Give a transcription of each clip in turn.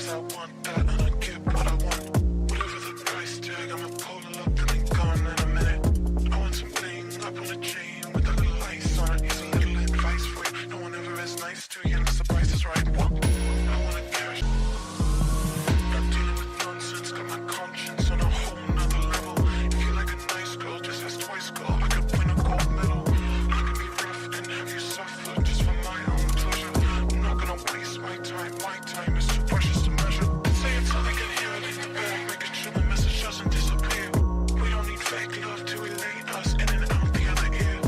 'cause I want that and I get what I want. Whatever the price tag, I'ma pull it up and be gone in a minute. I want something up on a chain with a little ice on it. Here's a little advice for you. No one ever is nice to you unless the price is right. Well, I wanna cash. Not dealing with nonsense, got my conscience on a whole nother level. If you like a nice girl, just ask twice, girl. I could win a gold medal. I could be rough and have you suffer just for my own pleasure. I'm not gonna waste my time. My time is too precious to measure. Say it so they can hear it in the back, making sure the message doesn't disappear. We don't need fake love to elate us in and out the other ear.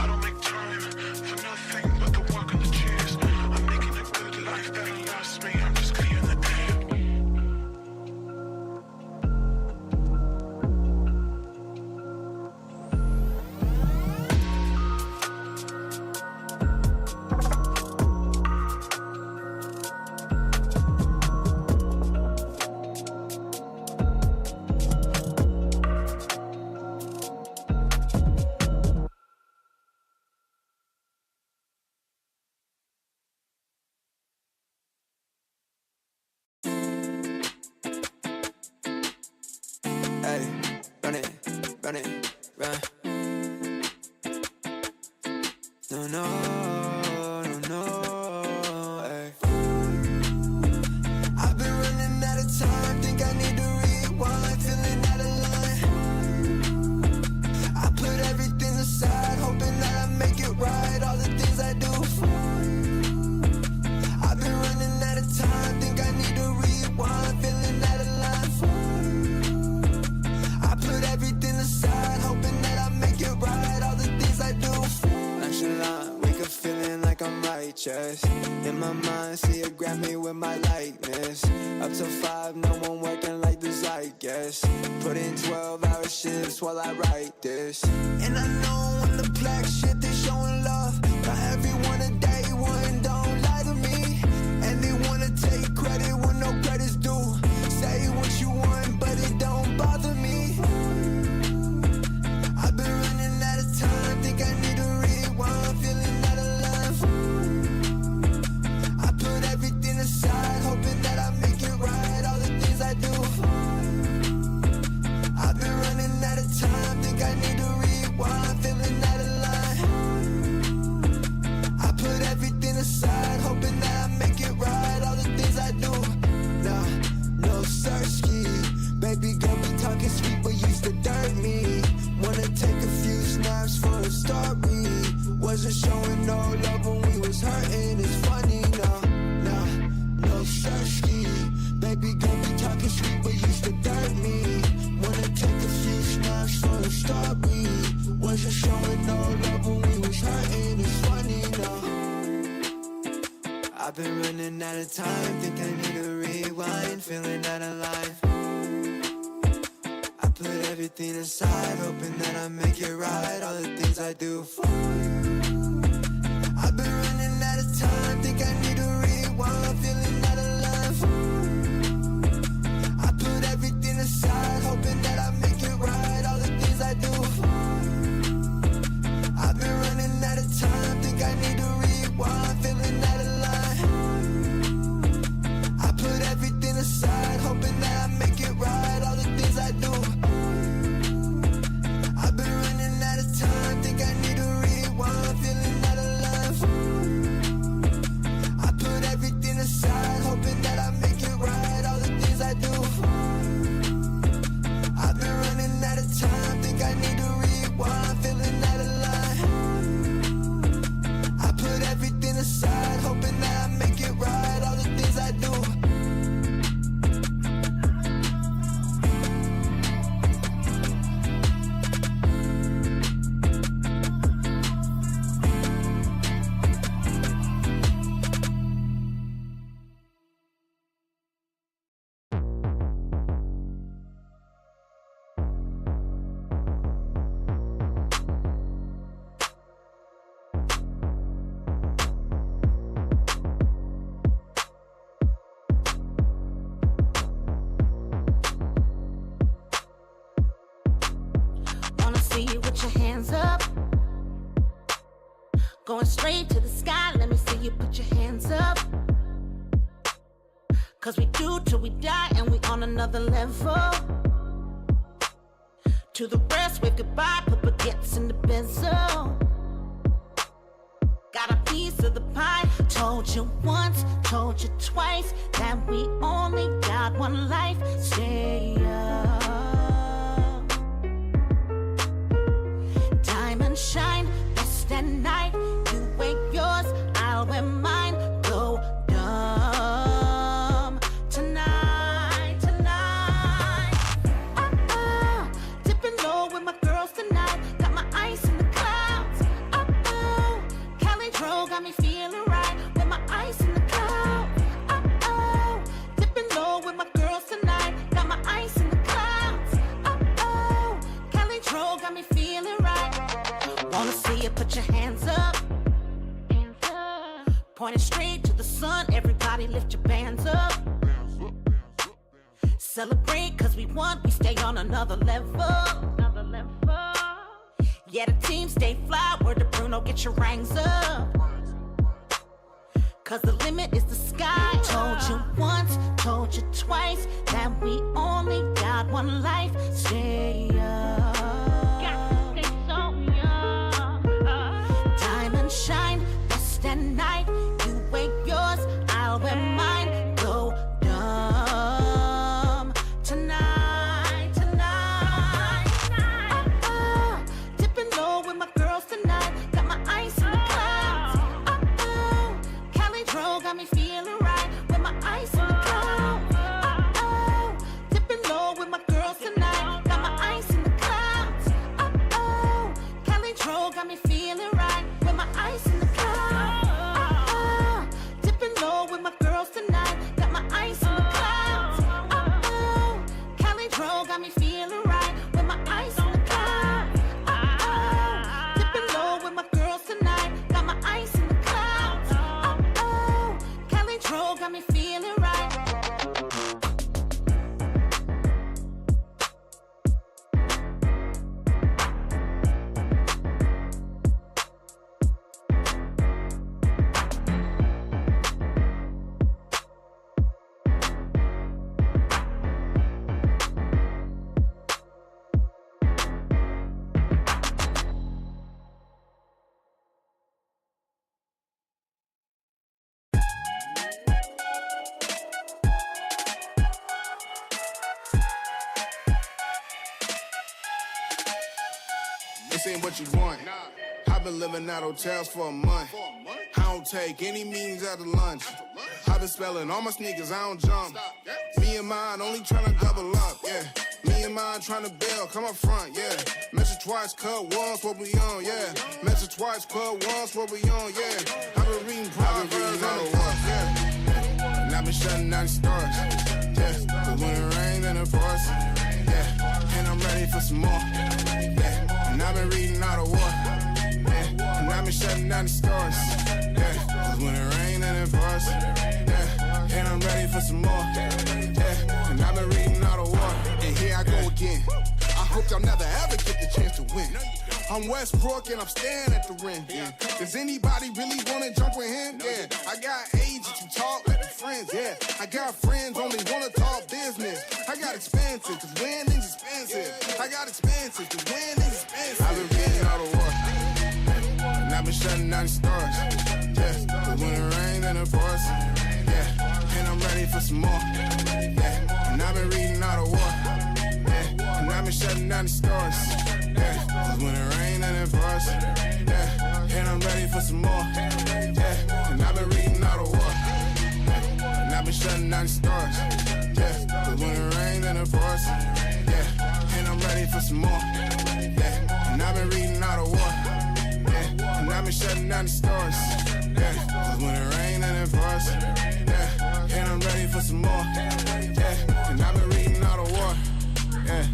I don't make time for nothing but the work and the cheers. I'm making a good life that'll last me. I'm just clearing the air. Hey, run it, run. No, hey. I've been running out of time, think I need to rewind, feeling out of line. I put everything aside, hoping that I make it right, all the things I do. I've been running out of time, think I need to rewind, feeling out of line. I put everything aside, hoping that I make it right, all the things I do. Nonchalant, wake up feeling like I'm righteous. In my mind, see it grab me with my likeness. Up till 5, no one working like the zeitgeist. Put in 12-hour shifts while I write this. And I know when the black shit, they showing love. Not everyone a day one, don't lie to me. And they wanna take credit when no credit's due. Say what you want, but it don't bother me. I've been running out of time, think I need to rewind, feeling out of line. I put everything aside, hoping that I make it right, all the things I do. I've been running out of time, think I need to rewind, feeling out of line. I put everything aside, hoping that I make it right, all the things I do. Nah, no Sersky, baby girl be talking sweet but used to dirt me. Wanna take a few snaps for a story. Wasn't showing no love when we was hurting, it's funny, nah, no Sersky, baby girl be talking sweet but used to dirt me. Wanna take a few snaps for a story. Wasn't showing no love when we was hurting, it's funny, I've been running out of time, think I need to rewind, feeling out of line. I put everything aside, hoping that I make it right, all the things I do. I've been running out of time, think I need to rewind, feeling out of line. I put everything aside, hoping that I make it right, all the things I do. I've been running out of time, think I need to rewind, feeling out of line. I put everything aside, hoping that I make it right, all the things I do. I've been running out of time, think I need to rewind, feeling out of line. I put everything aside, hoping that I make it right, all the things I do. I've been running out of time, think I need to rewind, feeling out of line. I put everything aside, hoping that I make it right, all the things I do. Going straight to the sky, let me see you put your hands up. Cause we do till we die and we on another level. To the rest, wave goodbye, put baguettes in the benzo. Got a piece of the pie. Told you once, told you twice that we only got one life. Stay up. Diamond shine, best at night. You wear yours, I'll wear mine. Go dumb tonight, tonight. Dipping low with my girls tonight. Got my ice in the clouds. Cali Dro got me feeling right with my ice in the clouds. Dipping low with my girls tonight. Got my ice in the clouds. Cali Dro got me feeling right. Wanna see you put your hands up. Pointing straight to the sun, everybody lift your bands up. Celebrate cause we won, we stay on another level. Yeah, the team stay fly, word to Bruno, get your rings up. Cause the limit is the sky. Told you once, told you twice that we only got one life. Stay up. Gotta stay so young. Diamond shine, best at night. You wear yours, I'll wear mine. Go dumb tonight, tonight. Dipping low with my girls tonight. Got my ice in the clouds. Cali Dro got me feeling right with my ice in the clouds. Dipping low with my girls tonight. Got my ice in the clouds. Cali Dro got me feeling right with my ice in the clouds. Dipping low with my girls tonight. Got my ice in the clouds. Cali Dro got me feeling right with my ice in the clouds. Dipping low with my girls tonight. Got my ice in the clouds. Cali Dro got me feeling right. This ain't what you want. I've been living at hotels for a month. I don't take any meetings after lunch. I've been spelling all my sneakers, I don't jump. Me and mine only tryna double up, yeah. Me and mine tryna build, come up front, yeah. Measure twice, cut once, what we on, yeah. Measure twice, cut once, what we on, yeah. I've been reading Proverbs on the walk, yeah. And I've been shutting down the stars, yeah. But when it rains and it pours, yeah. And I'm ready for some more, yeah. And I've been reading all the war, yeah. And I've been shutting down the stars, yeah. Cause when it rains and it pours, yeah. And I'm ready for some more, yeah. And I've been reading all the war, and here I go again. I hope y'all never ever get the chance to win. I'm Westbrook and I'm staying at the rim. Yeah. Does anybody really wanna jump with him? Yeah. I got agents who talk like the friends. Yeah. I got friends only wanna talk business. I got expensive cause winning's expensive. I got expensive cause winning's expensive. I've been reading all the war, and I've been shutting down the stars. Yeah. Cause when it rains and it pours, yeah. And I'm ready for some more. Yeah. And I've been reading all the war, yeah. And I've been shutting down the stars. Yeah. Cause when it rains and it pours, yeah. And I'm ready for some more. Yeah. And I've been reading all the war, yeah. And I've been shutting down the stars. Yeah. Cause when it rains and it pours, yeah. And I'm ready for some more. Yeah. And I've been reading all the war, yeah. And I've been shutting down the stars. Yeah. Cause when it rains and it pours, yeah. And I'm ready for some more. Yeah. And I've been reading all the war, yeah.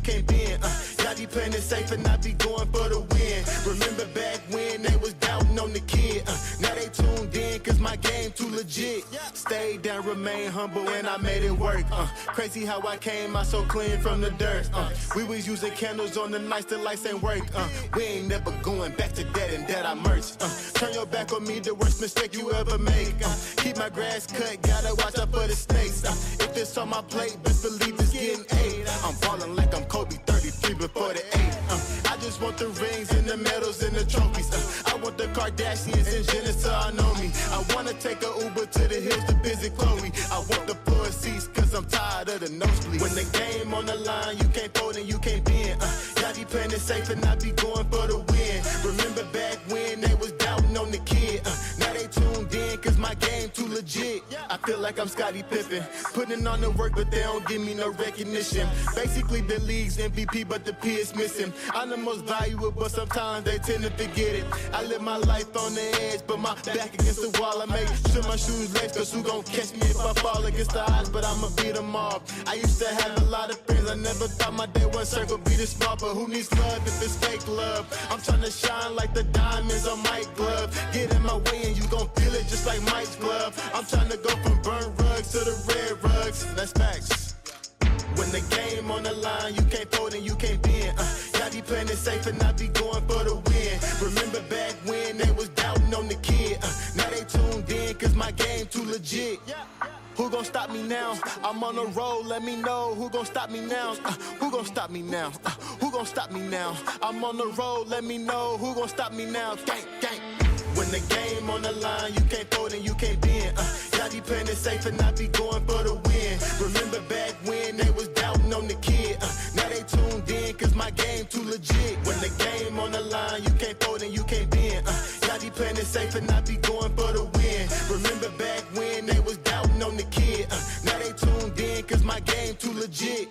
can't bend. Y'all be playing it safe and I be going for the win. Remember back when they was doubting on the kid. Now they tuned in cause my game too legit. Stayed down, remain humble and I made it work. Crazy how I came out so clean from the dirt. We was using candles on the nights the lights ain't work. We ain't never going back to that and that I merged. Turn your back on me, the worst mistake you ever make. Keep my grass cut, gotta watch out for the snakes. If it's on my plate, best believe it's getting 8. I'm ballin' like I'm Kobe, 33 before the 8. I just want the rings and the medals and the trophies. I want the Kardashians and Jenner to all know me. I wanna take a Uber to the hills to visit Chloe. I want the floor seats cause I'm tired of the nosebleeds. When the game on the line, you can't fold and you can't bend. Y'all be playing it safe and I be going for the win. Remember back when they was doubting on the kid. Now they tuned in cause my game too legit. I feel like I'm Scottie Pippen, putting on the work but they don't give me no recognition. Basically the league's MVP but the P is missing. I'm the most valuable but sometimes they tend to forget it. I live my life on the edge but my back against the wall. I make sure my shoes lace cause who gon' catch me if I fall against the odds, but I'ma beat them all. I used to have a lot of friends, I never thought my day one circle be this small, but who needs love if it's fake love? I'm tryna shine like the diamonds on Mike's glove. Get in my way and you gon' feel it just like Mike's glove. I'm tryna go from burnt rugs to the red rugs, that's facts. When the game on the line, you can't fold and you can't bend. Y'all be playing it safe and I be going for the win. Remember back when they was doubting on the kid. Now they tuned in cause my game too legit. Who gon' stop me now? I'm on the road, let me know. Who gon' stop me now? Who gon' stop me now? Who gon' stop me now? I'm on the road, let me know. Who gon' stop me now? Gang, gang. When the game on the line, you can't fold and you can't bend. Y'all be playing it safe and I be going for the win. Remember back when they was doubting on the kid. Now they tuned in cause my game too legit. When the game on the line, you can't fold and you can't bend. Y'all be playing it safe and I be going for the win. Remember back when they was doubting on the kid. Now they tuned in cause my game too legit.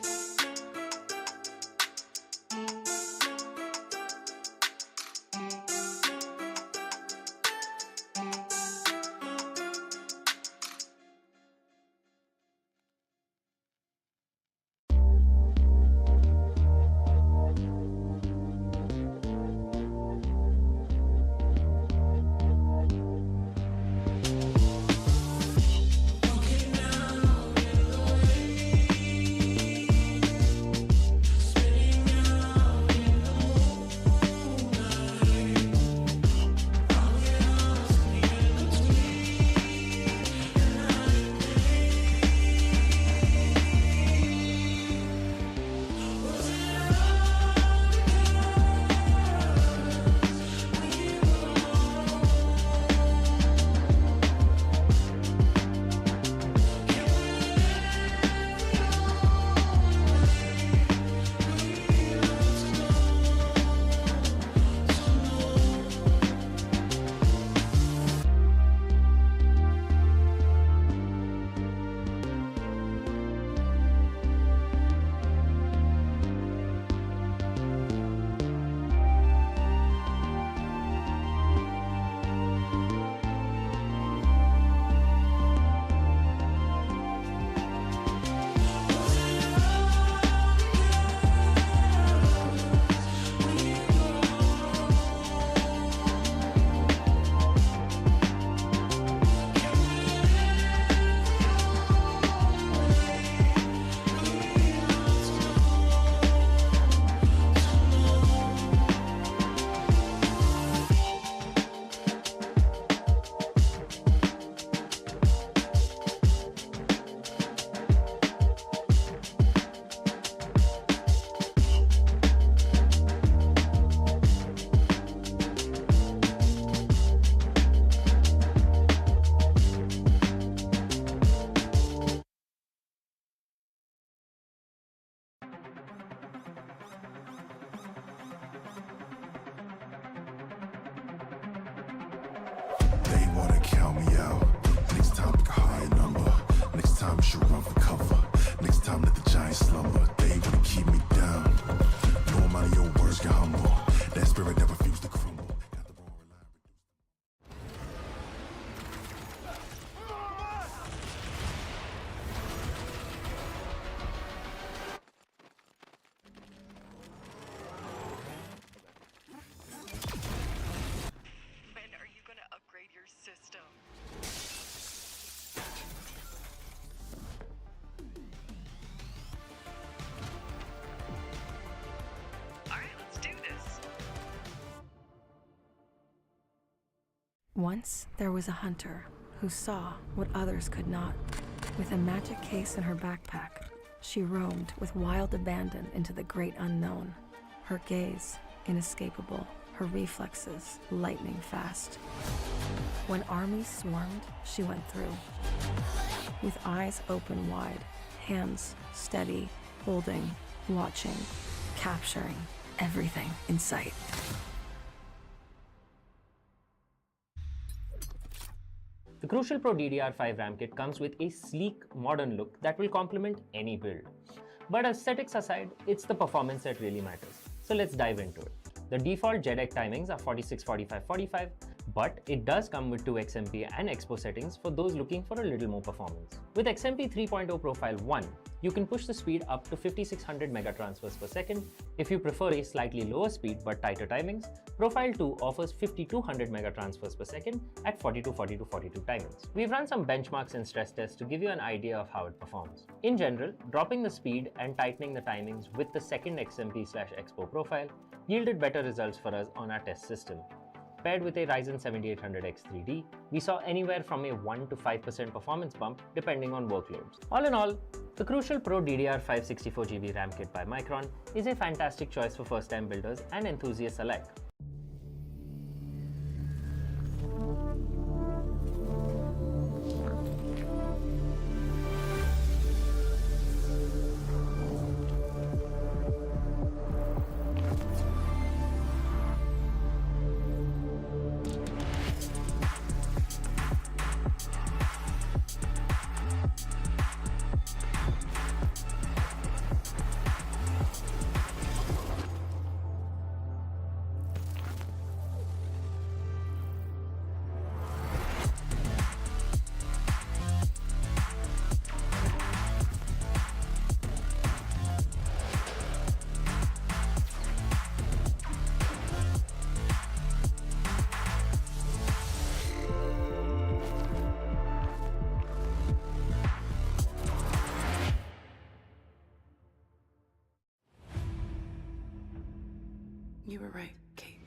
Once there was a hunter who saw what others could not. With a magic case in her backpack, she roamed with wild abandon into the great unknown. Her gaze inescapable, her reflexes lightning fast. When armies swarmed, she went through. With eyes open wide, hands steady, holding, watching, capturing everything in sight. The Crucial Pro DDR5 RAM kit comes with a sleek, modern look that will complement any build. But aesthetics aside, it's the performance that really matters. So let's dive into it. The default JEDEC timings are 46, 45, 45, but it does come with 2 XMP and Expo settings for those looking for a little more performance. With XMP 3.0 Profile 1, you can push the speed up to 5600 megatransfers per second. If you prefer a slightly lower speed but tighter timings, Profile 2 offers 5200 megatransfers per second at 42, 42, 42 timings. We've run some benchmarks and stress tests to give you an idea of how it performs. In general, dropping the speed and tightening the timings with the second XMP/Expo profile yielded better results for us on our test system. Paired with a Ryzen 7800X 3D, we saw anywhere from a 1 to 5% performance bump depending on workloads. All in all, the Crucial Pro DDR5 64GB RAM kit by Micron is a fantastic choice for first-time builders and enthusiasts alike. You were right, Kate.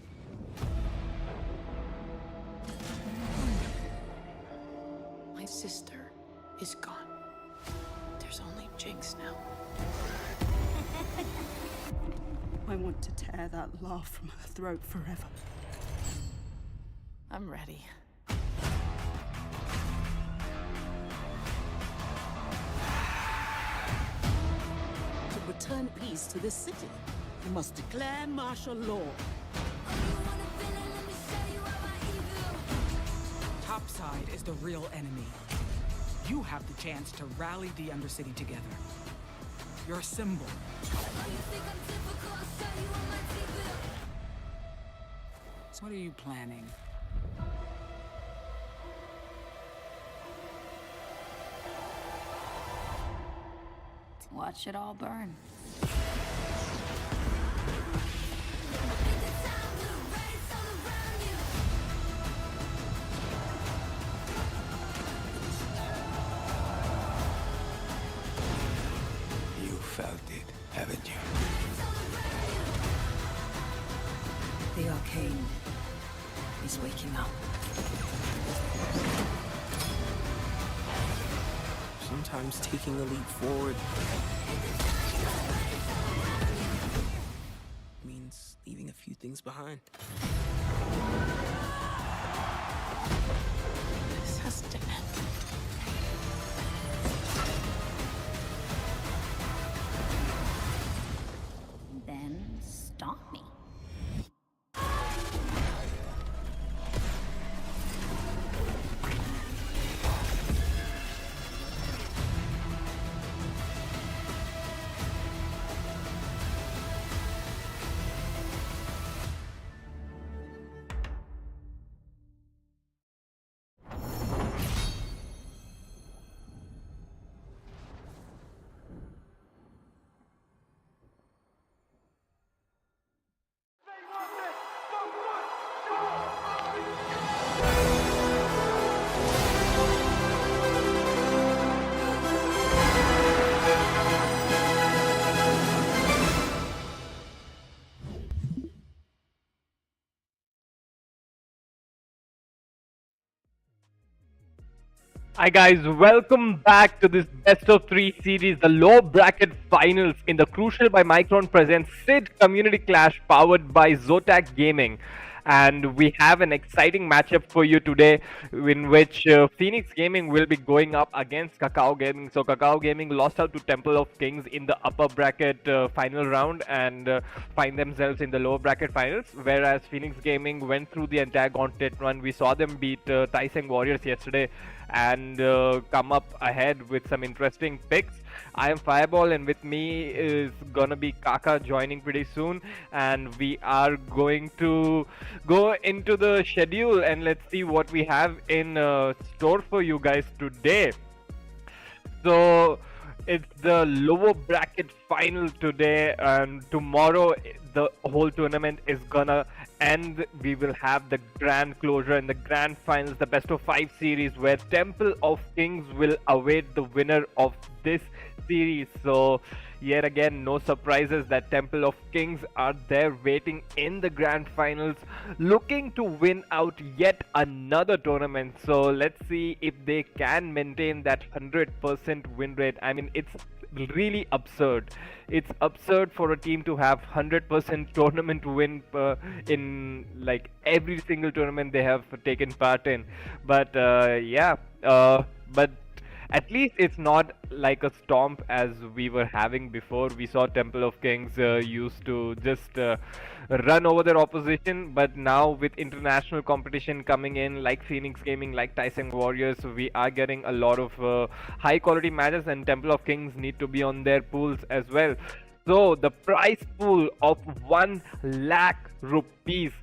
My sister is gone. There's only Jinx now. I want to tear that laugh from her throat forever. I'm ready. To return peace to this city, you must declare martial law. Topside is the real enemy. You have the chance to rally the Undercity together. Your symbol. So what are you planning? Watch it all burn. You felt it, haven't you? The arcane is waking up. Sometimes taking a leap forward means leaving a few things behind. This has to end. Then stop me. Hi guys, welcome back to this best of three series, the low bracket finals in the Crucial by Micron presents Sid Community Clash powered by Zotac Gaming. And we have an exciting matchup for you today in which Phoenix Gaming will be going up against Kakao Gaming. So Kakao Gaming lost out to Temple of Kings in the upper bracket final round and find themselves in the lower bracket finals, whereas Phoenix Gaming went through the entire gauntlet run. We saw them beat Taiseng Warriors yesterday and come up ahead with some interesting picks. I am Fireball, and with me is gonna be Kaka joining pretty soon, and we are going to go into the schedule and let's see what we have in store for you guys today. So it's the lower bracket final today, and tomorrow the whole tournament is gonna end. We will have the grand closure and the grand finals, the best of 5 series, where Temple of Kings will await the winner of this series. So yet again, no surprises that Temple of Kings are there waiting in the grand finals, looking to win out yet another tournament. So let's see if they can maintain that 100% win rate. I mean, it's really absurd. It's absurd for a team to have 100% tournament win in like every single tournament they have taken part in. But but at least it's not like a stomp as we were having before. We saw Temple of Kings used to just run over their opposition, but now with international competition coming in, like Phoenix Gaming, like Taiseng Warriors, we are getting a lot of high quality matches, and Temple of Kings need to be on their pools as well. So the prize pool of 1 lakh rupees,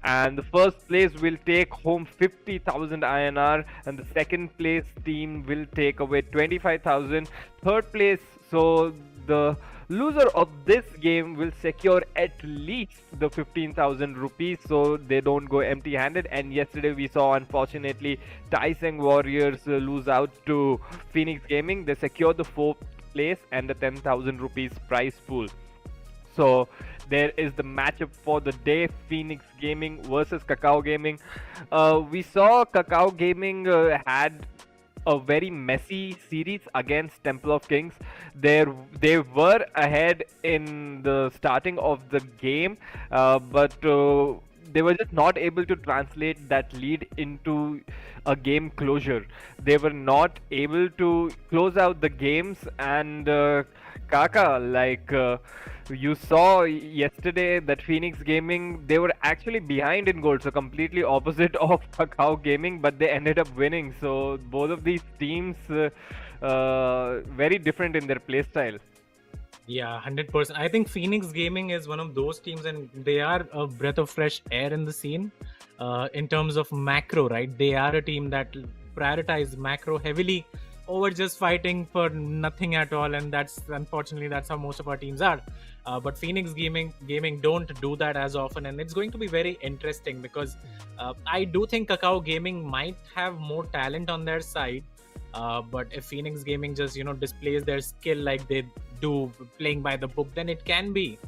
and the first place will take home 50,000 INR, and the second place team will take away 25,000. Third place, so the loser of this game will secure at least the 15,000 rupees, so they don't go empty handed. And yesterday we saw, unfortunately, Taiseng Warriors lose out to Phoenix Gaming. They secured the 4th place and the 10,000 rupees prize pool. So there is the matchup for the day, Phoenix Gaming versus Kakao Gaming. We saw Kakao Gaming had a very messy series against Temple of Kings. They were ahead in the starting of the game, but they were just not able to translate that lead into a game closure. They were not able to close out the games, and Kaka, like you saw yesterday that Phoenix Gaming, they were actually behind in gold, so completely opposite of Kakao Gaming, but they ended up winning. So both of these teams very different in their playstyle. Yeah, 100%. I think Phoenix Gaming is one of those teams, and they are a breath of fresh air in the scene in terms of macro, right? They are a team that prioritize macro heavily over just fighting for nothing at all, and that's unfortunately that's how most of our teams are. But Phoenix Gaming don't do that as often, and it's going to be very interesting because I do think Kakao Gaming might have more talent on their side. But if Phoenix Gaming just displays their skill like they do playing by the book, then it can be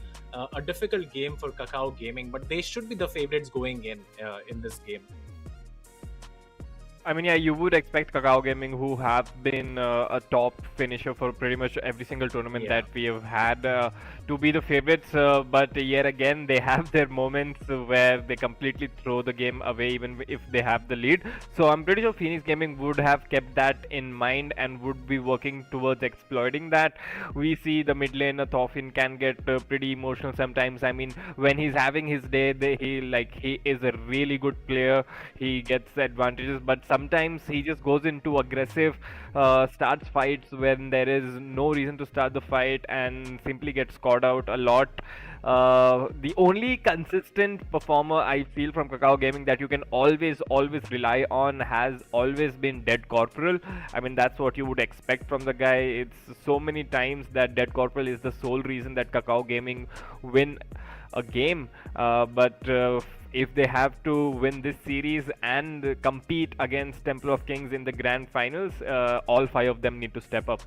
a difficult game for Kakao Gaming. But they should be the favorites going in this game. I mean, yeah, you would expect Kakao Gaming, who have been a top finisher for pretty much every single tournament that we have had, to be the favorites. But yet again, they have their moments where they completely throw the game away, even if they have the lead. So I'm pretty sure Phoenix Gaming would have kept that in mind and would be working towards exploiting that. We see the mid laner Thorfinn can get pretty emotional sometimes. I mean, when he's having his day, he is a really good player. He gets advantages, but sometimes he just goes into aggressive, starts fights when there is no reason to start the fight, and simply gets caught out a lot. The only consistent performer I feel from Kakao Gaming that you can always rely on has always been Dead Corporal. I mean, that's what you would expect from the guy. It's so many times that Dead Corporal is the sole reason that Kakao Gaming win a game, but if they have to win this series and compete against Temple of Kings in the grand finals, all 5 of them need to step up.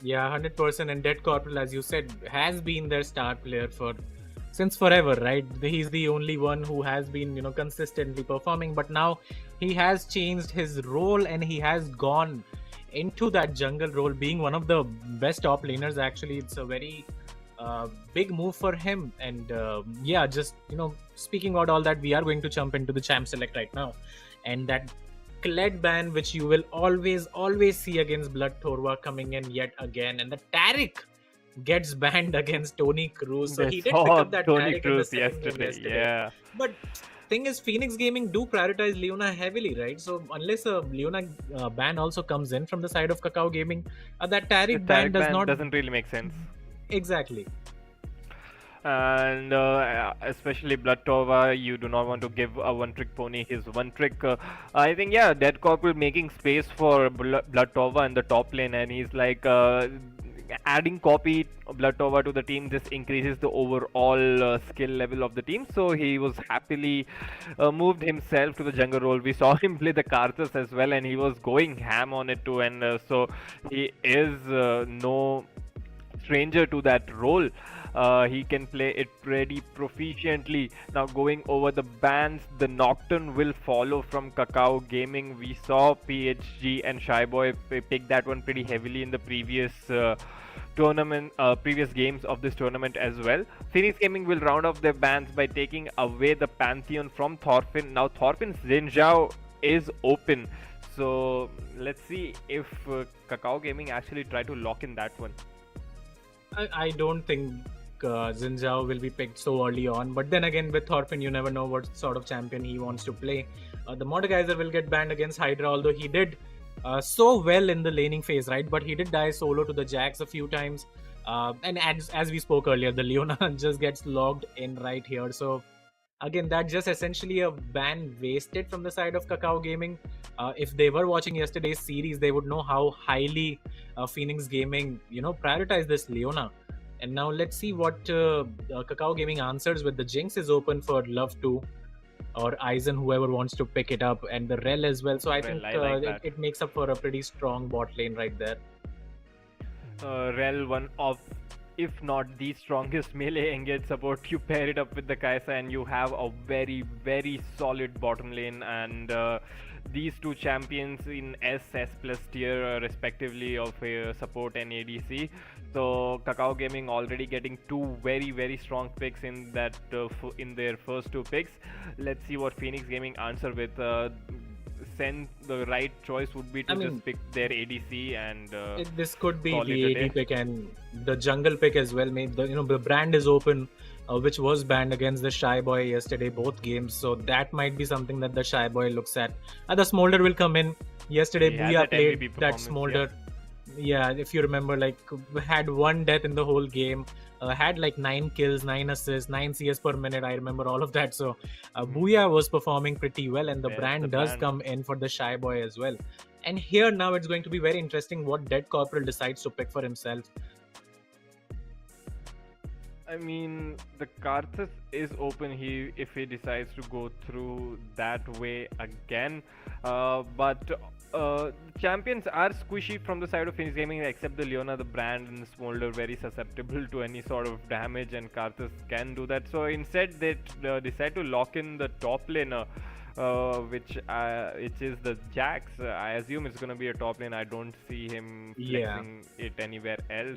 Yeah, 100%. And Dead Corporal, as you said, has been their star player for since forever, right? He's the only one who has been, consistently performing. But now he has changed his role and he has gone into that jungle role, being one of the best top laners. Actually, it's a very big move for him. And just speaking about all that, we are going to jump into the champ select right now, and that Kled ban, which you will always see against Blood Torva coming in yet again, and the Taric gets banned against Tony Cruz. So he did pick up that Tony Taric Cruz in the second game yesterday. Yeah. But thing is, Phoenix Gaming do prioritize Leona heavily, right? So unless a Leona ban also comes in from the side of Kakao Gaming, that Taric ban doesn't really make sense. Exactly. And especially Blood Tova, you do not want to give a one-trick pony his one trick. I think Dead Corporal making space for Blood Tova in the top lane, and he's like adding copy Blood Tova to the team just increases the overall skill level of the team. So he was happily moved himself to the jungle role. We saw him play the Karthus as well, and he was going ham on it too. And so he is no stranger to that role. He can play it pretty proficiently. Now going over the bans, the Nocturne will follow from Kakao Gaming. We saw PHG and Shyboy pick that one pretty heavily in the previous previous games of this tournament as well. Phoenix Gaming will round off their bans by taking away the Pantheon from Thorfinn. Now Thorfinn's Xin Zhao is open, so let's see if Kakao Gaming actually try to lock in that one. I don't think Xin Zhao will be picked so early on, but then again with Thorfinn you never know what sort of champion he wants to play. The Mordekaiser will get banned against Hydra, although he did so well in the laning phase, right? But he did die solo to the Jax a few times, and as we spoke earlier, the Leona just gets logged in right here. So again, that's just essentially a ban wasted from the side of Kakao Gaming. If they were watching yesterday's series, they would know how highly Phoenix Gaming prioritize this Leona. And now let's see what Kakao Gaming answers with the Jinx is open for Love 2 or Aizen, whoever wants to pick it up, and the Rel as well. So I think it makes up for a pretty strong bot lane right there. Rel, one of, if not the strongest melee engage support. You pair it up with the Kaisa and you have a very, very solid bottom lane. And these two champions in S plus tier respectively of support and ADC. So Kakao Gaming already getting two very, very strong picks in that in their first two picks. Let's see what Phoenix Gaming answer with. Send the right choice would be to just pick their ADC, and this could be the AD pick and the jungle pick as well. Maybe the brand is open, which was banned against the Shy Boy yesterday, both games. So that might be something that the Shy Boy looks at. The Smolder will come in. Yesterday, Booyah played that Smolder. Yeah, if you remember, had one death in the whole game, had 9 kills, 9 assists, 9 CS per minute. I remember all of that. So Booyah was performing pretty well, and the brand does come in for the Shy Boy as well. And here now it's going to be very interesting what Dead Corporal decides to pick for himself. I mean, the Karthus is open if he decides to go through that way again. But champions are squishy from the side of Phoenix Gaming, except the Leona, the brand, and the Smolder very susceptible to any sort of damage, and Karthus can do that. So instead they decide to lock in the top laner, which is the Jax. I assume it's gonna be a top lane. I don't see him flexing it anywhere else.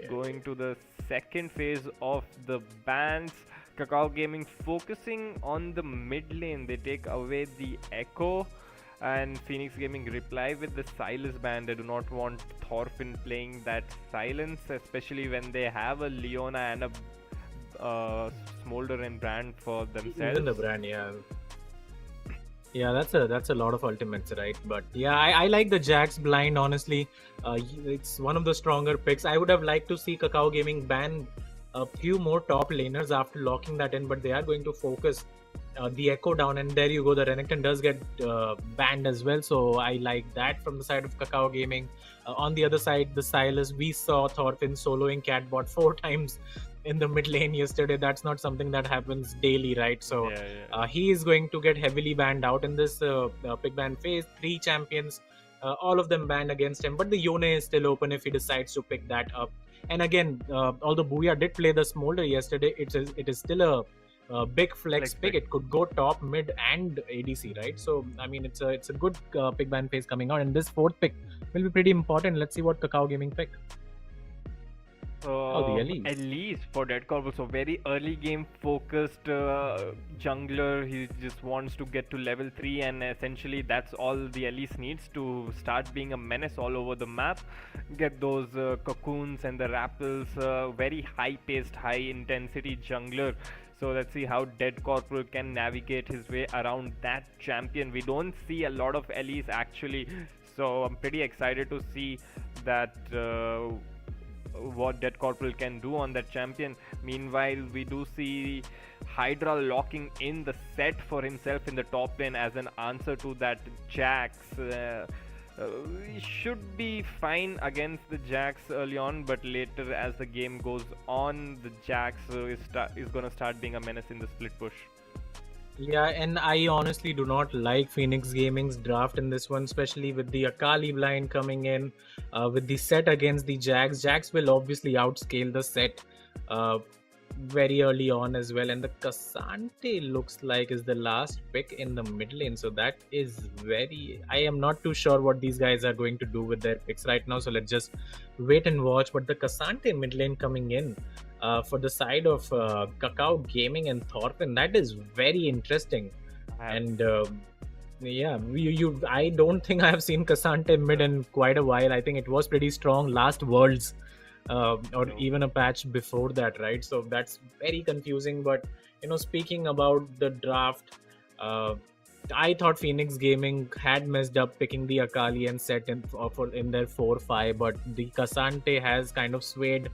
Going to the second phase of the bans, Kakao Gaming focusing on the mid lane. They take away the Echo, and Phoenix Gaming reply with the Silas ban. They do not want Thorfinn playing that silence, especially when they have a Leona and a Smolder and brand for themselves. Even the brand, yeah, that's a lot of ultimates, right? But yeah, I like the Jax blind, honestly. It's one of the stronger picks. I would have liked to see Kakao Gaming ban a few more top laners after locking that in, but they are going to focus the Echo down, and there you go, the Renekton does get banned as well. So I like that from the side of Kakao Gaming. On the other side, the Silas, we saw Thorfinn soloing Catbot 4 times in the mid lane yesterday. That's not something that happens daily, right? So he is going to get heavily banned out in this pick ban phase. 3 champions, all of them banned against him, but the Yone is still open if he decides to pick that up. And again, although Booyah did play the Smolder yesterday, it is still a big flex pick. It could go top, mid, and ADC, right? So I mean, it's a good pick ban phase coming out, and this fourth pick will be pretty important. Let's see what Kakao Gaming picked. The Elise. Elise for Dead Corpus, so very early game focused jungler. He just wants to get to level 3, and essentially that's all the Elise needs to start being a menace all over the map. Get those cocoons and the rappels, very high paced, high intensity jungler. So let's see how Dead Corporal can navigate his way around that champion. We don't see a lot of Elise actually, so I'm pretty excited to see that what Dead Corporal can do on that champion. Meanwhile, we do see Hydra locking in the set for himself in the top lane as an answer to that Jax. We should be fine against the Jax early on, but later as the game goes on, the Jax is gonna start being a menace in the split push. Yeah, and I honestly do not like Phoenix Gaming's draft in this one, especially with the Akali blind coming in, with the set against the Jax. Jax will obviously outscale the set very early on as well, and the Cassante looks like is the last pick in the mid lane, so that is very... I am not too sure what these guys are going to do with their picks right now, so let's just wait and watch. But the Cassante mid lane coming in for the side of Kakao Gaming and Thorfinn, that is very interesting. And yeah, I don't think I have seen Cassante mid in quite a while. I think it was pretty strong last Worlds, or even a patch before that, right? So that's very confusing. But speaking about the draft, I thought Phoenix Gaming had messed up picking the Akali and set in their 4-5, but the Cassante has kind of swayed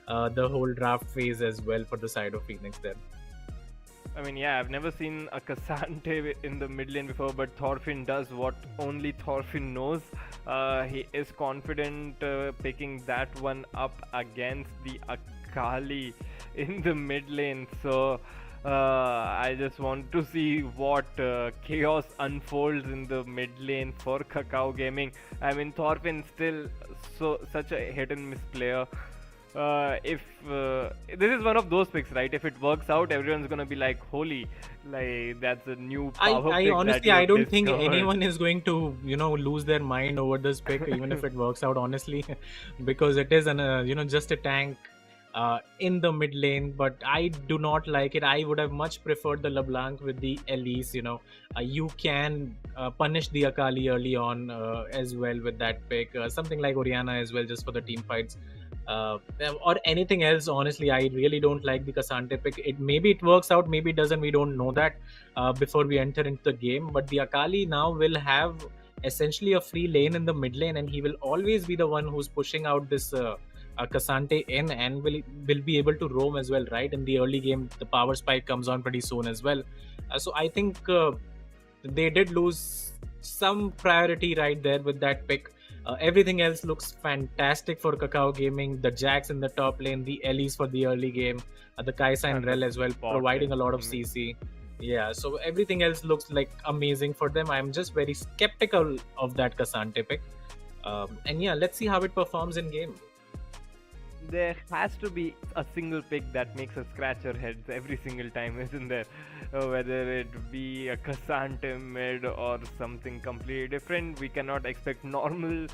the whole draft phase as well for the side of Phoenix there. I mean, yeah, I've never seen a Cassante in the mid lane before, but Thorfinn does what only Thorfinn knows. He is confident picking that one up against the Akali in the mid lane. So I just want to see what chaos unfolds in the mid lane for Kakao Gaming. I mean, Thorfinn still such a hit and miss player. If this is one of those picks, right? If it works out, everyone's gonna be like, "Holy, like that's a new power I pick." Honestly, I don't think anyone is going to lose their mind over this pick, even if it works out. Honestly, because it is just a tank in the mid lane. But I do not like it. I would have much preferred the LeBlanc with the Elise. You can punish the Akali early on as well with that pick. Something like Orianna as well, just for the team fights. Or anything else. Honestly, I really don't like the Cassante pick. Maybe it works out, maybe it doesn't. We don't know that before we enter into the game. But the Akali now will have essentially a free lane in the mid lane, and he will always be the one who's pushing out this Cassante in, and will be able to roam as well, right? In the early game, the power spike comes on pretty soon as well. So I think they did lose some priority right there with that pick. Everything else looks fantastic for Kakao Gaming. The Jax in the top lane, the Elise for the early game, the Kaisa and Rel as well, providing a lot of CC. Yeah, so everything else looks like amazing for them. I'm just very skeptical of that Cassante pick. And yeah, let's see how it performs in game. There has to be a single pick that makes us scratch our heads every single time, isn't there? Whether it be a Cassante mid or something completely different. We cannot expect normal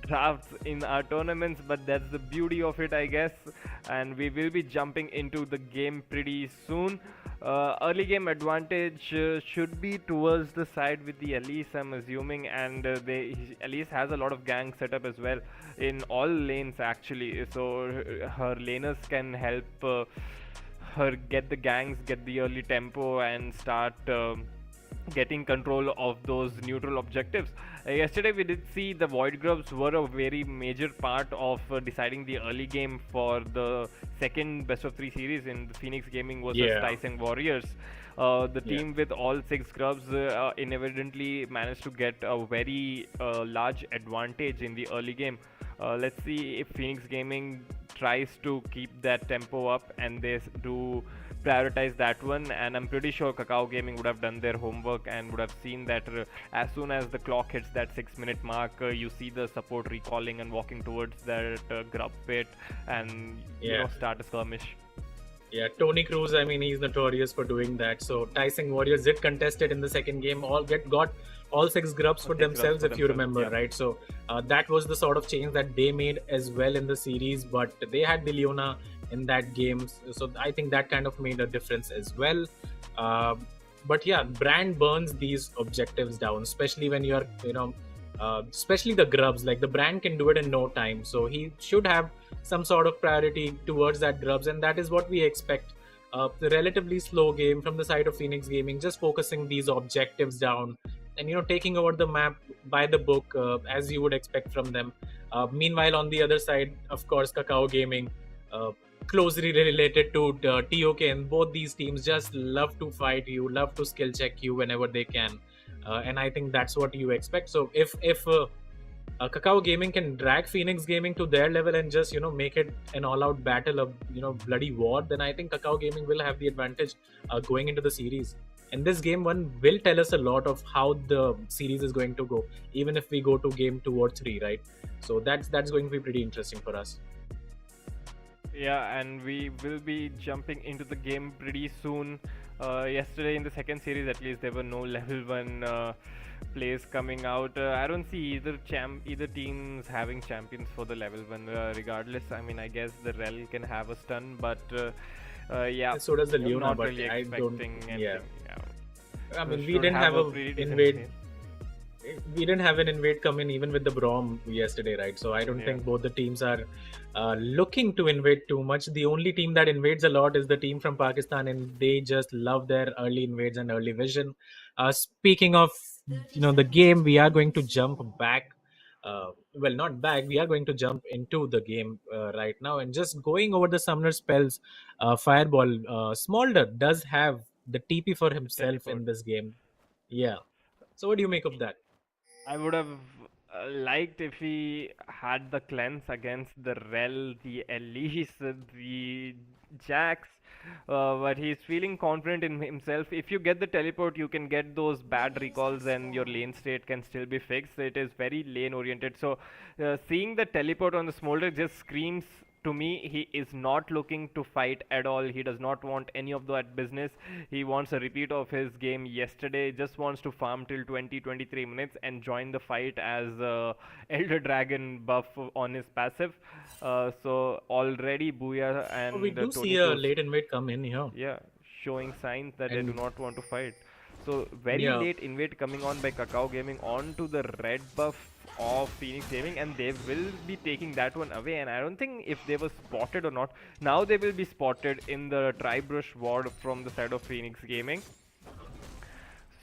drafts in our tournaments, but that's the beauty of it, I guess. And we will be jumping into the game pretty soon. Early game advantage should be towards the side with the Elise, I'm assuming, and Elise has a lot of gang setup as well in all lanes actually, so her laners can help her get the gangs, get the early tempo, and start getting control of those neutral objectives. Yesterday we did see the Void Grubs were a very major part of deciding the early game for the second best of 3 series in the Phoenix Gaming versus Tyson Warriors. The team with all 6 grubs inevitably managed to get a very large advantage in the early game. Let's see if Phoenix Gaming tries to keep that tempo up and they do prioritize that one, and I'm pretty sure Kakao Gaming would have done their homework and would have seen that as soon as the clock hits that 6-minute mark, you see the support recalling and walking towards that grub pit and start a skirmish. Yeah, Tony Cruz, I mean, he's notorious for doing that. So Tyson Warriors did contest it in the second game, got all 6 grubs for themselves, if you remember, right? So that was the sort of change that they made as well in the series, but they had the Leona in that game. So I think that kind of made a difference as well. But yeah, Brand burns these objectives down, especially when you're, especially the grubs. Like the Brand can do it in no time. So he should have some sort of priority towards that grubs, and that is what we expect. The relatively slow game from the side of Phoenix Gaming, just focusing these objectives down and taking over the map by the book, as you would expect from them. Meanwhile, on the other side, of course, Kakao Gaming, closely related to TOK, and both these teams just love to fight you, love to skill check you whenever they can, and I think that's what you expect. So if Kakao Gaming can drag Phoenix Gaming to their level and just make it an all-out battle of bloody war, then I think Kakao Gaming will have the advantage going into the series. And this game 1 will tell us a lot of how the series is going to go, even if we go to game 2 or 3, right? So that's going to be pretty interesting for us. Yeah, and we will be jumping into the game pretty soon. Yesterday in the second series, at least, there were no level 1 plays coming out. I don't see either teams having champions for the level 1. Regardless, I mean, I guess the Rel can have a stun, but yeah. So does the Leona, not but really I don't. anything. Yeah. I mean, we Should didn't have a pretty decent invade. game. We didn't have an invade come in even with the Brom yesterday, right? So I don't think both the teams are looking to invade too much. The only team that invades a lot is the team from Pakistan, and they just love their early invades and early vision. Speaking of the game, we are going to jump back. Well, not back. We are going to jump into the game right now, and just going over the summoner spells. Fireball Smolder does have the TP for himself in this game. Yeah. So what do you make of that? I would have liked if he had the cleanse against the Rel, the Elise, the Jax, but he's feeling confident in himself. If you get the teleport, you can get those bad recalls and your lane state can still be fixed. It is very lane oriented. So seeing the teleport on the Smolder just screams to me he is not looking to fight at all. He does not want any of that business. He wants a repeat of his game yesterday, just wants to farm till 20-23 minutes and join the fight as Elder Dragon buff on his passive. So already Booyah and we do Tony see a Cruz, late invade come in here. yeah, showing signs that they And- do not want to fight. So very Yeah. late invade coming on by Kakao Gaming onto the red buff of Phoenix Gaming, and they will be taking that one away. And I don't think if they were spotted or not. Now they will be spotted in the Tribrush ward from the side of Phoenix Gaming.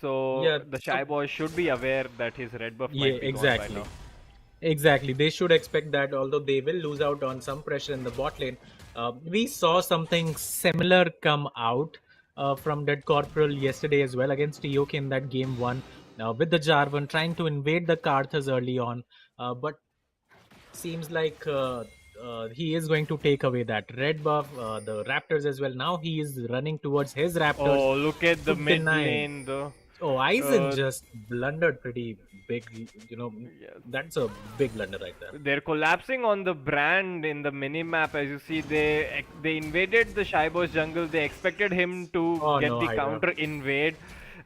So Yeah, the Shy Boy should be aware that his red buff might be gone by now. Exactly. They should expect that, although they will lose out on some pressure in the bot lane. We saw something similar come out from Dead Corporal yesterday as well against TOK in that game 1 with the Jarvan trying to invade the Karthas early on. But seems like he is going to take away that red buff, the Raptors as well. Now he is running towards his Raptors. Oh, look at the to mid deny. lane though. Oh, Aizen just blundered pretty big. That's a big blunder right there. They're collapsing on the brand in the mini-map. As you see, they invaded the Shy Boy's jungle. They expected him to get the counter invade.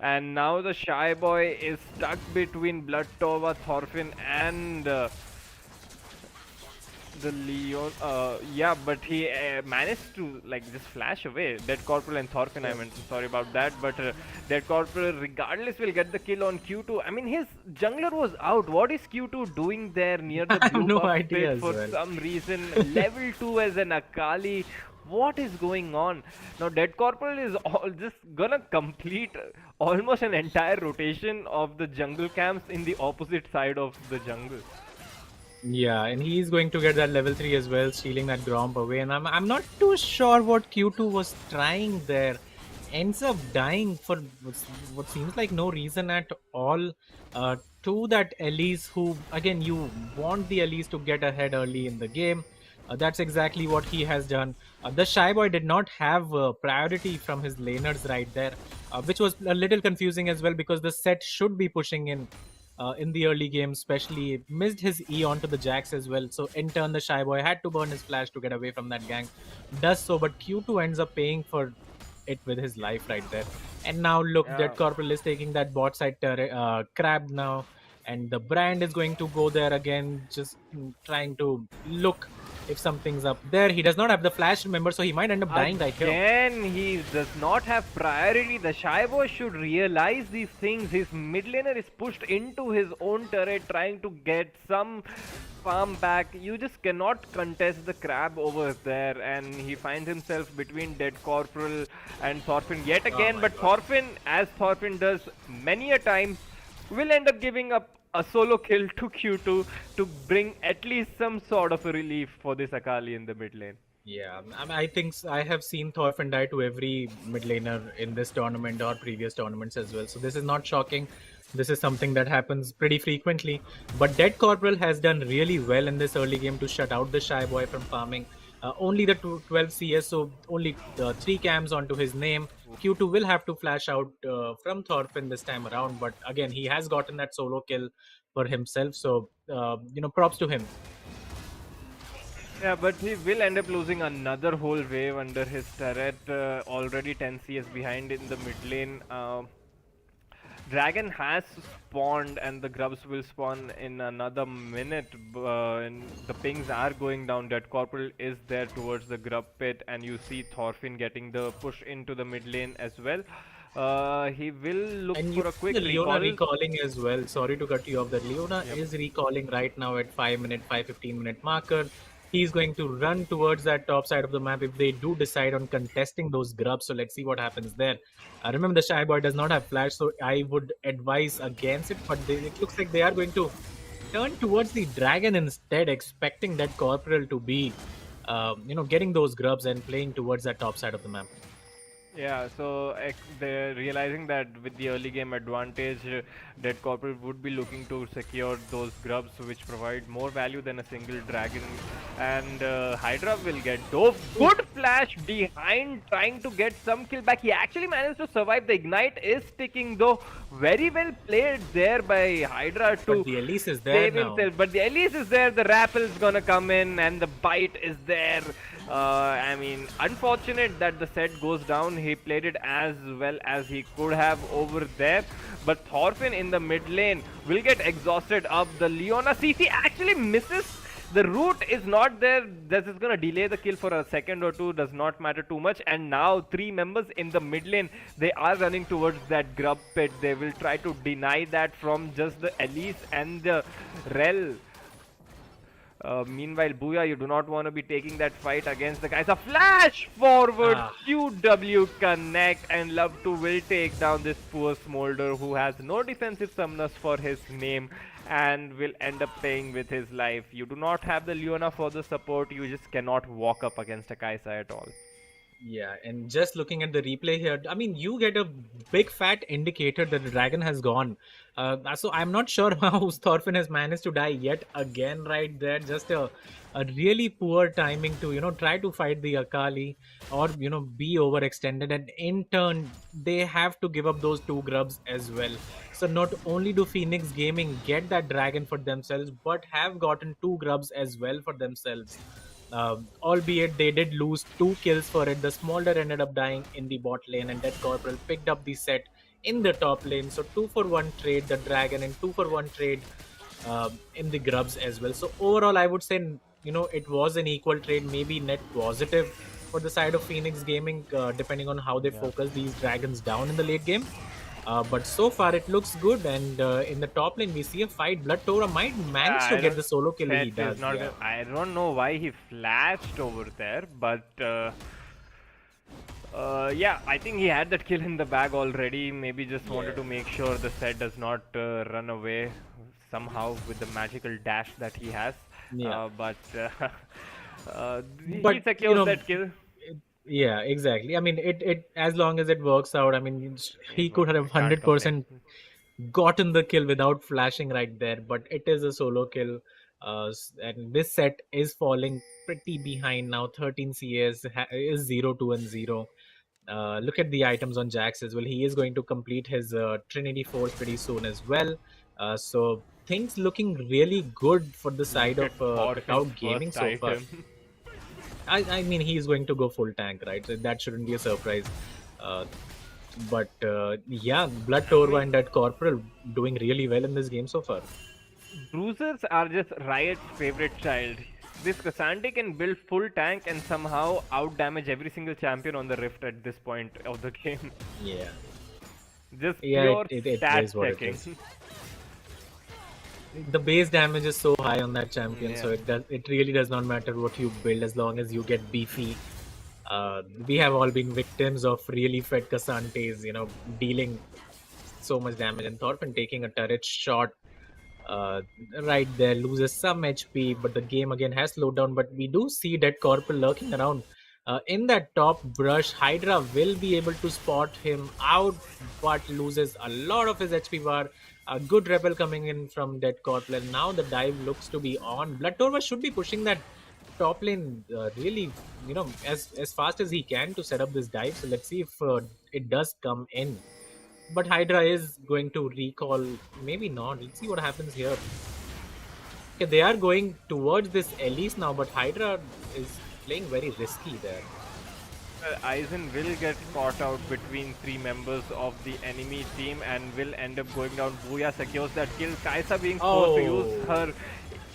And now the Shy Boy is stuck between Blood Tova, Thorfinn and the Leon. Yeah, but he managed to just flash away. Dead Corporal and Thorfinn, I meant. Sorry about that. But Dead Corporal, regardless, will get the kill on Q2. I mean, his jungler was out. What is Q2 doing there near the blue no buff idea pit as for well. some reason? Level 2 as an Akali. What is going on? Now Dead Corporal is just gonna complete almost an entire rotation of the jungle camps in the opposite side of the jungle. Yeah, and he's going to get that level 3 as well, stealing that Gromp away. And I'm not too sure what Q2 was trying there. Ends up dying for what seems like no reason at all to that Elise, who, again, you want the Elise to get ahead early in the game. That's exactly what he has done. The Shy Boy did not have priority from his laners right there, which was a little confusing as well because the set should be pushing in the early game, especially missed his E onto the Jax as well. So in turn, the Shy Boy had to burn his flash to get away from that gank. Does so, but Q2 ends up paying for it with his life right there. And now look, Yeah. Dead Corporal is taking that bot side crab now, and the brand is going to go there again, just trying to look if something's up there. He does not have the flash, remember, so he might end up dying right here. Again, he does not have priority. The Shy Boy should realize these things. His mid laner is pushed into his own turret, trying to get some farm back. You just cannot contest the crab over there, and he finds himself between Dead Corporal and Thorfinn yet again. But Thorfinn, as Thorfinn does many a time, will end up giving up a solo kill to Q2 to bring at least some sort of a relief for this Akali in the mid lane. Yeah, I think I have seen Thorfinn die to every mid laner in this tournament or previous tournaments as well. So this is not shocking. This is something that happens pretty frequently. But Dead Corporal has done really well in this early game to shut out the Shy Boy from farming. Only the 12 CS, so only 3 cams onto his name. Q2 will have to flash out from Thorfinn this time around. But again, he has gotten that solo kill for himself. So, props to him. Yeah, but he will end up losing another whole wave under his turret. Already 10 CS behind in the mid lane. Dragon has spawned and the grubs will spawn in another minute. And the pings are going down. Dead Corporal is there towards the grub pit, and you see Thorfinn getting the push into the mid lane as well. He will look And for a quick Leona recall. recalling as well. Sorry to cut you off. That Leona is recalling right now at 15-minute marker. He's going to run towards that top side of the map if they do decide on contesting those grubs. So let's see what happens there. Remember, the Shy Boy does not have flash, so I would advise against it. But it looks like they are going to turn towards the dragon instead, expecting that Corporal to be, getting those grubs and playing towards that top side of the map. Yeah, so they're realizing that with the early game advantage, Dead Corporal would be looking to secure those grubs, which provide more value than a single dragon. And Hydra will get dove. Good flash behind, trying to get some kill back. He actually managed to survive. The ignite is sticking though. Very well played there by Hydra to But the Elise is there save now. himself. But the Elise is there. The Rappel's gonna come in, and the bite is there. I mean, unfortunate that the set goes down. He played it as well as he could have over there. But Thorfinn in the mid lane will get exhausted up. The Leona CC actually misses. The root is not there. This is gonna delay the kill for a second or two. Does not matter too much. And now 3 members in the mid lane. They are running towards that grub pit. They will try to deny that from just the Elise and the Rel. Meanwhile, Booyah, you do not want to be taking that fight against the guys. A flash forward, QW connect, and Love 2 will take down this poor Smolder who has no defensive summoners for his name and will end up paying with his life. You do not have the Leona for the support. You just cannot walk up against a Kaisa at all. Yeah, and just looking at the replay here, I mean, you get a big fat indicator that the dragon has gone. So I'm not sure how Thorfinn has managed to die yet again right there. Just a really poor timing to, try to fight the Akali or, be overextended. And in turn, they have to give up those 2 grubs as well. So not only do Phoenix Gaming get that dragon for themselves, but have gotten 2 grubs as well for themselves. Albeit they did lose 2 kills for it. The Smolder ended up dying in the bot lane, and Dead Corporal picked up the set in the top lane. So 2-for-1 trade the dragon and 2-for-1 trade in the grubs as well. So overall, I would say it was an equal trade, maybe net positive for the side of Phoenix Gaming, depending on how they focus these dragons down in the late game. But so far it looks good, and in the top lane we see a fight. Blood Tora might manage to get the solo kill. He does. I don't know why he flashed over there, but yeah, I think he had that kill in the bag already. Maybe just wanted to make sure the set does not run away somehow with the magical dash that he has. But he secures that kill. Yeah, exactly. I mean, it as long as it works out. I mean, he could have 100% gotten the kill without flashing right there, but it is a solo kill. And this set is falling pretty behind now. 13 CS is 0-2-0. Look at the items on Jax as well. He is going to complete his Trinity Force pretty soon as well. So things looking really good for the side Look of at Thorfinn's Kakao Gaming first so far. item. I mean, he's going to go full tank, right? So that shouldn't be a surprise. But yeah, Blood Torva and that Corporal doing really well in this game so far. Bruisers are just Riot's favorite child. This Cassandra can build full tank and somehow outdamage every single champion on the Rift at this point of the game. Yeah. Just Yeah, pure it stat is what it checking. is. The base damage is so high on that champion, so Yeah. it really does not matter what you build as long as you get beefy. We have all been victims of really fed Cassantes, dealing so much damage, and Thorfinn taking a turret shot right there, loses some HP, but the game again has slowed down. But we do see Dead Corporal lurking around. In that top brush, Hydra will be able to spot him out, but loses a lot of his HP bar. A good rebel coming in from Dead Corporal. Now the dive looks to be on. Blood Torva should be pushing that top lane really, as fast as he can to set up this dive. So let's see if it does come in. But Hydra is going to recall. Maybe not. Let's see what happens here. Okay, they are going towards this Elise now, but Hydra is playing very risky there. Aizen will get caught out between three members of the enemy team and will end up going down. Booyah secures that kill. Kaisa being forced to use her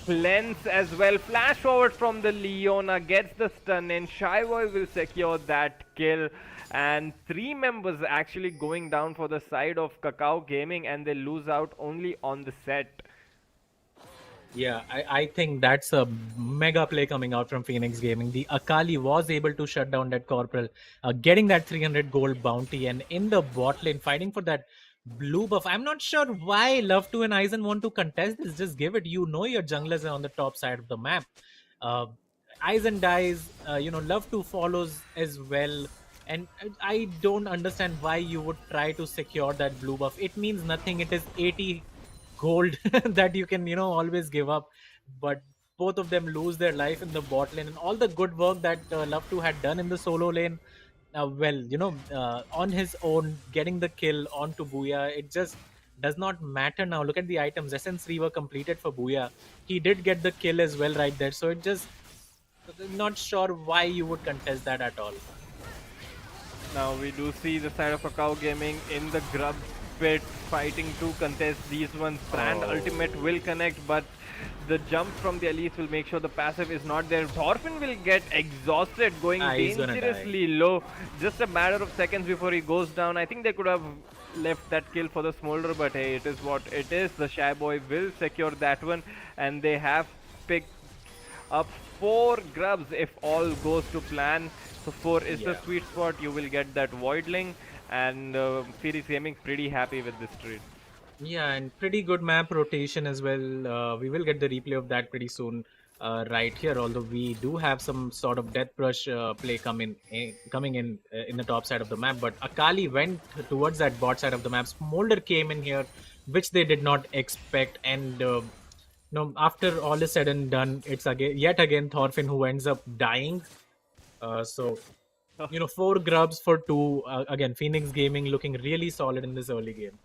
cleanse as well. Flash forward from the Leona, gets the stun in. Shy Boy will secure that kill. And three members actually going down for the side of Kakao Gaming, and they lose out only on the set. Yeah, I think that's a mega play coming out from Phoenix Gaming. The Akali was able to shut down that Corporal, getting that 300 gold bounty, and in the bot lane fighting for that blue buff. I'm not sure why Love2 and Aizen want to contest this. Just give it. You know your junglers are on the top side of the map. Aizen dies, Love2 follows as well. And I don't understand why you would try to secure that blue buff. It means nothing. It is 80 gold that you can always give up, but both of them lose their life in the bot lane, and all the good work that Love2 had done in the solo lane, on his own, getting the kill onto Booyah, it just does not matter now. Look at the items. Essence 3 were completed for Booyah. He did get the kill as well right there, so it just not sure why you would contest that at all. Now we do see the side of Kakao Gaming in the grub pit fighting to contest these ones. Brand ultimate will connect, but the jump from the Elise will make sure the passive is not there. Thorfinn will get exhausted, going dangerously low. Just a matter of seconds before he goes down. I think they could have left that kill for the Smolder, but hey, it is what it is. The Shy Boy will secure that one, and they have picked up 4 grubs if all goes to plan. So 4 is the sweet spot. You will get that Voidling, and Phoenix Gaming pretty happy with this trade. Yeah, and pretty good map rotation as well. We will get the replay of that pretty soon, right here. Although we do have some sort of death brush play coming in the top side of the map, but Akali went towards that bot side of the map. Smolder came in here, which they did not expect, and after all is said and done, it's yet again Thorfinn who ends up dying. 4 grubs for 2. Again, Phoenix Gaming looking really solid in this early game.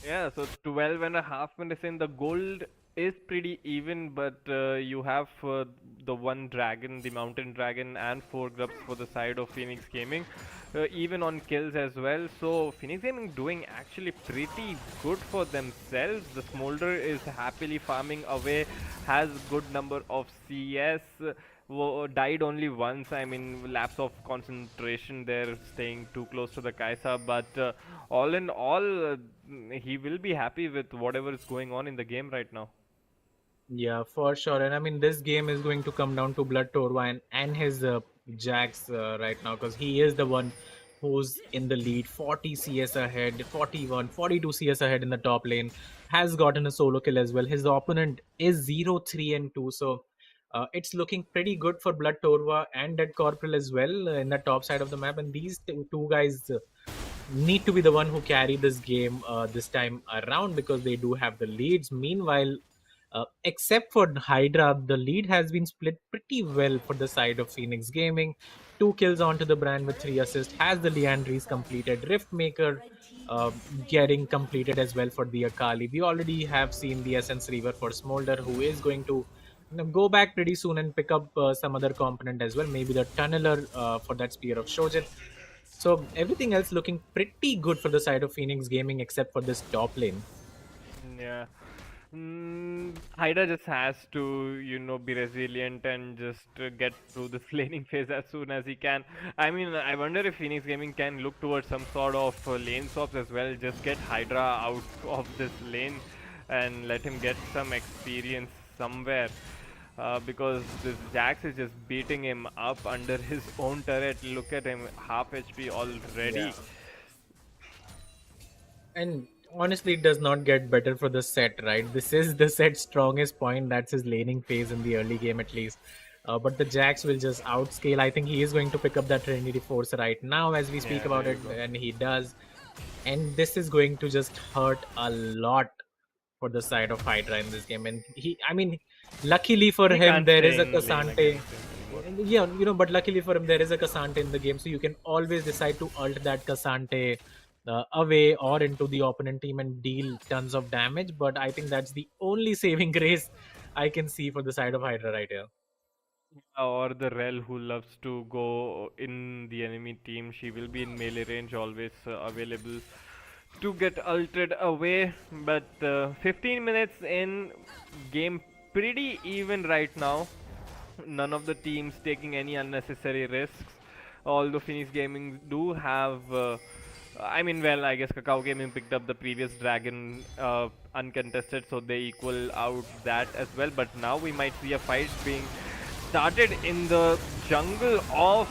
Yeah, so 12 and a half minutes in. The gold is pretty even, but you have the one dragon, the mountain dragon, and 4 grubs for the side of Phoenix Gaming, even on kills as well. So Phoenix Gaming doing actually pretty good for themselves. The Smolder is happily farming away, has good number of CS. Died only once. I mean, lapse of concentration there, staying too close to the Kaisa, but all in all, he will be happy with whatever is going on in the game right now. Yeah, for sure. And I mean, this game is going to come down to Blood Torva and his Jax right now, because he is the one who's in the lead. 40 CS ahead, 41, 42 CS ahead in the top lane. Has gotten a solo kill as well. His opponent is 0, 3, and 2. So it's looking pretty good for Blood Torva and Dead Corporal as well in the top side of the map. And these two guys need to be the one who carry this game this time around, because they do have the leads. Meanwhile, Except for Hydra, the lead has been split pretty well for the side of Phoenix Gaming. 2 kills onto the brand with 3 assists. Has the Leandries completed? Riftmaker uh, getting completed as well for the Akali. We already have seen the Essence Reaver for Smolder, who is going to go back pretty soon and pick up some other component as well. Maybe the Tunneler for that Spear of Shojin. So everything else looking pretty good for the side of Phoenix Gaming except for this top lane. Yeah. Haida just has to, be resilient and just get through this laning phase as soon as he can. I mean, I wonder if Phoenix Gaming can look towards some sort of lane swaps as well. Just get Hydra out of this lane and let him get some experience somewhere. Because this Jax is just beating him up under his own turret. Look at him, half HP already. Yeah. And honestly, it does not get better for the set, right? This is the set's strongest point. That's his laning phase in the early game, at least. But the Jax will just outscale. I think he is going to pick up that Trinity Force right now as we speak about it, and he does. And this is going to just hurt a lot for the side of Hydra in this game. And luckily for him, there is a Cassante. Yeah, but luckily for him, there is a Cassante in the game, so you can always decide to ult that Cassante away or into the opponent team and deal tons of damage. But I think that's the only saving grace I can see for the side of Hydra right here. Or the Rel who loves to go in the enemy team. She will be in melee range, always available to get ulted away. But 15 minutes in, game pretty even right now. None of the teams taking any unnecessary risks. Although Phoenix Gaming do have I guess Kakao Gaming picked up the previous Dragon uncontested, so they equal out that as well. But now we might see a fight being started in the jungle of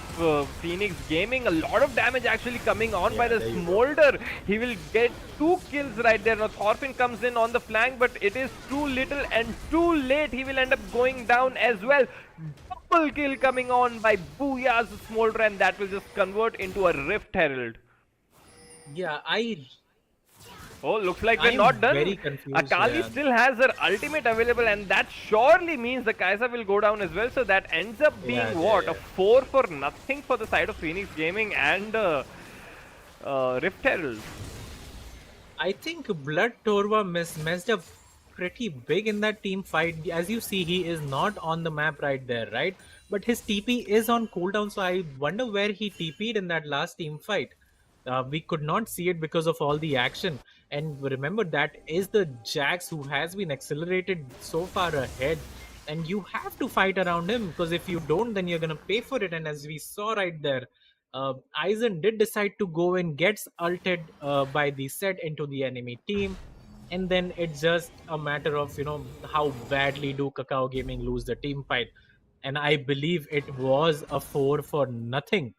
Phoenix Gaming. A lot of damage actually coming on by the Smolder. He will get 2 kills right there. Now Thorfinn comes in on the flank, but it is too little and too late. He will end up going down as well. Double kill coming on by Booyah's Smolder, and that will just convert into a Rift Herald. Yeah, Oh, looks like we're not done. Very confused. Akali still has her ultimate available, and that surely means the Kai'Sa will go down as well. So that ends up being a 4 for nothing for the side of Phoenix Gaming and Rift Herald. I think Blood Torva messed up pretty big in that team fight. As you see, he is not on the map right there, right? But his TP is on cooldown, so I wonder where he TP'd in that last team fight. We could not see it because of all the action. And remember, that is the Jax who has been accelerated so far ahead. And you have to fight around him, because if you don't, then you're going to pay for it. And as we saw right there, Aizen did decide to go and gets ulted by the set into the enemy team. And then it's just a matter of, how badly do Kakao Gaming lose the team fight. And I believe it was a 4 for nothing.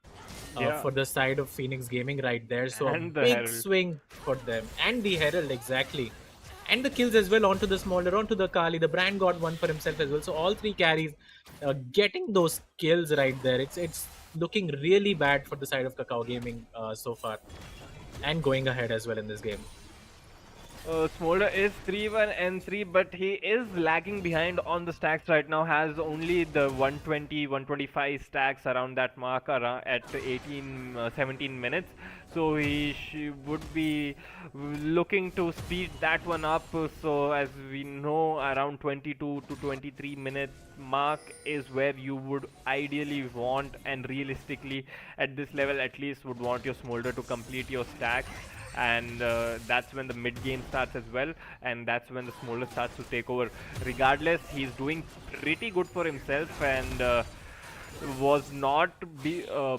For the side of Phoenix Gaming right there. So and a big Herald. swing for them. And the Herald, exactly. And the kills as well onto the Smolder, onto the Kali. The brand got one for himself as well. So all 3 carries getting those kills right there. It's looking really bad for the side of Kakao Gaming so far. And going ahead as well in this game. Smolder is 3-1 and 3, but he is lagging behind on the stacks right now. Has only the 120, 125 stacks around that mark at 17 minutes. So he would be looking to speed that one up. So as we know, around 22 to 23 minutes mark is where you would ideally want, and realistically at this level at least would want your Smolder to complete your stacks. And that's when the mid game starts as well, and that's when the Smolder starts to take over. Regardless, he's doing pretty good for himself, and was not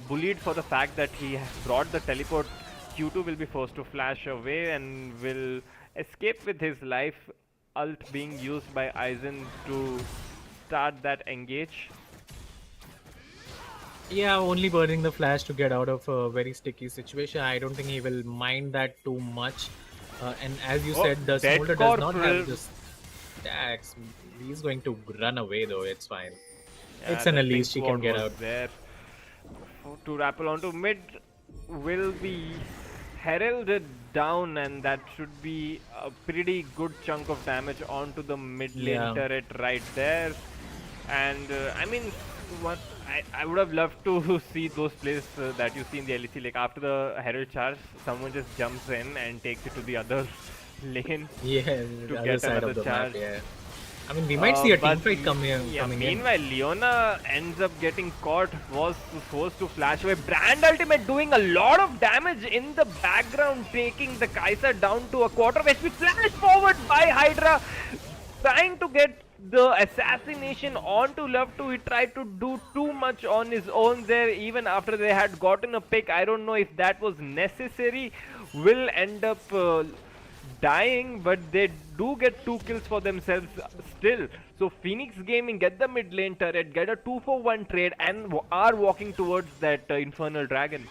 bullied for the fact that he has brought the teleport. Q2 will be forced to flash away and will escape with his life. Ult being used by Aizen to start that engage. Yeah, only burning the flash to get out of a very sticky situation. I don't think he will mind that too much. And as you said, the Smolder does not have the stacks. He's going to run away though, it's fine. Yeah, it's an Elise, she can get out. There to rappel onto mid will be heralded down, and that should be a pretty good chunk of damage onto the mid lane Yeah. turret right there. And I mean, what I would have loved to see those plays that you see in the LEC. Like after the herald charge, someone just jumps in and takes it to the other lane Yeah, to the other get side another of the charge. map. Yeah. I mean, we might see a team But fight coming yeah, in. meanwhile, Leona ends up getting caught, was forced to flash away. Brand Ultimate doing a lot of damage in the background, taking the Kaiser down to a quarter of HP. Flash forward by Hydra, trying to get the assassination onto Love 2. He tried to do too much on his own there, even after they had gotten a pick. I don't know if that was necessary. Will end up dying, but they do get 2 kills for themselves still. So Phoenix Gaming get the mid lane turret, get a 2-for-1 trade, and are walking towards that Infernal Dragon.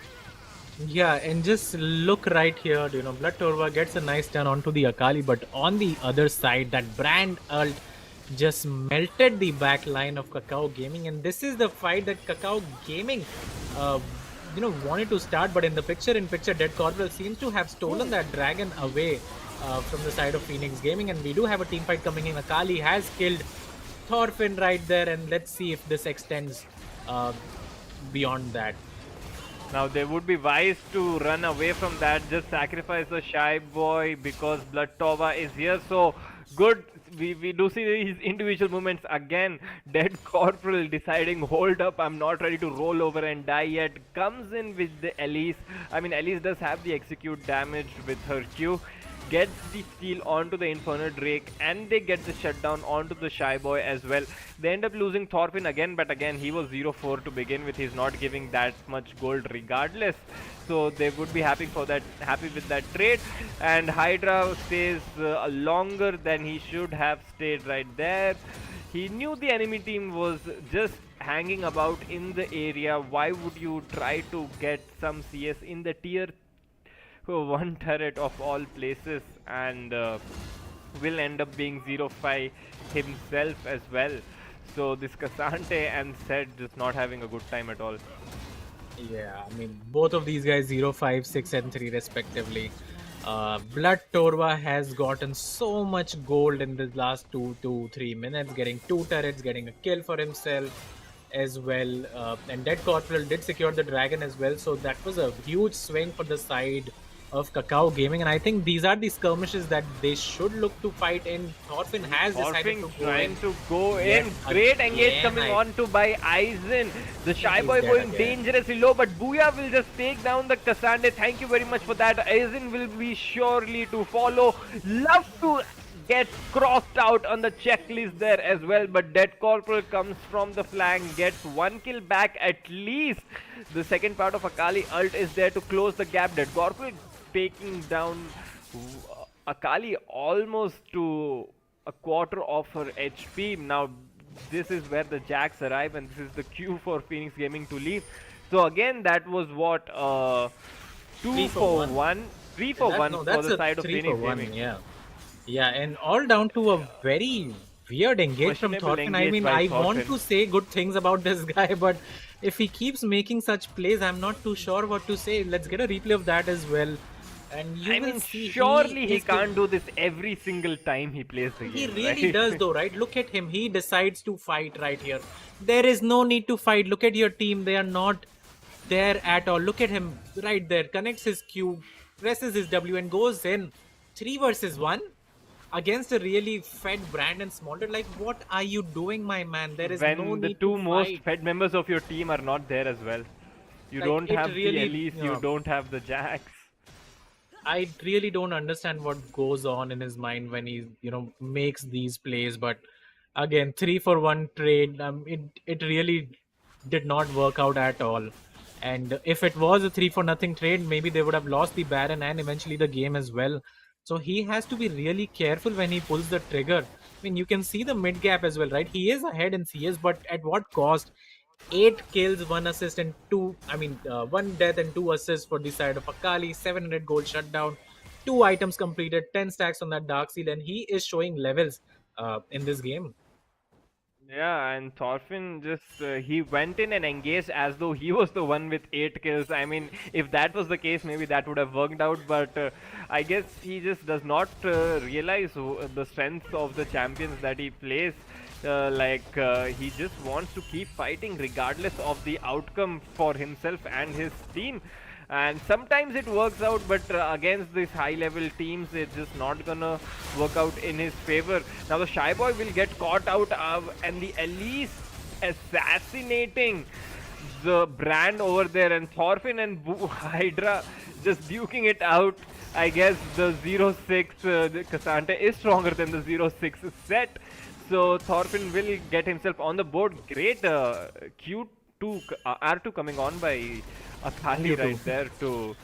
Yeah, and just look right here, Blood Torva gets a nice turn onto the Akali, but on the other side, that brand ult just melted the back line of Kakao Gaming, and this is the fight that Kakao Gaming wanted to start, but in the picture-in-picture, Dead Corporal seems to have stolen that dragon away from the side of Phoenix Gaming, and we do have a team fight coming in. Akali has killed Thorfinn right there, and let's see if this extends beyond that. Now they would be wise to run away from that, just sacrifice the Shy Boy because Blood Tova is here. So good, we do see his individual movements again. Dead Corporal deciding, hold up, I'm not ready to roll over and die yet. Comes in with the Elise. I mean, Elise does have the execute damage with her Q. Gets the steal onto the Infernal Drake, and they get the shutdown onto the Shy Boy as well. They end up losing Thorfinn again, but again he was 0-4 to begin with. He's not giving that much gold regardless, so they would be happy with that trade. And Hydra stays longer than he should have stayed right there. He knew the enemy team was just hanging about in the area. Why would you try to get some CS in the tier 1 turret of all places? And will end up being 0-5 himself as well. So this Cassante and Zed just not having a good time at all. Yeah, I mean, both of these guys 0-5, 6 and 3 respectively. Blood Torva has gotten so much gold in the last 2-3 minutes, getting 2 turrets, getting a kill for himself as well. And Dead Corporal did secure the dragon as well, so that was a huge swing for the side of Kakao Gaming, and I think these are the skirmishes that they should look to fight in. Thorfinn has decided to go in. Great engage coming on to by Aizen. The Shy Boy going dangerously low, but Booyah will just take down the Cassandre. Thank you very much for that. Aizen will be surely to follow. Love to get crossed out on the checklist there as well, but Dead Corporal comes from the flank, gets 1 kill back at least. The second part of Akali ult is there to close the gap. Dead Corporal taking down Akali almost to a quarter of her HP. Now this is where the Jacks arrive, and this is the cue for Phoenix Gaming to leave. So again, that was what 2 for 1, 3 for 1 for the side of Phoenix Gaming. Yeah, and all down to a very weird engage from Thorfinn. I mean, I want to say good things about this guy, but if he keeps making such plays, I'm not too sure what to say. Let's get a replay of that as well. And you will see, surely he can't do this every single time he plays the game. He really does though, right? Look at him. He decides to fight right here. There is no need to fight. Look at your team. They are not there at all. Look at him right there. Connects his Q, presses his W and goes in. 3 versus 1 against a really fed brand and Smolder. Like, what are you doing, my man? There is no need to fight. When the 2 most fed members of your team are not there as well. You don't have the Elise, you don't have the Jax. I really don't understand what goes on in his mind when he, makes these plays. But again, 3 for 1 trade, it really did not work out at all. And if it was a 3 for nothing trade, maybe they would have lost the Baron and eventually the game as well. So he has to be really careful when he pulls the trigger. I mean, you can see the mid gap as well, right? He is ahead in CS, but at what cost? 8 kills, 1 assist and 1 death and 2 assists for the side of Akali, 700 gold shutdown, 2 items completed, 10 stacks on that Dark Seal, and he is showing levels in this game. Yeah, and Thorfinn just he went in and engaged as though he was the one with 8 kills. I mean, if that was the case, maybe that would have worked out. But I guess he just does not realize the strength of the champions that he plays. He just wants to keep fighting regardless of the outcome for himself and his team. And sometimes it works out, but against these high level teams it's just not gonna work out in his favor. Now the shy boy will get caught out, and the Elise assassinating the brand over there, and Thorfinn and Hydra just duking it out. I guess the 0-6 the Cassante is stronger than the 0-6 set, so Thorfinn will get himself on the board. Great Q2 R2 coming on by Akali right there to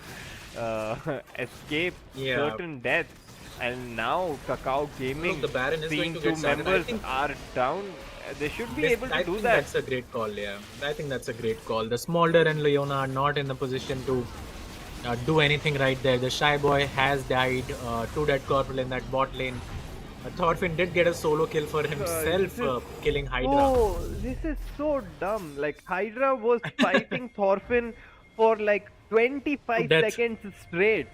escape certain deaths. And now Kakao Gaming, the Baron is seeing going to two get started. members are down. They should be able to do that. That's a great call, yeah. I think that's a great call. The Smolder and Leona are not in the position to do anything right there. The Shy Boy has died. 2 dead corporal in that bot lane. Thorfinn did get a solo kill for himself, killing Hydra. Oh, this is so dumb. Like, Hydra was fighting Thorfinn for like 25 seconds straight.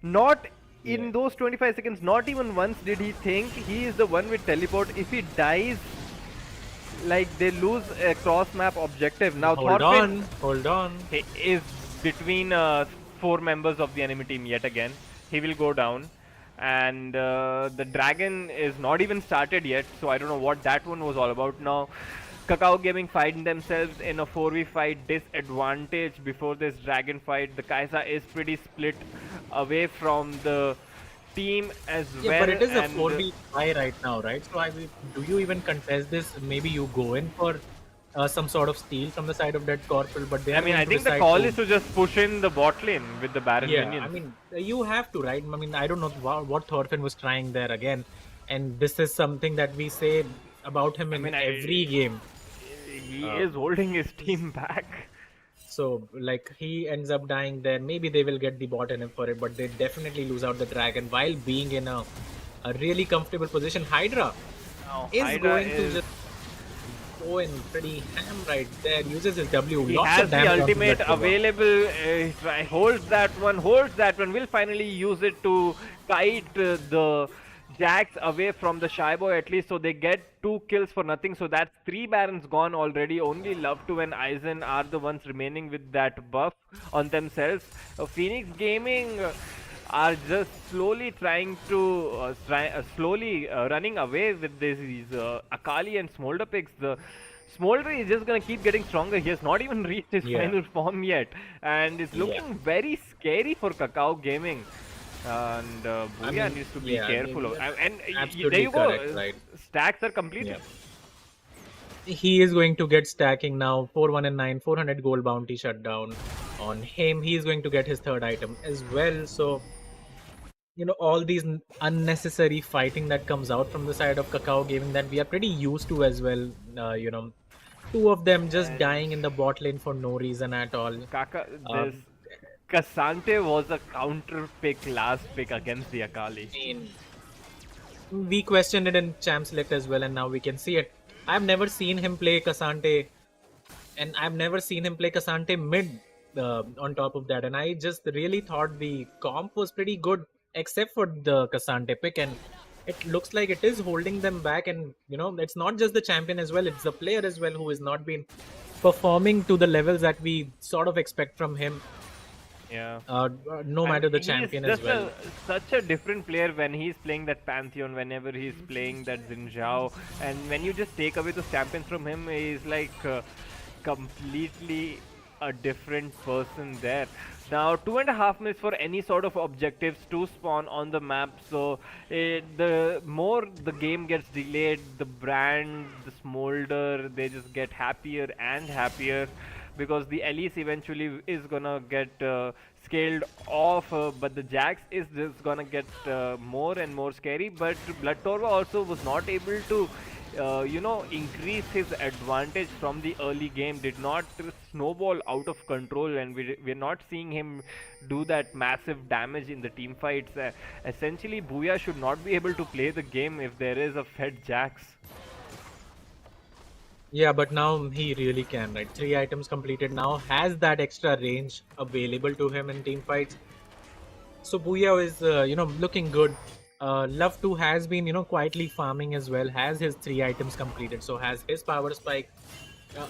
Not in those 25 seconds, not even once did he think he is the one with teleport. If he dies, like, they lose a cross map objective. Now hold on. He is between 4 members of the enemy team yet again. He will go down. And the dragon is not even started yet, so I don't know what that one was all about. Now Kakao Gaming fighting themselves in a 4v5 disadvantage before this dragon fight. The Kaisa is pretty split away from the team as well. But it is a 4v5 right now, right? So do you even contest this? Maybe you go in for some sort of steal from the side of Dead Corporal, but they I think the call is to just push in the bot lane with the Baron minions. I mean, you have to, right? I mean, I don't know what Thorfinn was trying there again, and this is something that we say about him in every game. He is holding his team back. So, like, he ends up dying there. Maybe they will get the bot in for it, but they definitely lose out the dragon while being in a really comfortable position. Hydra is going to just go in pretty ham right there. Uses his W. He has the ultimate available. Holds that one. Will finally use it to kite the Jax away from the Shy Boy at least, so they get 2 kills for nothing. So that's 3 Barons gone already. Only Love2 and Aizen are the ones remaining with that buff on themselves. Phoenix Gaming are just slowly trying to running away with these Akali and Smolder picks. The Smolder is just gonna keep getting stronger. He has not even reached his final form yet, and it's looking very scary for Kakao Gaming. And Booyah needs to be careful. And there you go. Right. Stacks are completed. He is going to get stacking now. 4-1 and 9, 400 gold bounty shut down on him. He is going to get his 3rd item as well. So, you know, all these unnecessary fighting that comes out from the side of Kakao Gaming that we are pretty used to as well. You know, 2 of them just dying in the bot lane for no reason at all. Cassante was a counter pick, last pick against the Akali. We questioned it in Champ Select as well, and now we can see it. I've never seen him play Cassante, and I've never seen him play Cassante mid on top of that. And I just really thought the comp was pretty good, except for the Cassante pick, and it looks like it is holding them back. And, you know, it's not just the champion as well, it's the player as well who has not been performing to the levels that we sort of expect from him. No matter the champion as well. Such a different player when he's playing that Pantheon, whenever he's playing that Xin Zhao, and when you just take away the champions from him, he's like completely a different person there. Now 2.5 minutes for any sort of objectives to spawn on the map, so the more the game gets delayed, the brand, the Smolder, they just get happier and happier, because the Elise eventually is gonna get scaled off, but the Jax is just gonna get more and more scary. But Blood Torva also was not able to increase his advantage from the early game, did not snowball out of control, and we're not seeing him do that massive damage in the team fights. Essentially, Booyah should not be able to play the game if there is a fed Jax. Yeah, but now he really can, right? 3 items completed now, has that extra range available to him in team fights. So Booyah is, looking good. Love 2 has been, quietly farming as well, has his 3 items completed, so has his power spike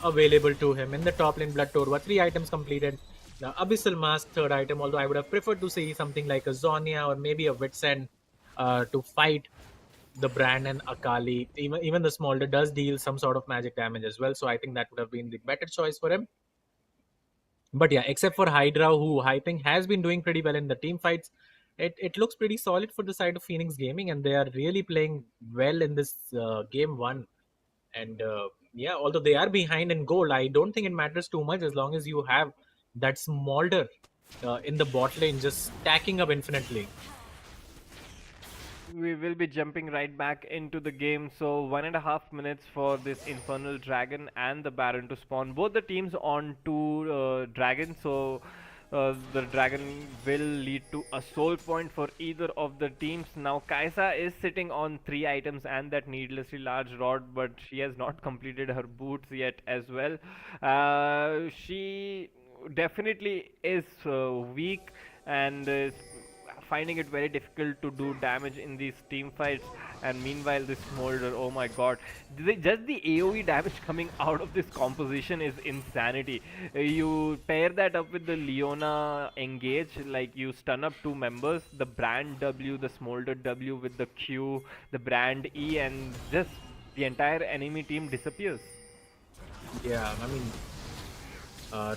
available to him. In the top lane, Blood Torva, 3 items completed. The Abyssal Mask, third item, although I would have preferred to see something like a Zonia or maybe a Vitsend to fight the Brand and Akali. Even the Smolder does deal some sort of magic damage as well, so I think that would have been the better choice for him. But yeah, except for Hydra, who I think has been doing pretty well in the team fights, it looks pretty solid for the side of Phoenix Gaming, and they are really playing well in this game one. And yeah, although they are behind in gold, I don't think it matters too much as long as you have that Smolder in the bot lane just stacking up infinitely. We will be jumping right back into the game. So 1.5 minutes for this Infernal Dragon and the Baron to spawn. Both the teams on two dragons. So the dragon will lead to a soul point for either of the teams. Now Kaisa is sitting on 3 items and that needlessly large rod, but she has not completed her boots yet as well. She definitely is weak and finding it very difficult to do damage in these team fights. And meanwhile this Smolder, oh my god, just the AoE damage coming out of this composition is insanity. You pair that up with the Leona engage, like you stun up 2 members, the Brand W, the Smolder W with the Q, the Brand E, and just the entire enemy team disappears. Yeah, I mean,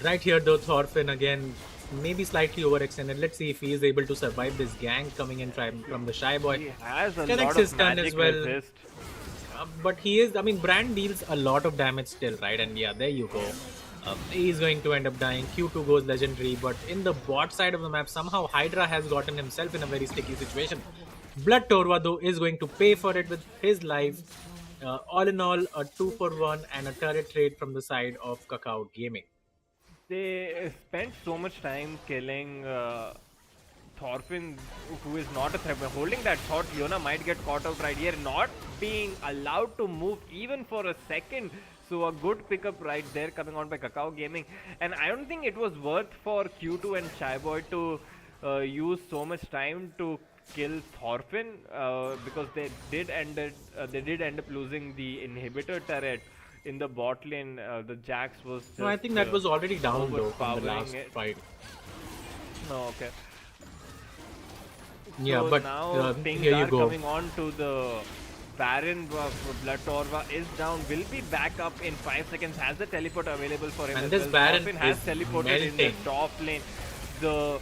right here though, Thorfinn again maybe slightly overextended. Let's see if he is able to survive this gang coming in from the Shy Boy. He has a Connects lot his of stun as magic well. resist. But he is, I mean, Brand deals a lot of damage still, right? And yeah, there you go. He's going to end up dying. Q2 goes legendary, but in the bot side of the map, somehow Hydra has gotten himself in a very sticky situation. Blood Torva, though, is going to pay for it with his life. All in all, a 2-for-1 and a turret trade from the side of Kakao Gaming. They spent so much time killing Thorfinn, who is not a threat. Holding that thought, Leona might get caught out right here, not being allowed to move even for a second. So a good pickup right there coming on by Kakao Gaming. And I don't think it was worth for Q2 and Shyboy to use so much time to kill Thorfinn because they did end up losing the inhibitor turret in the bot lane. The Jax was just, No, I think that was already down though from the last fight. No, okay. Yeah, so but now things here you are go. coming on to the Baron. Blood Torva is down, will be back up in 5 seconds, has the teleport available for him. And as this well. Baron Thorfinn has is teleported in the melting. top lane. The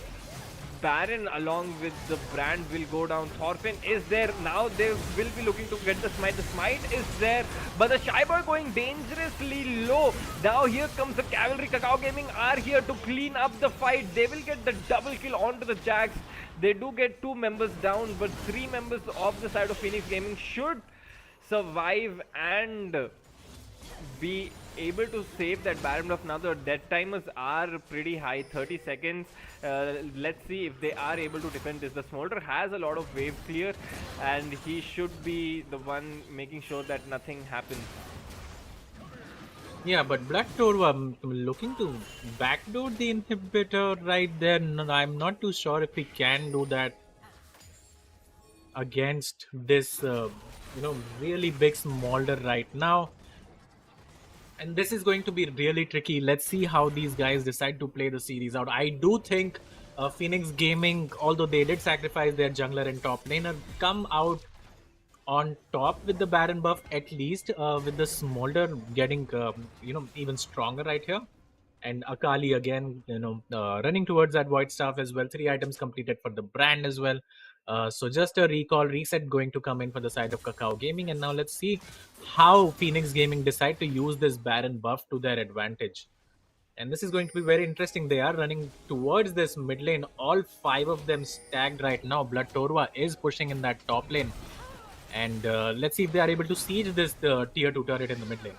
Baron along with the Brand will go down. Thorfinn is there. Now they will be looking to get the smite. The smite is there, but the Shy Boy going dangerously low. Now here comes the cavalry. Kakao Gaming are here to clean up the fight. They will get the double kill onto the Jax. They do get 2 members down, but 3 members of the side of Phoenix Gaming should survive and be able to save that Baron buff. Now the death timers are pretty high, 30 seconds. Let's see if they are able to defend this. The Smolder has a lot of wave clear and he should be the one making sure that nothing happens. Yeah, but Blood Torva looking to backdoor the inhibitor right there. No, I'm not too sure if he can do that against this, really big Smolder right now. And this is going to be really tricky. Let's see how these guys decide to play the series out. I do think Phoenix Gaming, although they did sacrifice their jungler and top laner, come out on top with the Baron buff, at least with the Smolder getting even stronger right here. And Akali again, running towards that Void Staff as well. 3 items completed for the Brand as well. So just a recall reset going to come in for the side of Kakao Gaming. And now let's see how Phoenix Gaming decide to use this Baron buff to their advantage. And this is going to be very interesting. They are running towards this mid lane. All 5 of them stacked right now. Blood Torva is pushing in that top lane. And let's see if they are able to siege this tier 2 turret in the mid lane.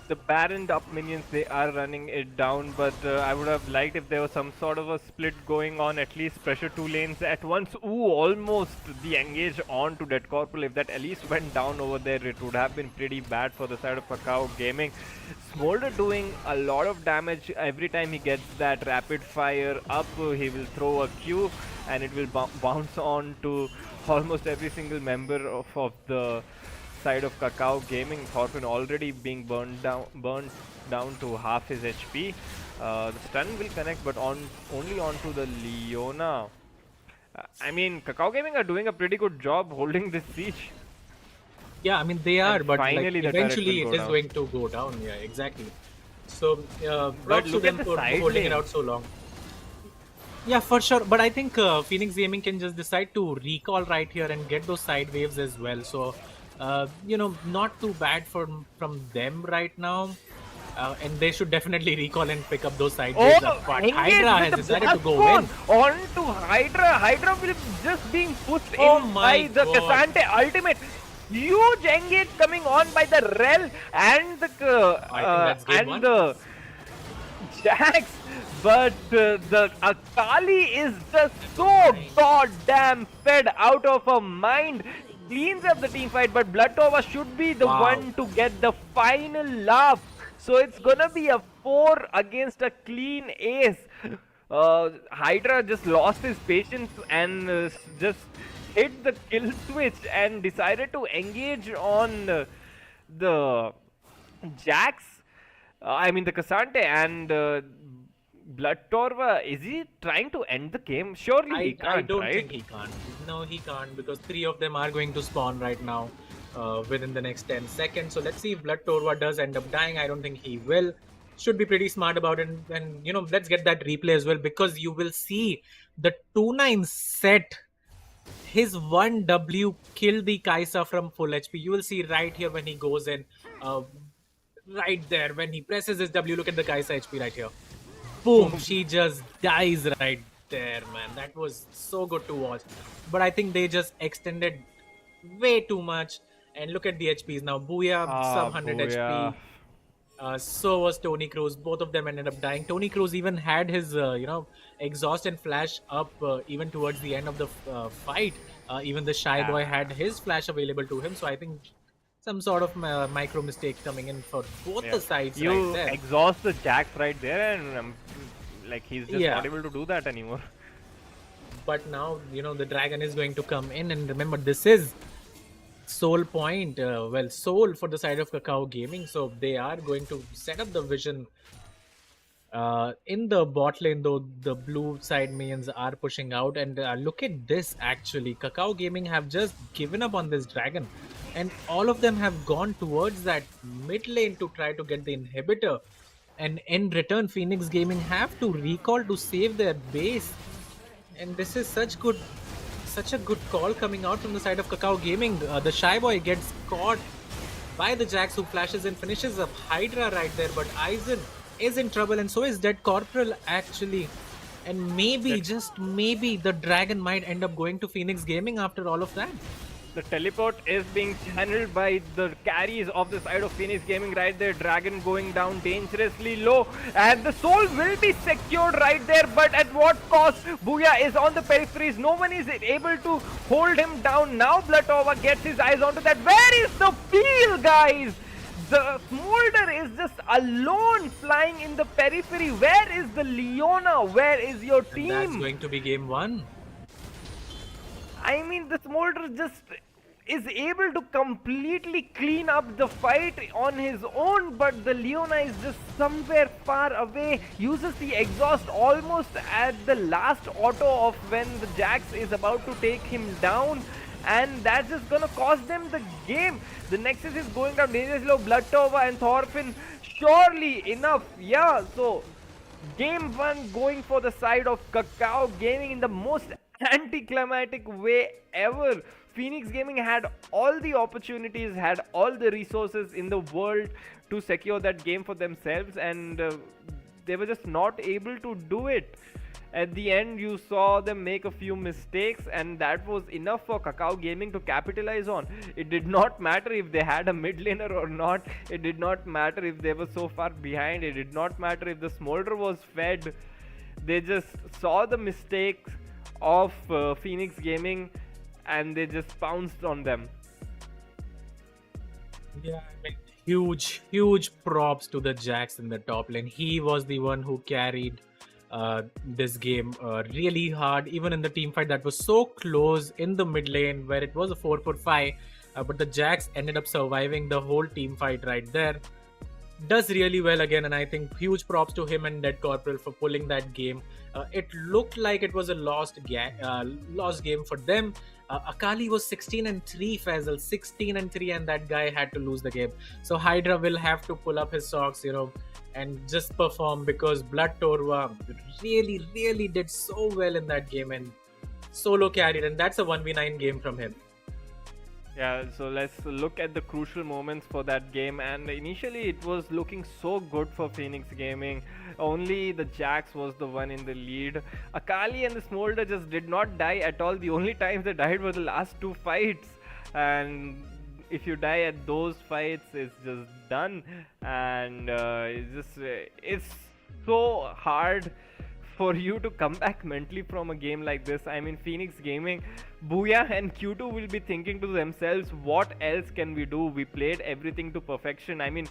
the Baron up minions, they are running it down, but I would have liked if there was some sort of a split going on, at least pressure 2 lanes at once. Ooh, almost the engage on to Dead Corporal. If that at least went down over there, it would have been pretty bad for the side of Kakao Gaming. Smolder doing a lot of damage every time he gets that rapid fire up. He will throw a Q and it will bounce on to almost every single member of the side of Kakao Gaming. Thorfinn already being burned down to half his HP. The stun will connect, but only onto the Leona. I mean, Kakao Gaming are doing a pretty good job holding this siege. Yeah, I mean they are, And but finally like, the turret eventually will it go is down. going to go down. Yeah, exactly. So But props to look at them the for side holding lane. it out so long. Yeah, for sure. But I think Phoenix Gaming can just decide to recall right here and get those side waves as well. So, you know, not too bad from them right now. And they should definitely recall and pick up those side waves up. But engage Hydra with has the decided to go blast in. cone on to Hydra. Hydra will just being pushed Oh in my by the God. Cassante ultimate. Huge engage coming on by the Rel and the I think that's game one. the Jax, but the Akali is just so goddamn fed out of her mind. Cleans up the team fight, but Bloodtova should be the Wow. one to get the final laugh. So it's gonna be a 4 against a clean ace. Hydra just lost his patience and just hit the kill switch and decided to engage on the Jax. I mean the Cassante and Blood Torva. Is he trying to end the game? Surely he can't, I don't right? think he can't. No, he can't, because 3 of them are going to spawn right now within the next 10 seconds. So let's see if Blood Torva does end up dying. I don't think he will. Should be pretty smart about it. And, you know, let's get that replay as well, because you will see the 2-9 set. His 1W killed the Kaisa from full HP. You will see right here when he goes in. Right there, when he presses his W, look at the Kaisa HP right here. Boom, she just dies right there, man. That was so good to watch. But I think they just extended way too much. And look at the HPs now. Booyah, sub 100 Booyah. HP. So was Tony Cruz. Both of them ended up dying. Tony Cruz even had his, you know, exhaust and flash up even towards the end of the fight. Even the Shy Boy had his flash available to him. So I think some sort of micro mistake coming in for both the sides You right there. exhaust the Jax right there and like he's just Yeah. not able to do that anymore. But now, you know, the dragon is going to come in, and remember, this is soul point, soul for the side of Kakao Gaming, so they are going to set up the vision in the bot lane, though the blue side minions are pushing out. And look at this, actually, Kakao Gaming have just given up on this dragon, and all of them have gone towards that mid lane to try to get the inhibitor. And in return, Phoenix Gaming have to recall to save their base. And this is such a good call coming out from the side of Kakao Gaming. The Shy Boy gets caught by the Jax, who flashes and finishes up Hydra right there. But Aizen is in trouble, and so is Dead Corporal, actually. And maybe, just maybe, the dragon might end up going to Phoenix Gaming after all of that. The teleport is being channeled by the carries of the side of Phoenix Gaming right there. Dragon going down dangerously low. And the soul will be secured right there. But at what cost? Booyah is on the peripheries. No one is able to hold him down. Now Bloodtova gets his eyes onto that. Where is the peel, guys? The Smolder is just alone flying in the periphery. Where is the Leona? Where is your team? And that's going to be game 1. I mean, the Smolder just is able to completely clean up the fight on his own, but the Leona is just somewhere far away, uses the exhaust almost at the last auto of when the Jax is about to take him down, and that's just gonna cost them the game. The Nexus is going down dangerously low. Bloodtova and Thorfinn, surely enough. Yeah, so game 1 going for the side of Kakao Gaming in the most anticlimactic way ever. Phoenix Gaming had all the opportunities, had all the resources in the world to secure that game for themselves, and they were just not able to do it. At the end, you saw them make a few mistakes, and that was enough for Kakao Gaming to capitalize on. It did not matter if they had a mid laner or not. It did not matter if they were so far behind. It did not matter if the smolder was fed. They just saw the mistakes of Phoenix Gaming, and they just pounced on them. Yeah, I mean, huge props to the Jax in the top lane. He was the one who carried this game really hard, even in the team fight that was so close in the mid lane where it was a 4-5, but the Jax ended up surviving the whole team fight right there. Does really well again, and I think huge props to him and Dead Corporal for pulling that game. It looked like it was a lost game for them. Akali was 16-3, Faisal, 16-3, and that guy had to lose the game. So Hydra will have to pull up his socks, and just perform, because Blood Torva really did so well in that game and solo carried, and that's a 1v9 game from him. Yeah, so let's look at the crucial moments for that game, and initially it was looking so good for Phoenix Gaming. Only the Jax was the one in the lead. Akali and the Smolder just did not die at all. The only times they died were the last two fights, and if you die at those fights, it's just done. And it's so hard for you to come back mentally from a game like this. I mean, Phoenix Gaming, Booyah and Q2 will be thinking to themselves, what else can we do? We played everything to perfection. I mean,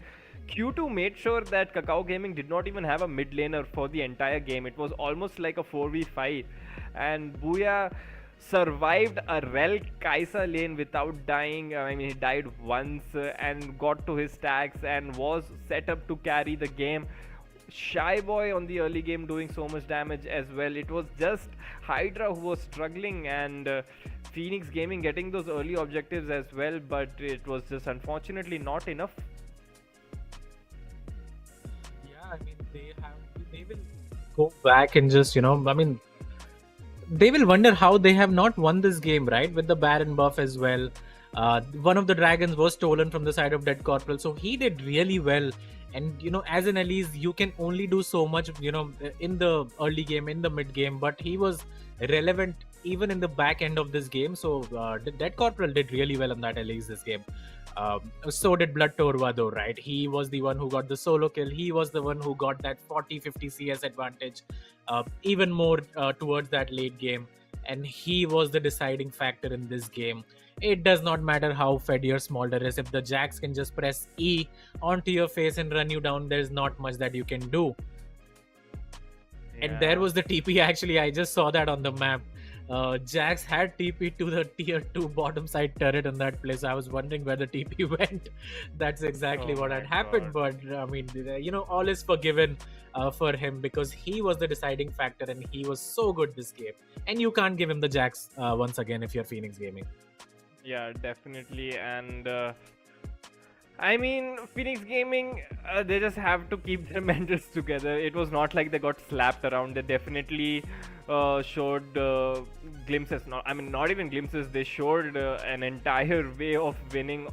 Q2 made sure that Kakao Gaming did not even have a mid laner for the entire game. It was almost like a 4v5, and Booyah survived a Rel Kaisa lane without dying. I mean, he died once and got to his stacks and was set up to carry the game. Shy Boy on the early game doing so much damage as well. It was just Hydra who was struggling, and Phoenix Gaming getting those early objectives as well, but it was just unfortunately not enough. Yeah, I mean, they will go back and just, I mean, they will wonder how they have not won this game, right? With the Baron buff as well. One of the dragons was stolen from the side of Dead Corporal, so he did really well. And as an Elise, you can only do so much, in the early game, in the mid game, but he was relevant even in the back end of this game. So Dead Corporal did really well on that Elise this game. So did Blood Torva though, right? He was the one who got the solo kill. He was the one who got that 40-50 CS advantage, even more towards that late game. And he was the deciding factor in this game. It does not matter how fed your Smolder is. If the Jax can just press E onto your face and run you down, there's not much that you can do. Yeah. And there was the TP actually. I just saw that on the map. Jax had TP to the tier 2 bottom side turret in that place. I was wondering where the TP went. That's exactly what had happened. But I mean, all is forgiven for him, because he was the deciding factor and he was so good this game. And you can't give him the Jax once again if you're Phoenix Gaming. Yeah, definitely. And I mean, Phoenix Gaming, they just have to keep their mentals together. It was not like they got slapped around. They definitely showed glimpses. Not even glimpses. They showed an entire way of winning,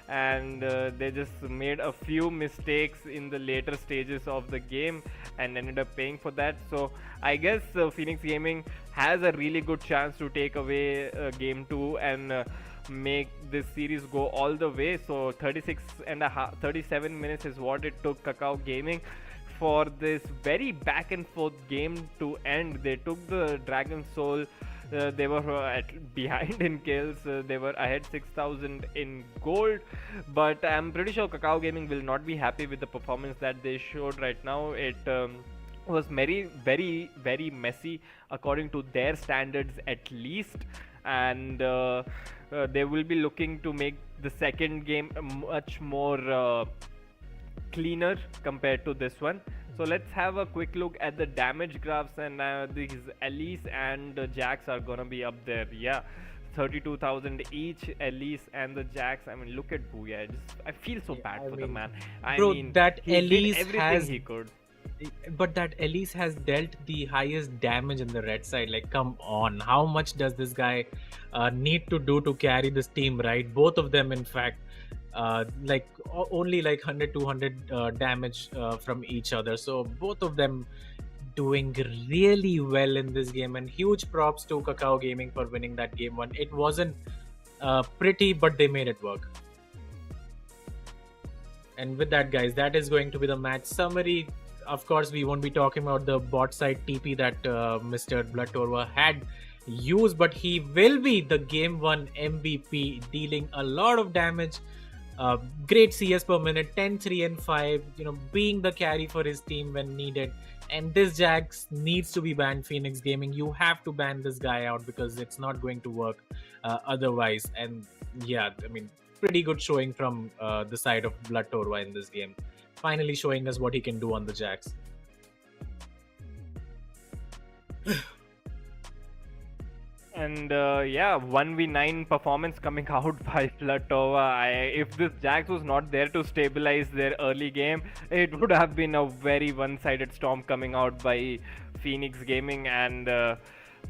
and they just made a few mistakes in the later stages of the game and ended up paying for that. So I guess Phoenix Gaming has a really good chance to take away game 2 and make this series go all the way. So 37 minutes is what it took Kakao Gaming for this very back and forth game to end. They took the Dragon Soul. They were behind in kills. They were ahead 6,000 in gold, but I'm pretty sure Kakao Gaming will not be happy with the performance that they showed right now. It was very messy according to their standards at least, and they will be looking to make the second game much more cleaner compared to this one. So let's have a quick look at the damage graphs, and these Elise and Jax are gonna be up there. Yeah, 32,000 each, Elise and the Jax. I mean, look at Booyah. I feel so bad for the man. I mean, that he Elise did everything he could. But that Elise has dealt the highest damage in the red side. Like, come on, how much does this guy need to do to carry this team, right? Both of them, in fact, only like 100-200 damage from each other. So both of them doing really well in this game, and huge props to Kakao Gaming for winning that game one. It wasn't pretty, but they made it work. And with that, guys, that is going to be the match summary. Of course, we won't be talking about the bot side TP that Mr. Blood Torva had used, but he will be the game one MVP, dealing a lot of damage. Great CS per minute, 10, 3, and 5, being the carry for his team when needed. And this Jax needs to be banned, Phoenix Gaming. You have to ban this guy out because it's not going to work otherwise. And yeah, I mean, pretty good showing from the side of Blood Torva in this game. Finally showing us what he can do on the Jax. And yeah, 1v9 performance coming out by Blood Torva. If this Jax was not there to stabilize their early game, it would have been a very one-sided storm coming out by Phoenix Gaming, and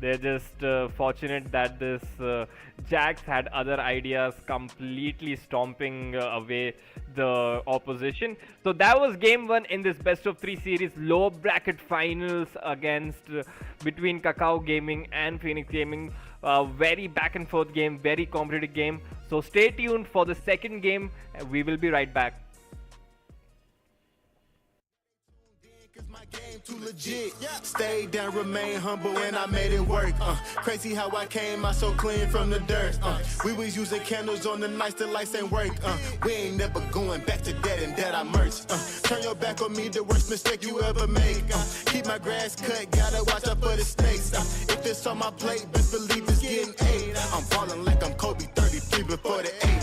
they're just fortunate that this Jax had other ideas, completely stomping away the opposition. So that was game one in this best of 3 series low bracket finals against between Kakao Gaming and Phoenix Gaming. Very back and forth game, very competitive game. So stay tuned for the second game. We will be right back. Too legit. Stayed down, remain humble, and I made it work. Crazy how I came out so clean from the dirt. We was using candles on the nights the lights ain't work. We ain't never going back to that, and that I merged. Turn your back on me, the worst mistake you ever make. Keep my grass cut, gotta watch out for the snakes. If it's on my plate, best believe it's getting 8. I'm ballin' like I'm Kobe, 33 before the 8.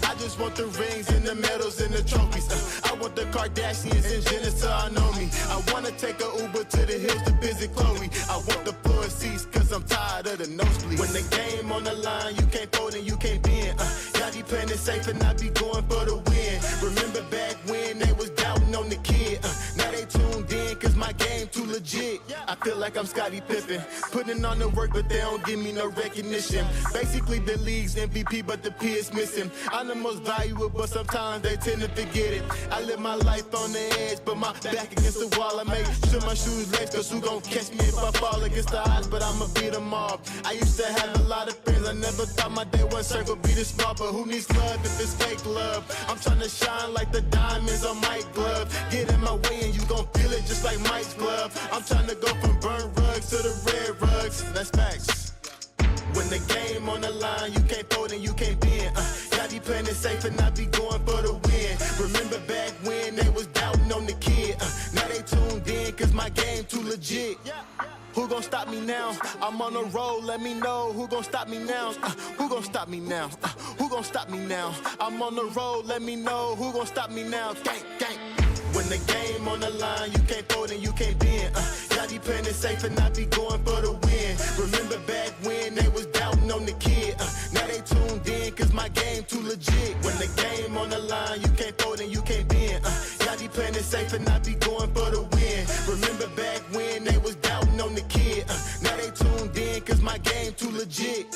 I just want the rings and the medals and the trophies. I want the Kardashians and Jenner so I know me. I wanna take a Uber to the hills to visit Chloe. I want the floor seats cause I'm tired of the nosebleeds. When the game on the line, you can't fold and you can't bend. Y'all be playing it safe and I be going for the win. Remember back when they was doubting on the kid. Now they tuned in cause my game too legit. I feel like I'm Scottie Pippen, putting on the work but they don't give me no recognition. Basically the league's MVP but the P is missing. I'm the most valuable but sometimes they tend to forget it. I live my life on the edge but my back against the wall. I make sure my shoes lace cause who gon' catch me if I fall against the odds, but I'ma beat them all. I used to have a lot of friends, I never thought my day one circle be this small, but who needs love if it's fake love? I'm tryna shine like the diamonds on Mike's glove. Get in my way and you gon' feel it just like Mike's glove. I'm tryna go from burnt rugs to the red rugs, that's facts. When the game on the line, you can't fold and you can't bend. Y'all be playing it safe and I be going for the win. Remember back when they was doubting on the kid. Now they tuned in cause my game too legit. Who gon' stop me now? I'm on the road, let me know. Who gon' stop me now? Who gon' stop me now? Who gon' stop me now? I'm on the road, let me know. Who gon' stop me now? Gang, gang. When the game on the line, you can't fold and you can't bend. Y'all be playing it safe and I be going for the win. Remember back when they was doubting on the kid. Now they tuned in cause my game too legit. When the game on the line, you can't fold and you can't bend. Y'all be playing it safe and I be going for the win. Remember back when they was doubting on the kid. Now they tuned in cause my game too legit.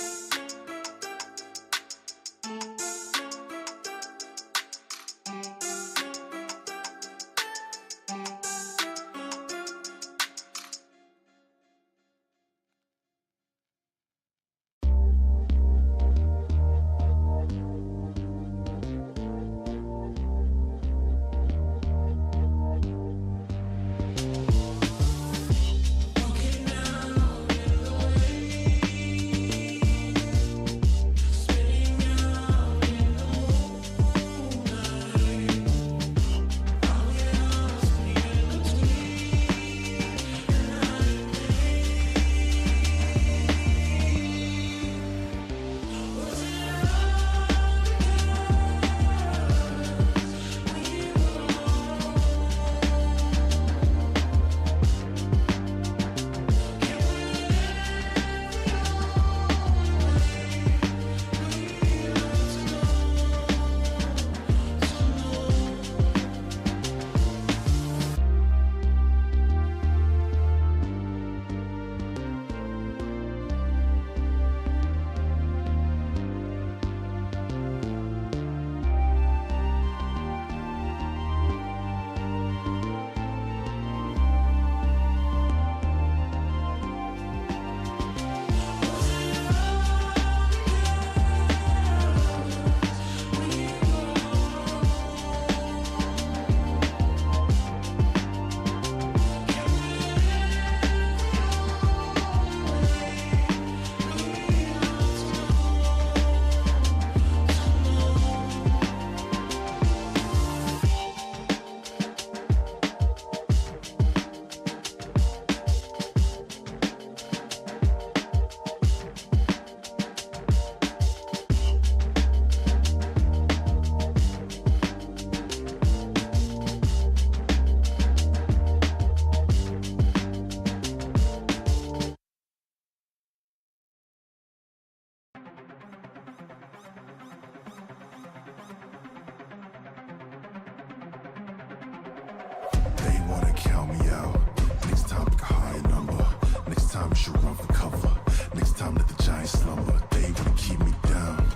call me out. Next time pick a higher number. Next time you should run for cover. Next time let the giants slumber. They wanna keep me down.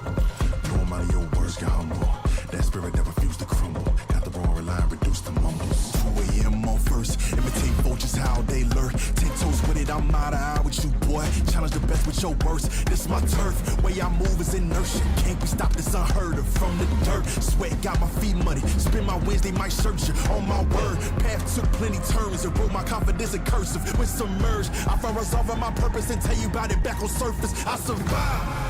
No amount of your words get humble. That spirit never refused to crumble. Got the wrong line, reduced to mumbles. 2 a.m. on first. Imitate vultures how they lurk. 10 toes with it, I'm out of eye with you, boy. Challenge the best with your worst. This my turf. Way I move is inertia. Can't be stopped, it's unheard of. From the dirt, sweat got my feet muddy. Spin my wins, they might search you. On my word, path took plenty turns. It wrote my confidence in cursive. With submerged, I found resolving my purpose and tell you about it back on surface. I survived.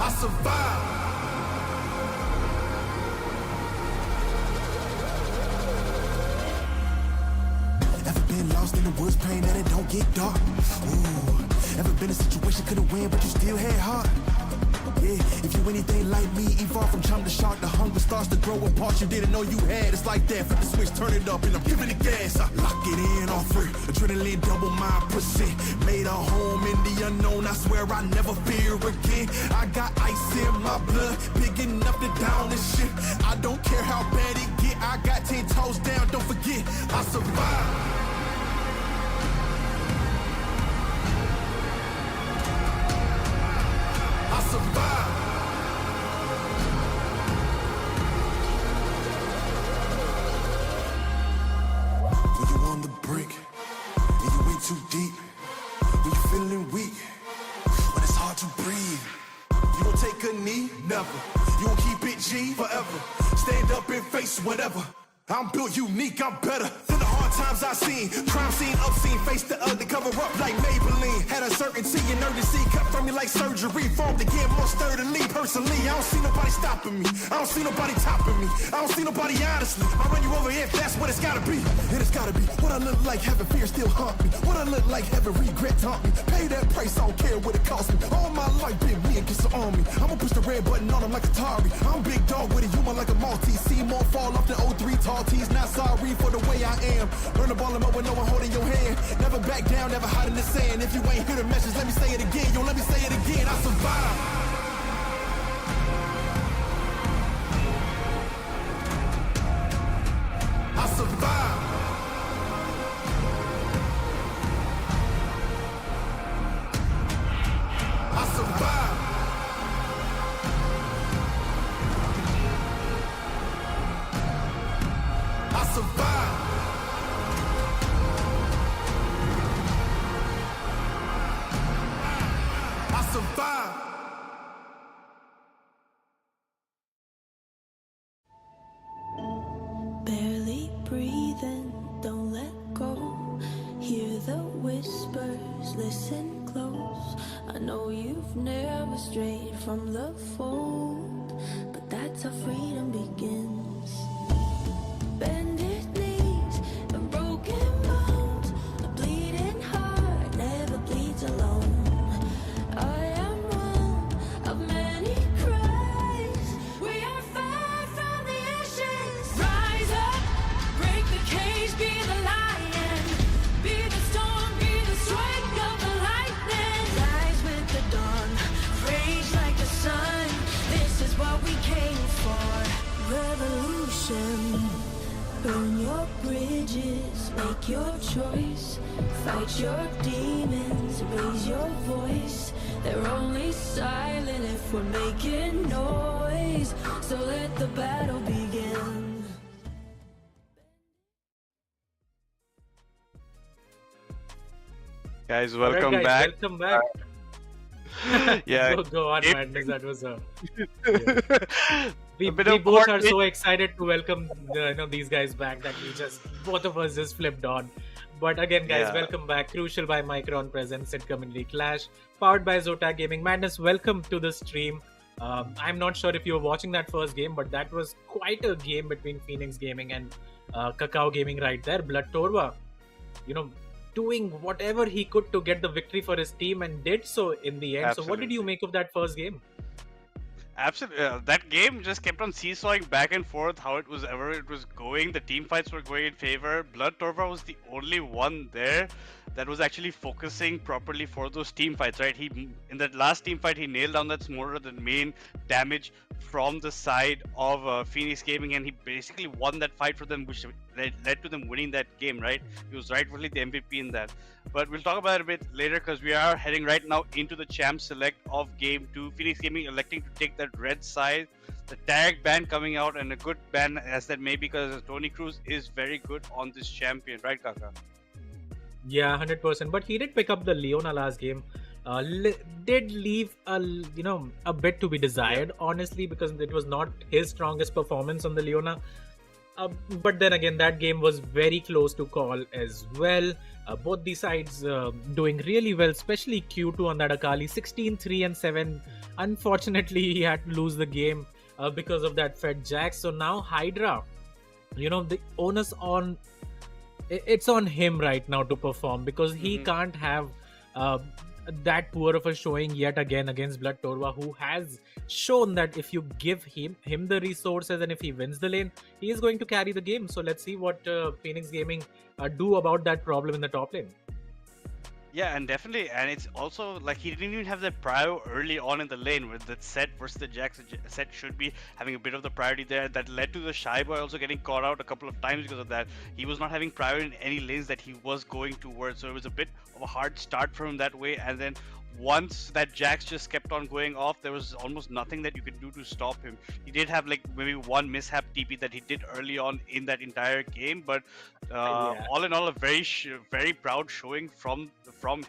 I survived. Ever been lost in the woods, praying that it don't get dark? Ooh. Ever been in a situation couldn't win, but you still had heart? Yeah, if you anything like me, evolve from chum to shark, the hunger starts to grow apart you didn't know you had. It's like that, flip the switch, turn it up, and I'm giving it gas. I lock it in all free, adrenaline double my percent. Made a home in the unknown, I swear I never fear again. I got ice in my blood, big enough to down this shit. I don't care how bad it get, I got 10 toes down, don't forget, I survived. I survived. When you on the brink and you ain't too deep, when you feeling weak, when it's hard to breathe, you gon' take a knee? Never. You gon' keep it G forever. Stand up and face whatever. I'm built unique, I'm better than the hard times I seen. Crime scene, obscene, face the ugly, cover up like Maybelline. Had uncertainty and urgency, cut from me like surgery. Formed again more sturdily, personally. I don't see nobody stopping me. I don't see nobody topping me. I don't see nobody honestly. I run you over if that's what it's gotta be. And it's gotta be what I look like, having fear still haunt me. What I look like, having regret haunt me. Pay that price, I don't care what it cost me. All my life been me against the army. I'ma push the red button on them like Atari. I'm big dog with a human like a Maltese. See more fall off the 03 tall tees. Not sorry for the way I am. Learn the ball and up with no one holding your hand. Never back down, never hide in the sand. If you ain't hear the message, let me say it again. Yo, let me say it again. I survived. I survived. I survived. I survived. I survived. Barely breathing, don't let go. Hear the whispers, listen close. I know you've never strayed from the fold, but that's how freedom begins. Bended knees and broken bones, a bleeding heart never bleeds alone. I am one of many cries. We are far from the ashes. Rise up, break the cage, be the lion, be the storm, be the strike of the lightning. Rise with the dawn, rage like the sun. This is what we came for. Revolution. Burn your bridges, make your choice. Fight your demons, raise your voice. They're only silent if we're making noise. So let the battle begin. Guys, welcome Alright, back. guys, welcome back. Yeah. Go on, Madness. That was we bit of both are court- so excited to welcome these guys back that both of us just flipped on. But again, guys, Yeah. welcome back. Crucial by Micron presents Sid Community Clash, powered by Zotac Gaming. Madness, welcome to the stream. I'm not sure if you were watching that first game, but that was quite a game between Phoenix Gaming and Kakao Gaming right there. Blood Torva, doing whatever he could to get the victory for his team and did so in the end. So what did you make of that first game? Absolutely. That game just kept on seesawing back and forth how it was going. The team fights were going in favor. Blood Torva was the only one there that was actually focusing properly for those team fights, right? In that last team fight, he nailed down that Smolder, the main damage from the side of Phoenix Gaming, and he basically won that fight for them, which led to them winning that game, right? He was rightfully the MVP in that. But we'll talk about it a bit later because we are heading right now into the champ select of Game 2. Phoenix Gaming electing to take that red side. The tag ban coming out, and a good ban as that may be because Tony Cruz is very good on this champion, right, Kaka? Yeah, 100%. But he did pick up the Leona last game. Did leave a bit to be desired, honestly, because it was not his strongest performance on the Leona. But then again, that game was very close to call as well. Both the sides doing really well, especially Q2 on that Akali, 16-3-7. Unfortunately, he had to lose the game because of that Fed Jax. So now Hydra, the onus on it's on him right now to perform, because he can't have that poor of a showing yet again against Blood Torva, who has shown that if you give him the resources and if he wins the lane, he is going to carry the game. So let's see what Phoenix Gaming do about that problem in the top lane. Yeah, and definitely, and it's also like he didn't even have that prio early on in the lane with that set versus the Jax. Set should be having a bit of the priority there. That led to the Shy Boy also getting caught out a couple of times because of that. He was not having priority in any lanes that he was going towards, so it was a bit of a hard start for him that way. And then once that Jax just kept on going off, there was almost nothing that you could do to stop him. He did have like maybe one mishap TP that he did early on in that entire game, but all in all, a very proud showing from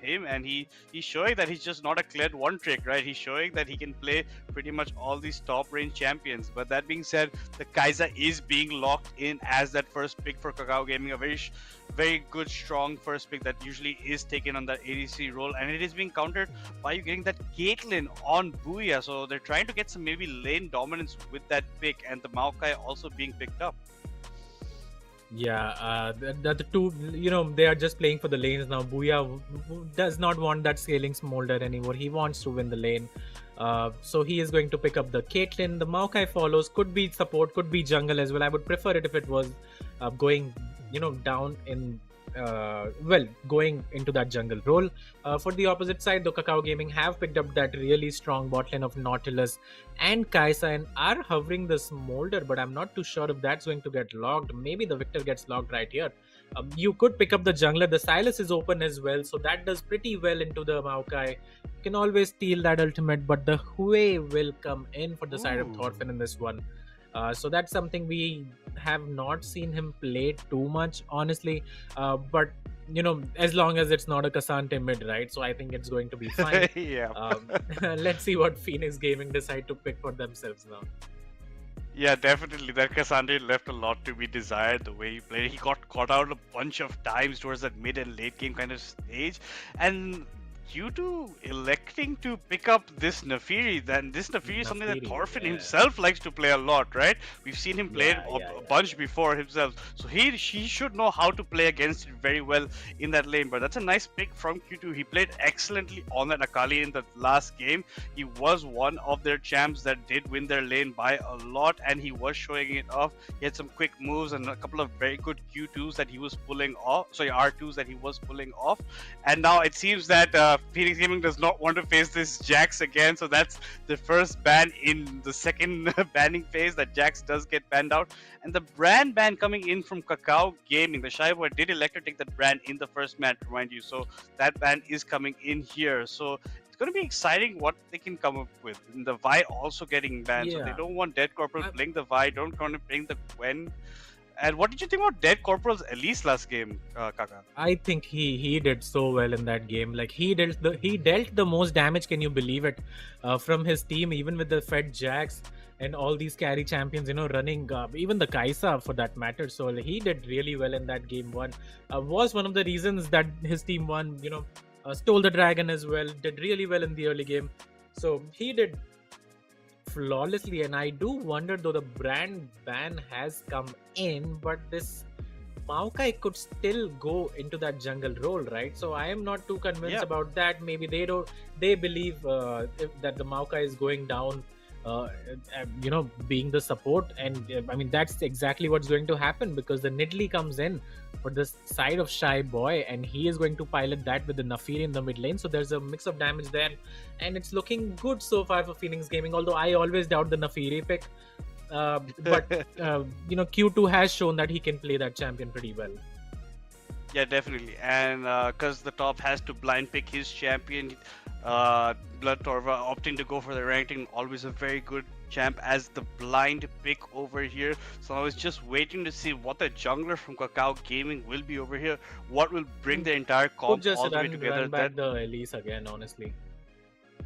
him, and he's showing that he's just not a cleared one trick, right? He's showing that he can play pretty much all these top range champions. But that being said, the Kai'Sa is being locked in as that first pick for Kakao Gaming, a very good strong first pick that usually is taken on that ADC role, and it is being countered by you getting that Caitlyn on Booyah. So they're trying to get some maybe lane dominance with that pick, and the Maokai also being picked up. Yeah, the two, they are just playing for the lanes now. Booyah does not want that scaling smolder anymore. He wants to win the lane. So he is going to pick up the Caitlyn. The Maokai follows. Could be support, could be jungle as well. I would prefer it if it was going, down in going into that jungle role. For the opposite side, the Kakao Gaming have picked up that really strong bot lane of Nautilus and Kai'Sa and are hovering the smolder, but I'm not too sure if that's going to get locked. Maybe the Victor gets locked right here. You could pick up the jungler. The Silas is open as well, so that does pretty well into the Maokai. You can always steal that ultimate, but the Hui will come in for the side of Thorfinn in this one. So that's something we have not seen him play too much, honestly. But as long as it's not a Cassante mid, right? So I think it's going to be fine. Yeah. Let's see what Phoenix Gaming decide to pick for themselves now. Yeah, definitely. That Cassandre left a lot to be desired the way he played. He got caught out a bunch of times towards that mid and late game kind of stage. And Q2 electing to pick up this Nafiri, then this Nafiri is something that Thorfinn himself likes to play a lot, right? We've seen him play a bunch before himself, so he should know how to play against it very well in that lane. But that's a nice pick from Q2. He played excellently on that Akali in the last game. He was one of their champs that did win their lane by a lot, and he was showing it off. He had some quick moves and a couple of very good Q2s that he was pulling off, sorry, R2s that he was pulling off. And now it seems that Phoenix Gaming does not want to face this Jax again, so that's the first ban in the second banning phase, that Jax does get banned out. And the brand ban coming in from Kakao Gaming, the Shy Boy did elect to take that brand in the first match, remind you, so that ban is coming in here. So it's going to be exciting what they can come up with. And the Vi also getting banned, so they don't want Dead Corporal playing the Vi, don't want to playing the Gwen. And what did you think about Dead Corporal's Elise last game, Kaka? I think he did so well in that game. Like he dealt the most damage, can you believe it, from his team, even with the Fed Jax and all these carry champions, running, even the Kai'Sa for that matter. So he did really well in that game one. Was one of the reasons that his team won, stole the dragon as well, did really well in the early game. So he did flawlessly, and I do wonder, though the brand ban has come in, but this Maokai could still go into that jungle role, right? So I am not too convinced about that. Maybe they believe that the Maokai is going down being the support. And I mean, that's exactly what's going to happen, because the Nidalee comes in for the side of Shy Boy, and he is going to pilot that with the Nafiri in the mid lane. So there's a mix of damage there, and it's looking good so far for Phoenix Gaming, although I always doubt the Nafiri pick. But Q2 has shown that he can play that champion pretty well. Yeah, definitely. And because the top has to blind pick his champion, Blood Torva opting to go for the ranking, always a very good champ as the blind pick over here. So I was just waiting to see what the jungler from Kakao Gaming will be over here. What will bring the entire comp Just all the way run together. back the Elise again, honestly.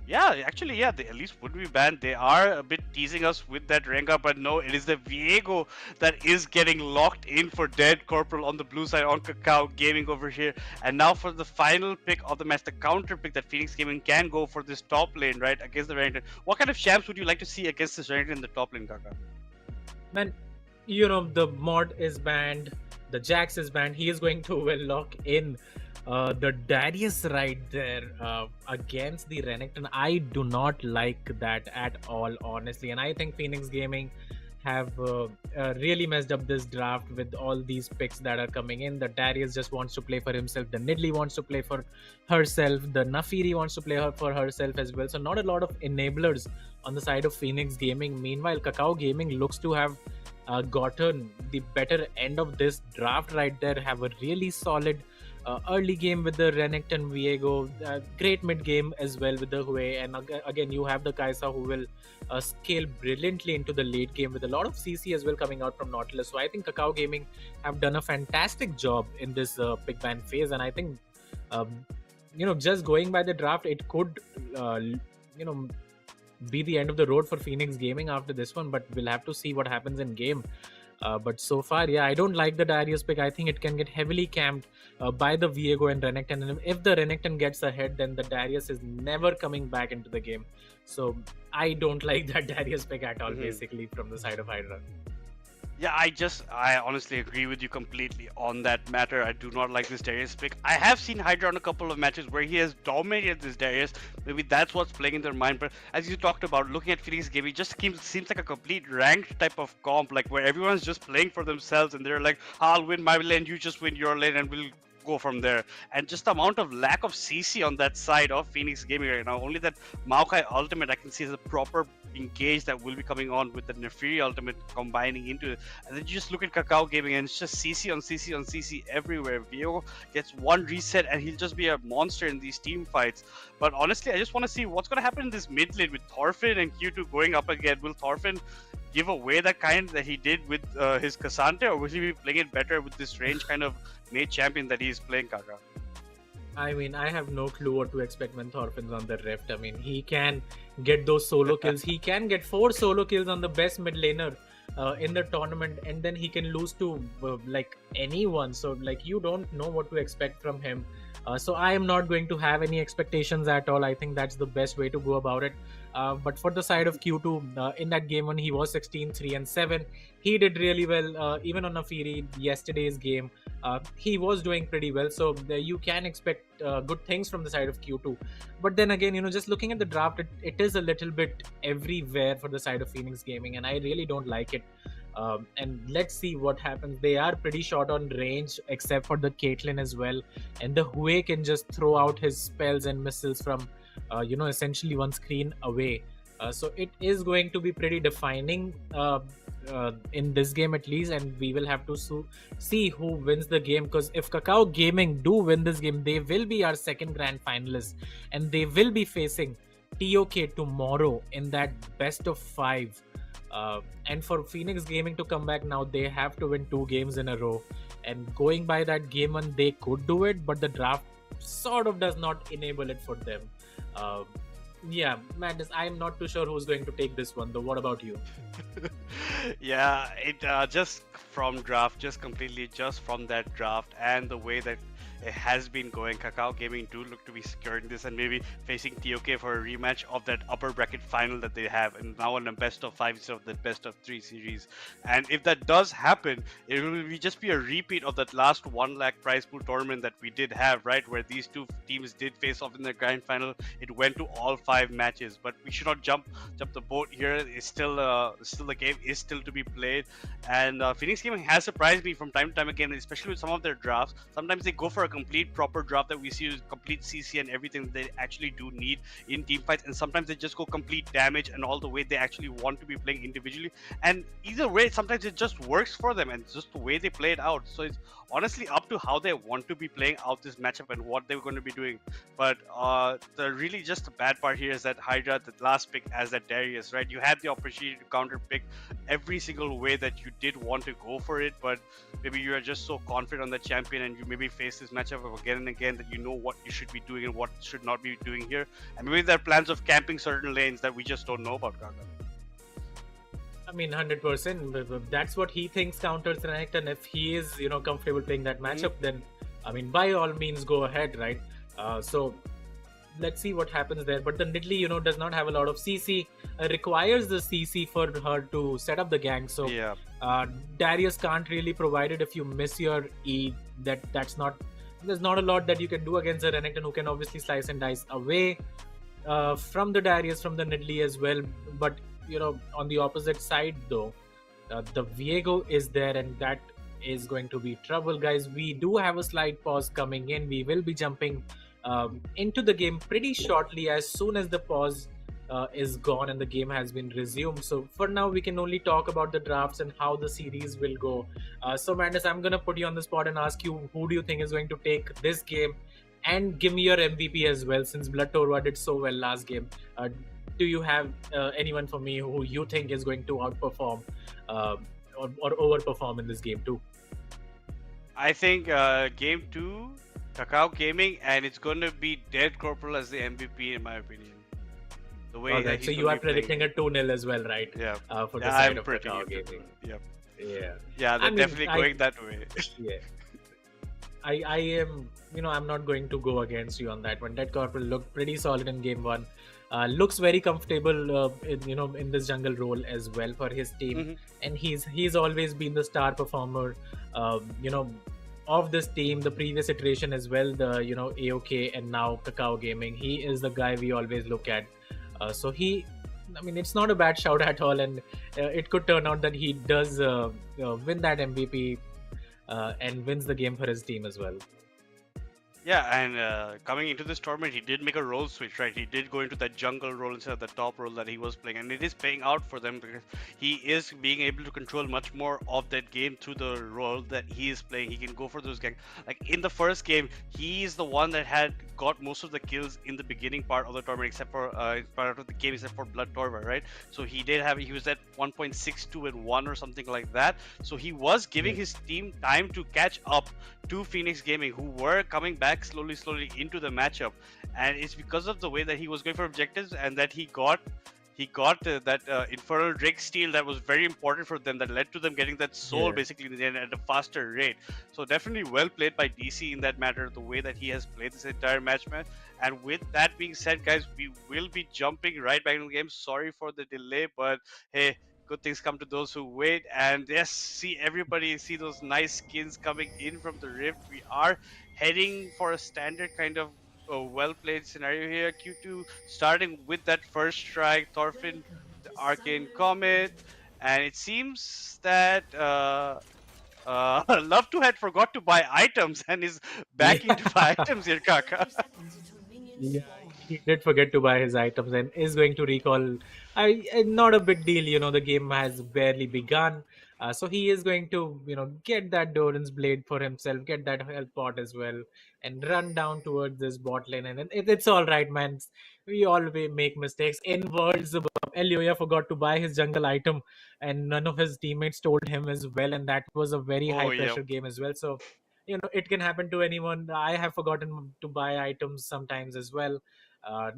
Yeah, actually, yeah, the Elise would be banned. They are a bit teasing us with that Rengar, but no, it is the Viego that is getting locked in for dead Corporal on the blue side on Kakao Gaming over here. And now for the final pick of the match, the counter pick that Phoenix Gaming can go for this top lane, right, against the Renekton. What kind of champs would you like to see against this Renekton in the top lane, Kaka? Man, the mod is banned, the Jax is banned. He is going to lock in the Darius right there against the Renekton. I do not like that at all, honestly. And I think Phoenix Gaming have really messed up this draft with all these picks that are coming in. The Darius just wants to play for himself. The Nidalee wants to play for herself. The Nafiri wants to play for herself as well. So not a lot of enablers on the side of Phoenix Gaming. Meanwhile, Kakao Gaming looks to have gotten the better end of this draft right there. Have a really solid early game with the Renekton Viego, great mid game as well with the Hue, and again you have the Kaisa who will scale brilliantly into the late game with a lot of CC as well coming out from Nautilus. So I think Kakao Gaming have done a fantastic job in this pick ban phase, and I think just going by the draft, it could be the end of the road for Phoenix Gaming after this one, but we'll have to see what happens in game. But so far, yeah, I don't like the Darius pick. I think it can get heavily camped by the Viego and Renekton. And if the Renekton gets ahead, then the Darius is never coming back into the game. So I don't like that Darius pick at all, basically, from the side of Hydra. Yeah, I honestly agree with you completely on that matter. I do not like this Darius pick. I have seen Hydra on a couple of matches where he has dominated this Darius. Maybe that's what's playing in their mind. But as you talked about, looking at Phoenix Gaming, just seems like a complete ranked type of comp, like where everyone's just playing for themselves and they're like, I'll win my lane, you just win your lane, and we'll go from there. And just the amount of lack of CC on that side of Phoenix Gaming right now. Only that Maokai ultimate I can see as a proper engage that will be coming on with the Nefiri ultimate combining into it. And then you just look at Kakao Gaming and it's just CC on CC on CC everywhere. Viego gets one reset and he'll just be a monster in these team fights. But honestly, I just want to see what's going to happen in this mid lane with Thorfinn and Q2 going up again. Will Thorfinn give away that kind that he did with his Cassandra, or will he be playing it better with this range kind of mage champion that he's playing, Kaka? I mean, I have no clue what to expect when Thorfinn's on the Rift. I mean, he can get those solo kills. He can get 4 solo kills on the best mid laner in the tournament, and then he can lose to like anyone. So like you don't know what to expect from him. So I am not going to have any expectations at all. I think that's the best way to go about it. But for the side of Q2, in that game when he was 16-3-7, he did really well. Even on Nafiri, yesterday's game, he was doing pretty well. So you can expect good things from the side of Q2. But then again, just looking at the draft, it is a little bit everywhere for the side of Phoenix Gaming, and I really don't like it. And let's see what happens. They are pretty short on range, except for the Caitlyn as well. And the Hue can just throw out his spells and missiles from, essentially one screen away. So it is going to be pretty defining in this game at least. And we will have to see who wins the game. Because if Kakao Gaming do win this game, they will be our second grand finalist. And they will be facing TOK tomorrow in that best of 5. And for Phoenix Gaming to come back now, they have to win 2 games in a row. And going by that game one, they could do it, but the draft sort of does not enable it for them. Yeah, Madness, I'm not too sure who's going to take this one, though. What about you? Yeah, it just from that draft and the way that it has been going. Kakao Gaming do look to be securing this and maybe facing TOK for a rematch of that upper bracket final that they have, and now on a best of five instead of the best of three series. And if that does happen, it will be just be a repeat of that last 1 lakh prize pool tournament that we did have, right, where these two teams did face off in the grand final. It went to all 5 matches, but we should not jump the boat here. It's still the game is still to be played, and Phoenix Gaming has surprised me from time to time again, especially with some of their drafts. Sometimes they go for a complete proper draft that we see with complete CC and everything that they actually do need in team fights, and sometimes they just go complete damage and all the way they actually want to be playing individually. And either way, sometimes it just works for them, and just the way they play it out. So it's honestly up to how they want to be playing out this matchup and what they're going to be doing. But the really just the bad part here is that Hydra, the last pick as that Darius, right? You had the opportunity to counter pick every single way that you did want to go for it, but maybe you are just so confident on the champion and you maybe face this matchup again and again that you know what you should be doing and what should not be doing here. And maybe there are plans of camping certain lanes that we just don't know about, Gaga. I mean, 100%. That's what he thinks counters Renekton, and if he is, comfortable playing that matchup, then, I mean, by all means, go ahead, right? So let's see what happens there. But the Nidalee, does not have a lot of CC. Requires the CC for her to set up the gang. So yeah. Darius can't really provide it if you miss your E. There's not a lot that you can do against a Renekton who can obviously slice and dice away from the Darius, from the Nidalee as well. But on the opposite side though, the Viego is there, and that is going to be trouble, guys. We do have a slight pause coming in. We will be jumping into the game pretty shortly as soon as the pause is gone and the game has been resumed. So for now, we can only talk about the drafts and how the series will go. So Madness, I'm gonna put you on the spot and ask you, who do you think is going to take this game? And give me your MVP as well, since Blood Torva did so well last game. Do you have anyone for me who you think is going to outperform or overperform in this game too? I think game 2, Kakao Gaming, and it's going to be Dead Corporal as the MVP in my opinion. The way that so you are predicting a 2-0 as well, right? Yeah. For the side I'm of Kakao Gaming. Yep. Yeah. Yeah, they're definitely going that way. Yeah. I am, I'm not going to go against you on that one. Dead Corporal looked pretty solid in game 1. Looks very comfortable, in this jungle role as well for his team, and he's always been the star performer, of this team. The previous iteration as well, the AOK and now Kakao Gaming. He is the guy we always look at. So it's not a bad shout at all, and it could turn out that he does win that MVP and wins the game for his team as well. Yeah, and coming into this tournament, he did make a role switch, right? He did go into that jungle role instead of the top role that he was playing, and it is paying out for them because he is being able to control much more of that game through the role that he is playing. He can go for those gangs. Like in the first game, he is the one that had got most of the kills in the beginning part of the tournament, except for part of the game, except for Blood Torva, right? So he was at 1.62 and 1 or something like that. So he was giving his team time to catch up to Phoenix Gaming, who were coming back slowly into the matchup, and it's because of the way that he was going for objectives and that he got that Infernal Drake steal that was very important for them, that led to them getting that soul basically in the end at a faster rate. So definitely well played by DC in that matter, the way that he has played this entire match, man. And with that being said, guys, we will be jumping right back into the game. Sorry for the delay, but hey, good things come to those who wait. And yes, see those nice skins coming in from the Rift. We are heading for a standard kind of well-played scenario here. Q2 starting with that first strike, Thorfinn, the Arcane Comet, and it seems that Love to had forgot to buy items and is backing to buy items here, Kaka. Yeah, he did forget to buy his items and is going to recall. Not a big deal, the game has barely begun. So he is going to, get that Doran's blade for himself, get that health pot as well, and run down towards this bot lane. And it's all right, man. We always make mistakes. In Worlds, Elioya forgot to buy his jungle item, and none of his teammates told him as well. And that was a very high pressure game as well. So, it can happen to anyone. I have forgotten to buy items sometimes as well.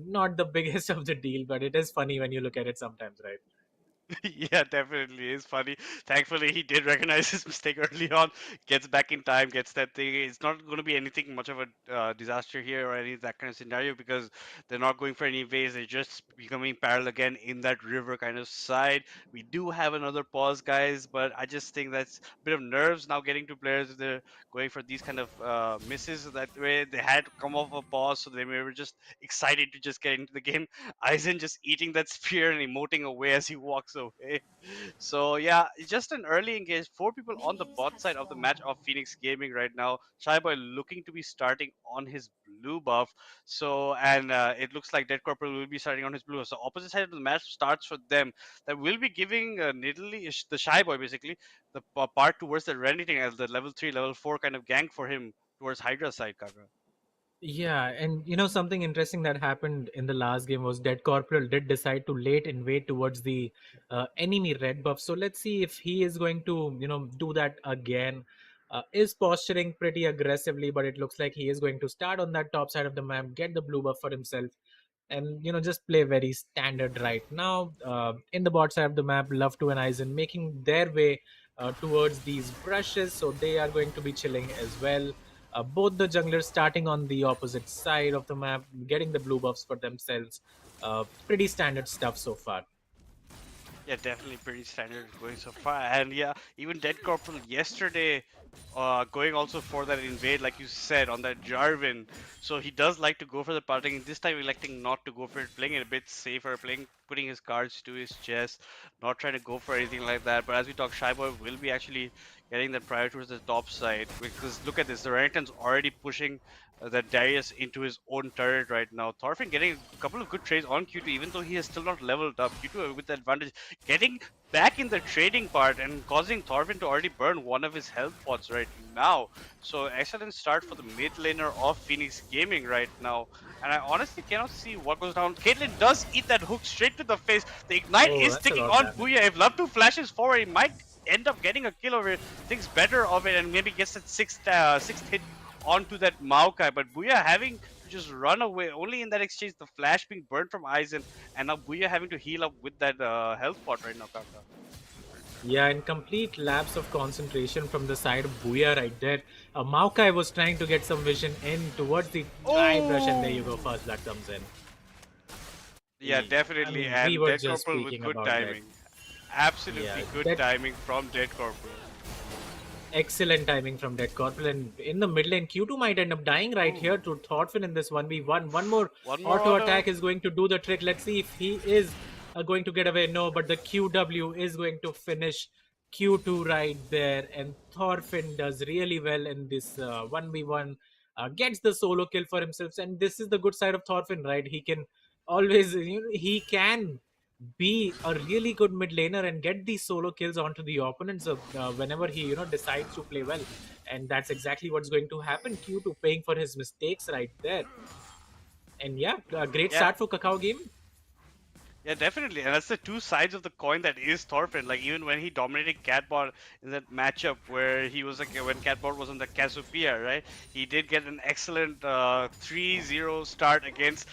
Not the biggest of the deal, but it is funny when you look at it sometimes, right? Yeah, definitely. It's funny. Thankfully, he did recognize his mistake early on, gets back in time, gets that thing. It's not going to be anything much of a disaster here or any that kind of scenario because they're not going for any waves. They're just becoming parallel again in that river kind of side. We do have another pause, guys, but I just think that's a bit of nerves now getting to players if they're going for these kind of misses that way. They had to come off a pause, so they were just excited to just get into the game. Aizen just eating that spear and emoting away as he walks away. So yeah, it's just an early engage. Four people on the bot side of the match of Phoenix Gaming right now. Shyboy looking to be starting on his blue buff. So and it looks like Dead Corporal will be starting on his blue. So opposite side of the match starts for them. That will be giving Nidalee, the Shyboy basically, the part towards the Renditing as the level 3, level 4 kind of gank for him towards Hydra side, Kaka. Yeah, and something interesting that happened in the last game was Dead Corporal did decide to late invade towards the enemy red buff. So let's see if he is going to do that again. Is posturing pretty aggressively, but it looks like he is going to start on that top side of the map, get the blue buff for himself, and just play very standard right now. In the bot side of the map, Love to and Aizen making their way towards these brushes, so they are going to be chilling as well. Both the junglers starting on the opposite side of the map, getting the blue buffs for themselves. Pretty standard stuff so far. Yeah, definitely pretty standard going so far. And yeah, even Dead Corporal yesterday going also for that invade, like you said, on that Jarvan. So he does like to go for the parting. This time electing not to go for it, playing it a bit safer, putting his cards to his chest, not trying to go for anything like that. But as we talk, Shyboy will be actually getting that prior towards the top side. Because look at this, the Renekton's already pushing that Darius into his own turret right now. Thorfinn getting a couple of good trades on Q2, even though he has still not leveled up. Q2 with the advantage, getting back in the trading part and causing Thorfinn to already burn one of his health pots right now. So excellent start for the mid laner of Phoenix Gaming right now. And I honestly cannot see what goes down. Caitlyn does eat that hook straight to the face. The ignite Oh, is that's a ticking lot of on damage. Booyah. If Love 2 flashes forward, he might end up getting a kill over it. Thinks better of it and maybe gets that sixth hit onto that Maokai. But Booyah having to just run away. Only in that exchange, the flash being burned from Aizen. And now Booyah having to heal up with that health pot right now, Kaka. Yeah, and complete lapse of concentration from the side of Booyah right there. Maokai was trying to get some vision in towards the dry brush, and there you go, first blood comes in. Yeah, I definitely. mean, we And were Dead just Corporal with speaking good about that. timing. Absolutely Yeah, good that timing from Dead Corporal. excellent timing from Dead Corporal. And in the mid lane, Q2 might end up dying right here to Thorfinn in this 1v1. One more One more auto auto. attack is going to do the trick. Let's see if he is going to get away. No, but the QW is going to finish Q2 right there. And Thorfinn does really well in this 1v1. Gets the solo kill for himself. And this is the good side of Thorfinn, right? He can always, he can be a really good mid laner and get these solo kills onto the opponents whenever he decides to play well, and that's exactly what's going to happen. Q2 paying for his mistakes right there. And yeah, a great Yeah, start for Kakao game. yeah, definitely, and that's the two sides of the coin that is Thorfinn. Like even when he dominated Catbot in that matchup where he was like when Catbot was on the Cassiopeia, right? He did get an excellent 3-0 start against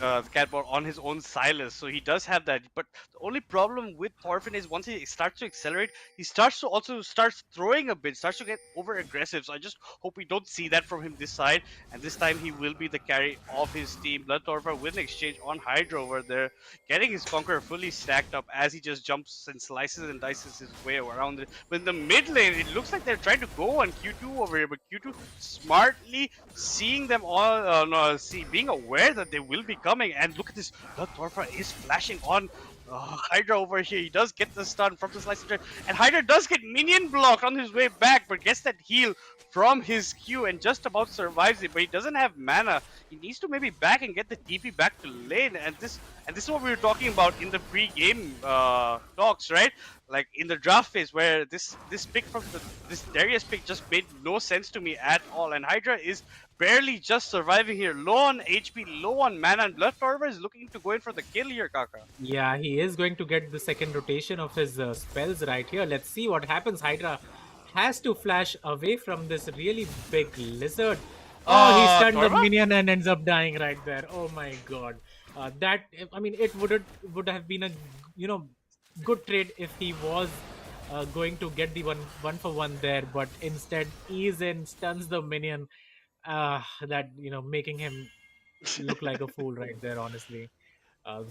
Catbot on his own Silas. So he does have that. But the only problem with Thorfinn is once he starts to accelerate, he starts to also starts throwing a bit, starts to get over aggressive. So I just hope we don't see that from him this side. And this time he will be the carry of his team. Blood Torva with an exchange on Hydra over there, getting his Conqueror fully stacked up as he just jumps and slices and dices his way around it. But in the mid lane, it looks like they're trying to go on Q2 over here, but Q2 smartly seeing them all, being aware that they will be coming. And look at this, Blood Torva is flashing on Hydra over here. He does get the stun from the slice and Hydra does get minion blocked on his way back, but gets that heal from his Q and just about survives it. But he doesn't have mana. He needs to maybe back and get the TP back to lane. And this is what we were talking about in the pre-game talks, right? Like in the draft phase, where this pick from this Darius pick just made no sense to me at all. And Hydra is barely just surviving here, low on HP, low on mana, and Blood Torva is looking to go in for the kill here, Kaka. Yeah, he is going to get the second rotation of his spells right here. Let's see what happens. Hydra has to flash away from this really big lizard. Oh, he stunned the Torva? minion and ends up dying right there. Oh my god. That, I mean, it would have been a, good trade if he was going to get the one for one there, but instead ease in, stuns the minion. That making him look like a fool right there. Honestly,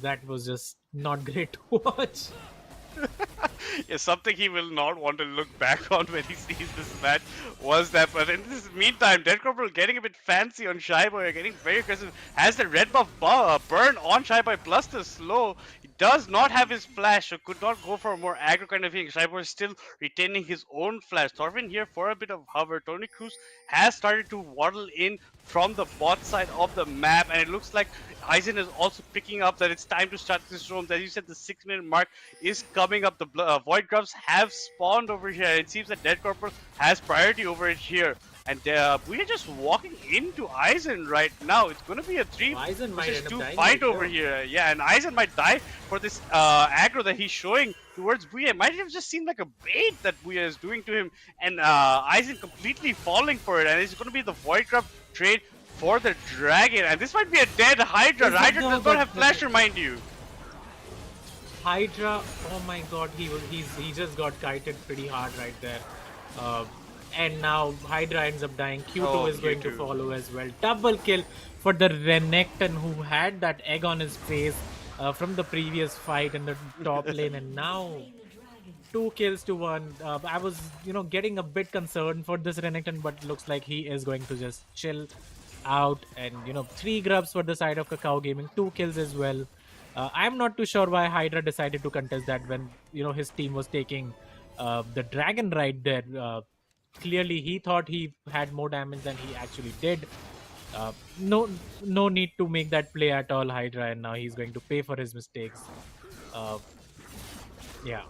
that was just not great to watch. Yeah, something he will not want to look back on when he sees this match was that. But in this meantime, Dead Corporal getting a bit fancy on Shy Boy, getting very aggressive. Has the red buff burn on Shy Boy plus the slow. He does not have his flash, so could not go for a more aggro kind of thing. Shy Boy is still retaining his own flash. Thorfinn here for a bit of hover. Tony Cruz has started to waddle in from the bot side of the map, and it looks like Aizen is also picking up that it's time to start this roam. As you said, the 6 minute mark is coming up. The Void Grubs have spawned over here. It seems that Dead Corporal has priority over it here. And we are just walking into Aizen right now. It's going to be a 3 Aizen might versus end up 2 dying fight right over here. Yeah, and Aizen might die for this aggro that he's showing towards Booyah. It might have just seemed like a bait that Booyah is doing to him. And Aizen completely falling for it. And it's going to be the Void Grub trade for the Dragon. And this might be a dead Hydra. Hydra does not have Flasher, mind you. Hydra, oh my god, he just got kited pretty hard right there. And now Hydra ends up dying. Q2 is going to follow as well. Double kill for the Renekton, who had that egg on his face from the previous fight in the top lane, and now 2 kills to 1. I was, getting a bit concerned for this Renekton, but looks like he is going to just chill out. And 3 grubs for the side of Kakao Gaming, 2 kills as well. I'm not too sure why Hydra decided to contest that when his team was taking the dragon right there. Clearly, he thought he had more damage than he actually did. No need to make that play at all, Hydra, and now he's going to pay for his mistakes. Yeah.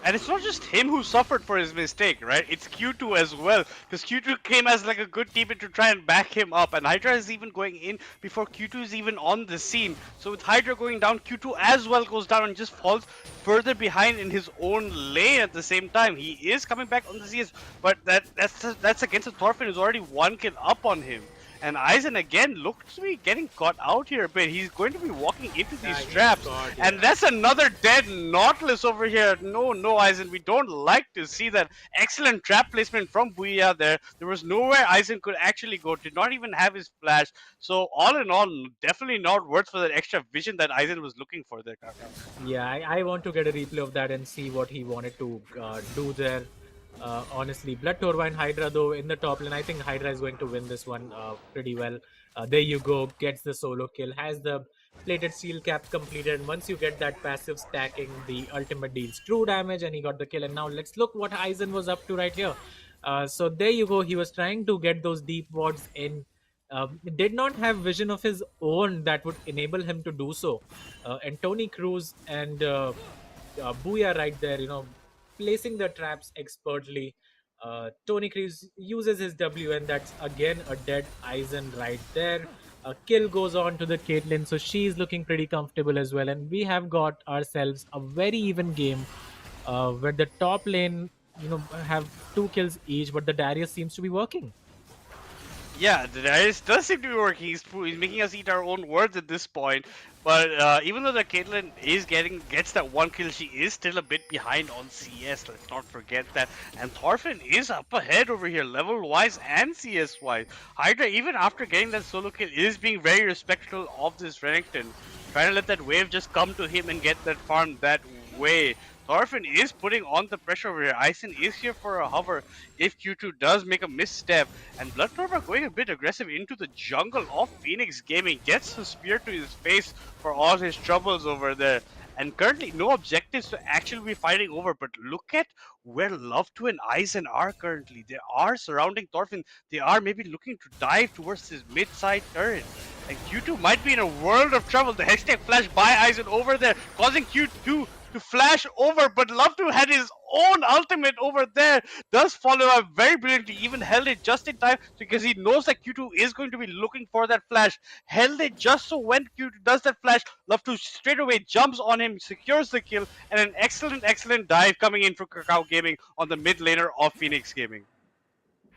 And it's not just him who suffered for his mistake, right? It's Q2 as well. Because Q2 came as like a good teammate to try and back him up. And Hydra is even going in before Q2 is even on the scene. So with Hydra going down, Q2 as well goes down and just falls further behind in his own lane at the same time. He is coming back on the CS, but that's against a Thorfinn who's already 1 kill up on him. And Aizen again looks to be getting caught out here a bit. He's going to be walking into these traps. And that's another dead Nautilus over here. No, Aizen, we don't like to see that. Excellent trap placement from Booyah there. There was nowhere Aizen could actually go. Did not even have his flash. So all in all, definitely not worth for that extra vision that Aizen was looking for there, Kakao. Yeah, I want to get a replay of that and see what he wanted to do there. Honestly, Blood Turbine Hydra though in the top lane. I think Hydra is going to win this one pretty well. There you go, gets the solo kill, has the plated steel cap completed, and once you get that passive stacking, the ultimate deals true damage, and he got the kill. And now let's look what Aizen was up to right here. So there you go, he was trying to get those deep wards in. Did not have vision of his own that would enable him to do so. And Tony Cruz and Booyah right there, placing the traps expertly. Tony Cruz uses his W, and that's again a dead Aizen right there. A kill goes on to the Caitlyn, so she's looking pretty comfortable as well. And we have got ourselves a very even game where the top lane, have 2 kills each, but the Darius seems to be working. Yeah, the Darius does seem to be working. He's making us eat our own words at this point. But even though the Caitlyn is gets that 1 kill, she is still a bit behind on CS. Let's not forget that. And Thorfinn is up ahead over here, level-wise and CS-wise. Hydra, even after getting that solo kill, is being very respectful of this Renekton. Trying to let that wave just come to him and get that farm that way. Thorfinn is putting on the pressure over here. Aizen is here for a hover if Q2 does make a misstep. And Blood Torva going a bit aggressive into the jungle of Phoenix Gaming. Gets the spear to his face for all his troubles over there. And currently no objectives to actually be fighting over. But look at where Love2 and Aizen are currently. They are surrounding Thorfinn. They are maybe looking to dive towards his mid-side turret. And Q2 might be in a world of trouble. The hashtag flash by Aizen over there, causing Q2 to flash over, but Love2 had his own ultimate over there. Does follow up very brilliantly, even held it just in time because he knows that Q2 is going to be looking for that flash. Held it just so when Q2 does that flash, Love2 straight away jumps on him, secures the kill, and an excellent dive coming in for Kakao Gaming on the mid laner of Phoenix Gaming.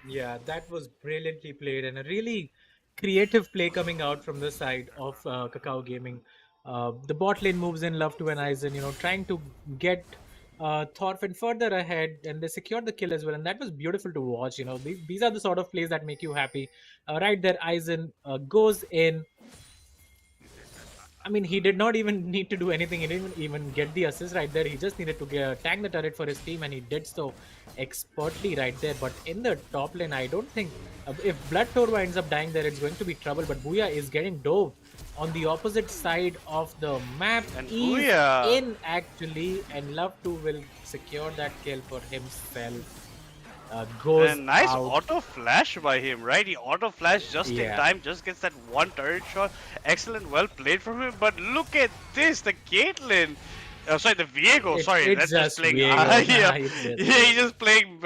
Yeah, that was brilliantly played and a really creative play coming out from the side of Kakao Gaming. The bot lane moves in, Love to and Aizen, trying to get Thorfinn further ahead, and they secured the kill as well. And that was beautiful to watch. These are the sort of plays that make you happy. Right there, Aizen goes in. I mean, he did not even need to do anything. He didn't even get the assist right there. He just needed to tag the turret for his team, and he did so expertly right there. But in the top lane, I don't think if Blood Torva ends up dying there, it's going to be trouble. But Booyah is getting dove on the opposite side of the map. And He's Booyah! in actually, and Love to will secure that kill for himself. Goes and nice out. auto flash by him, right? He auto flash just in Yeah. time, just gets that one turret shot. Excellent, well played from him. But look at this, the Caitlyn. Sorry, the Viego. Sorry, It's that's just just playing. Viego. Yeah, It's just- he's just playing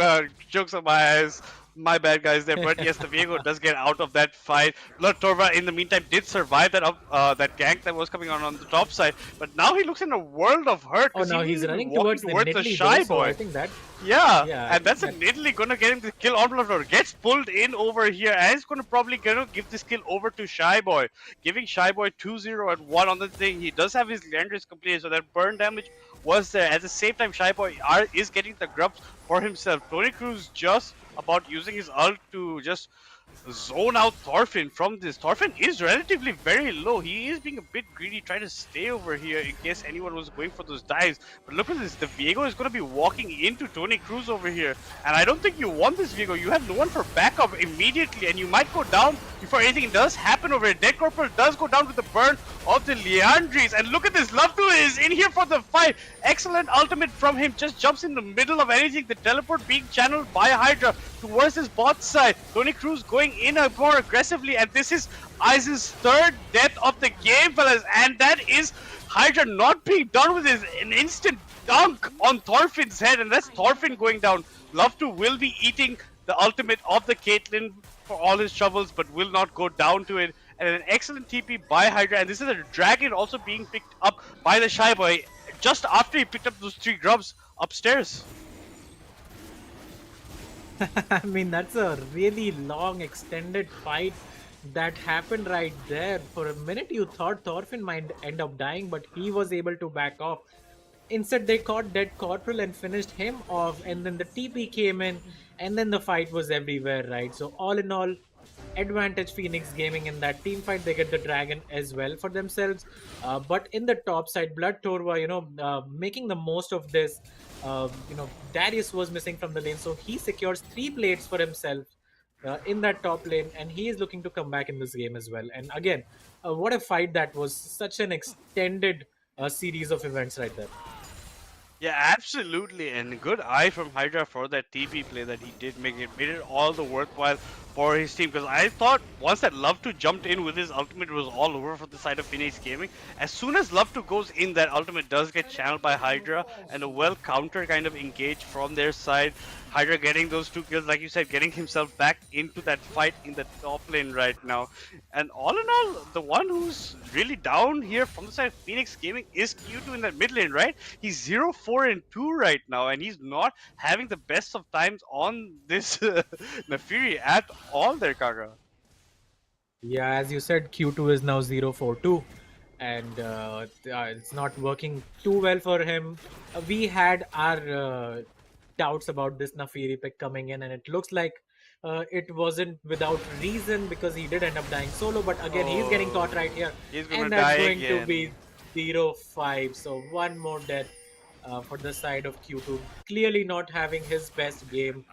jokes on my eyes. My bad, guys. There, but yes, the Viego does get out of that fight. Blood Torva, in the meantime, did survive that gank that was coming on the top side. But now he looks in a world of hurt. Oh, 'cause now he he's was running walking towards the the Nidalee shy though, so boy. I think that. Yeah, Yeah, and that's that- immediately gonna get him the kill on Bloodlord. Gets pulled in over here, and he's gonna probably give this kill over to Shy Boy, giving Shy Boy 2-0 and 1 on the thing. He does have his Leandris completed, so that burn damage was there. At the same time, Shy Boy is getting the grubs for himself. Tony Cruz just about using his ult to just zone out Thorfinn from this. Thorfinn is relatively very low. He is being a bit greedy, trying to stay over here in case anyone was going for those dives. But look at this. The Viego is going to be walking into Tony Cruz over here. And I don't think you want this Viego. You have no one for backup immediately. And you might go down before anything does happen over here. Dead Corporal does go down with the burn of the Leandris. And look at this. Love to is in here for the fight. Excellent ultimate from him. Just jumps in the middle of anything. The teleport being channeled by Hydra towards his bot side. Tony Cruz going in more aggressively, and this is Aizen's third death of the game, fellas, and that is Hydra not being done with an instant dunk on Thorfinn's head, and that's Thorfinn going down. Love to will be eating the ultimate of the Caitlyn for all his troubles, but will not go down to it. And an excellent TP by Hydra, and this is a dragon also being picked up by the Shy Boy just after he picked up those 3 grubs upstairs. I mean, that's a really long, extended fight that happened right there. For a minute, you thought Thorfinn might end up dying, but he was able to back off. Instead, they caught Dead Corporal and finished him off, and then the TP came in, and then the fight was everywhere, right? So, all in all, advantage Phoenix Gaming in that team fight. They get the dragon as well for themselves. But in the top side, Blood Torva, making the most of this. Darius was missing from the lane, so he secures 3 plates for himself in that top lane, and he is looking to come back in this game as well. And again, what a fight that was! Such an extended series of events right there. Yeah, absolutely, and good eye from Hydra for that TP play that he did make. It made it all the worthwhile for his team, because I thought once that Love to jumped in with his ultimate, it was all over for the side of Phoenix Gaming. As soon as Love to goes in, that ultimate does get channeled by Hydra, and a well counter kind of engage from their side. Hydra getting those 2 kills, like you said, getting himself back into that fight in the top lane right now. And all in all, the one who's really down here from the side of Phoenix Gaming is Q2 in that mid lane, right? He's 0-4-2 right now, and he's not having the best of times on this Nafiri at all there, Kaga. Yeah, as you said, Q2 is now 0-4-2, and it's not working too well for him. We had our doubts about this Nafiri pick coming in, and it looks like it wasn't without reason, because he did end up dying solo. But again, he's getting caught right here, He's gonna and that's die going to again. be 0-5. So one more death for the side of Q2. Clearly not having his best game.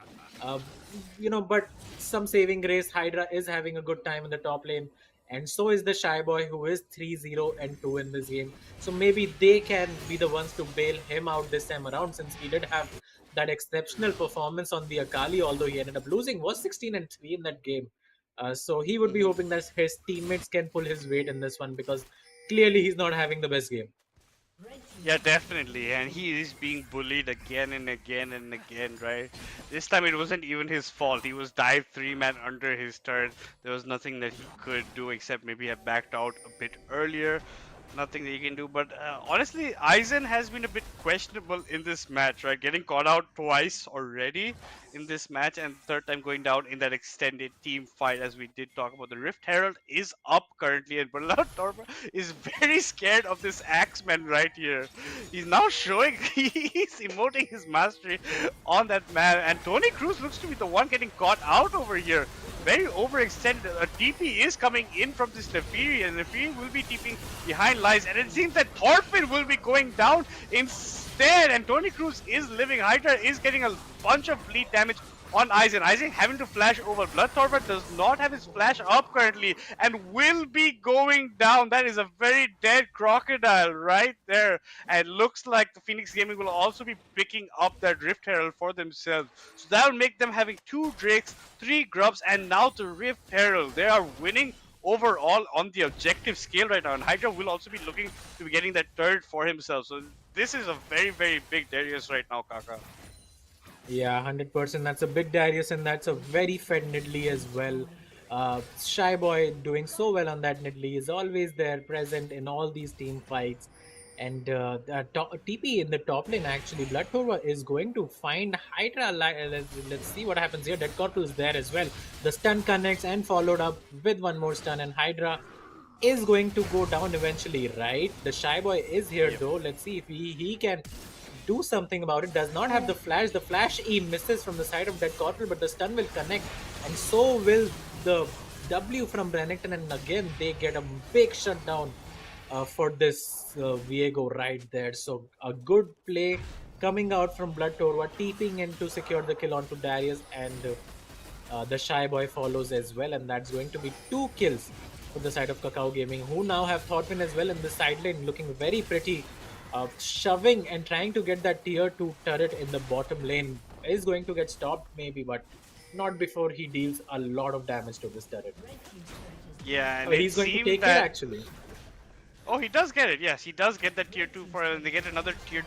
But some saving grace. Hydra is having a good time in the top lane, and so is the Shy Boy, who is 3-0-2 in this game. So maybe they can be the ones to bail him out this time around, since he did have that exceptional performance on the Akali, although he ended up losing, was 16-3 in that game. So he would be hoping that his teammates can pull his weight in this one, because clearly he's not having the best game. Yeah, definitely, and he is being bullied again and again and again, right? This time it wasn't even his fault. He was dive 3-man under his turret. There was nothing that he could do except maybe have backed out a bit earlier. nothing that you can do. But honestly, Aizen has been a bit questionable in this match, right? Getting caught out twice already in this match, and third time going down in that extended team fight, as we did talk about. The Rift Herald is up currently, and Bernard Torba is very scared of this Axeman right here. He's now showing, he's emoting his mastery on that man, and Tony Cruz looks to be the one getting caught out over here. Very overextended. A TP is coming in from this Nefiri, and Nefiri will be TPing behind Lies, and it seems that Thorfinn will be going down instead, and Tony Cruz is living. Hydra is getting a bunch of bleed damage on Aizen. Aizen having to flash over. Blood Torva does not have his flash up currently and will be going down. That is a very dead crocodile right there. And looks like the Phoenix Gaming will also be picking up that Rift Herald for themselves. So that will make them having 2 Drakes, 3 Grubs, and now the Rift Herald. They are winning overall on the objective scale right now. And Hydra will also be looking to be getting that third for himself. So this is a very, very big Darius right now, Kaka. Yeah, 100%. That's a big Darius, and that's a very fed Nidalee as well. Shy Boy doing so well on that Nidalee is always there, present in all these team fights. And TP in the top lane, actually, Blood Torva is going to find Hydra. Let's see what happens here. Dead Corporal is there as well. The stun connects and followed up with one more stun, and Hydra is going to go down eventually, right? The Shy Boy is here though. Let's see if he can do something about it. Does not have the flash. The flash E misses from the side of Dead Corporal, but the stun will connect, and so will the W from Brennington, and again they get a big shutdown for this Viego right there. So a good play coming out from Blood Torva, TPing in to secure the kill onto Darius, and the Shy Boy follows as well, and that's going to be 2 kills for the side of Kakao Gaming, who now have Thorfinn as well in the side lane, looking very pretty. Shoving and trying to get that tier 2 turret in the bottom lane is going to get stopped maybe, but not before he deals a lot of damage to this turret. Yeah, and he's going to take it actually. Oh, he does get it. Yes, he does get that tier 2 for it, and they get another tier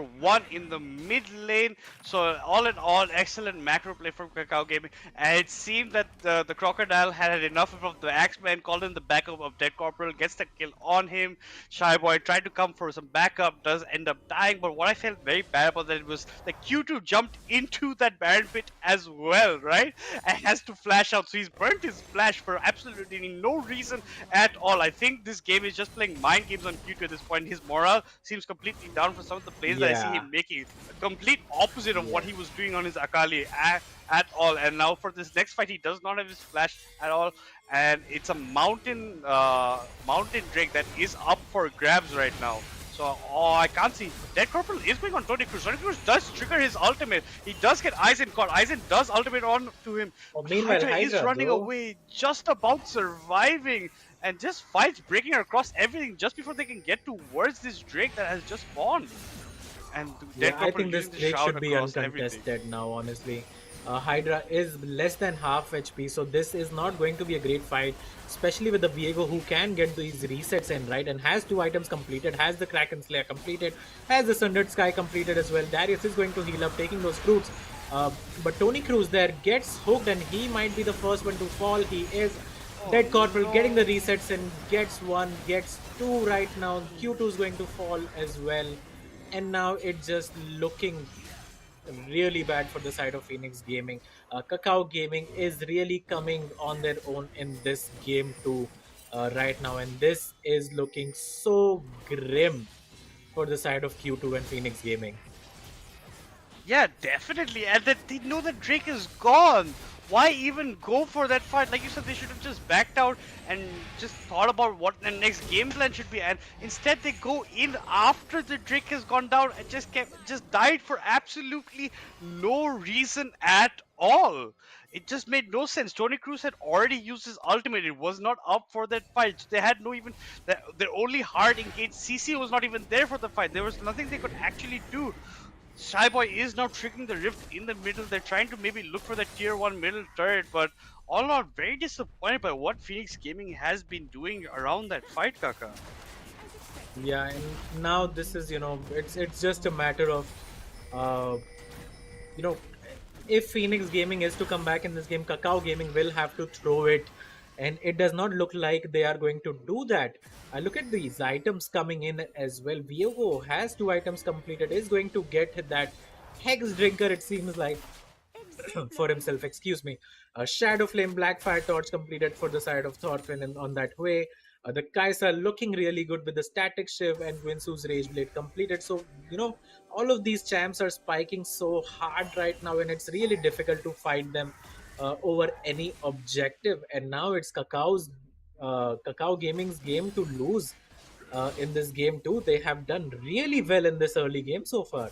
1 in the mid lane. So all in all, excellent macro play from Kakao Gaming. And it seemed that the Crocodile had enough of the Axeman, called in the backup of Dead Corporal, gets the kill on him. Shy Boy tried to come for some backup, does end up dying. But what I felt very bad about that was the Q2 jumped into that Baron pit as well, right? And has to flash out. So he's burnt his flash for absolutely no reason at all. I think this game is just playing mind games on Q2 at this point. His morale seems completely down for some of the plays that I see him making. A complete opposite of what he was doing on his Akali at all. And now for this next fight, he does not have his flash at all. And it's a mountain Drake that is up for grabs right now. So, I can't see. Dead Corporal is going on Tony Cruz. Tony Cruz does trigger his ultimate. He does get Aizen caught. Aizen does ultimate on to him. Meanwhile, Hydra is running away, just about surviving. And just fights breaking across everything just before they can get towards this Drake that has just spawned. And I think this Drake should be uncontested now, honestly. Hydra is less than half HP, so this is not going to be a great fight, especially with the Viego, who can get these resets in, right? And has 2 items completed, has the Kraken Slayer completed, has the Sundered Sky completed as well. Darius is going to heal up, taking those fruits. But Tony Cruz there gets hooked, and he might be the first one to fall. He is. Dead Corporal getting the resets and gets 1, gets 2 right now. Q2 is going to fall as well. And now it's just looking really bad for the side of Phoenix Gaming. Kakao Gaming is really coming on their own in this game too right now. And this is looking so grim for the side of Q2 and Phoenix Gaming. Yeah, definitely. And that they know that Drake is gone. Why even go for that fight? Like you said, they should have just backed out and just thought about what the next game plan should be. And instead, they go in after the Drake has gone down and just died for absolutely no reason at all. It just made no sense. Tony Cruz had already used his ultimate. It was not up for that fight. They had no even their only hard engaged CC was not even there for the fight. There was nothing they could actually do. Shy Boy is now triggering the rift in the middle. They're trying to maybe look for the tier 1 middle turret, but all in all, very disappointed by what Phoenix Gaming has been doing around that fight, Kaka. Yeah, and now this is, it's just a matter of, if Phoenix Gaming is to come back in this game, Kakao Gaming will have to throw it and it does not look like they are going to do that. Look at these items coming in as well. Viego has 2 items completed, is going to get that Hex Drinker, it seems like, for himself, excuse me. Shadow Flame Blackfire Torch completed for the side of Thorfinn and on that way. The Kaisa looking really good with the Static Shiv and Gwinsu's Rage Blade completed. So, all of these champs are spiking so hard right now, and it's really difficult to fight them over any objective. And now it's Kakao Gaming's game to lose in this game too. They have done really well in this early game so far.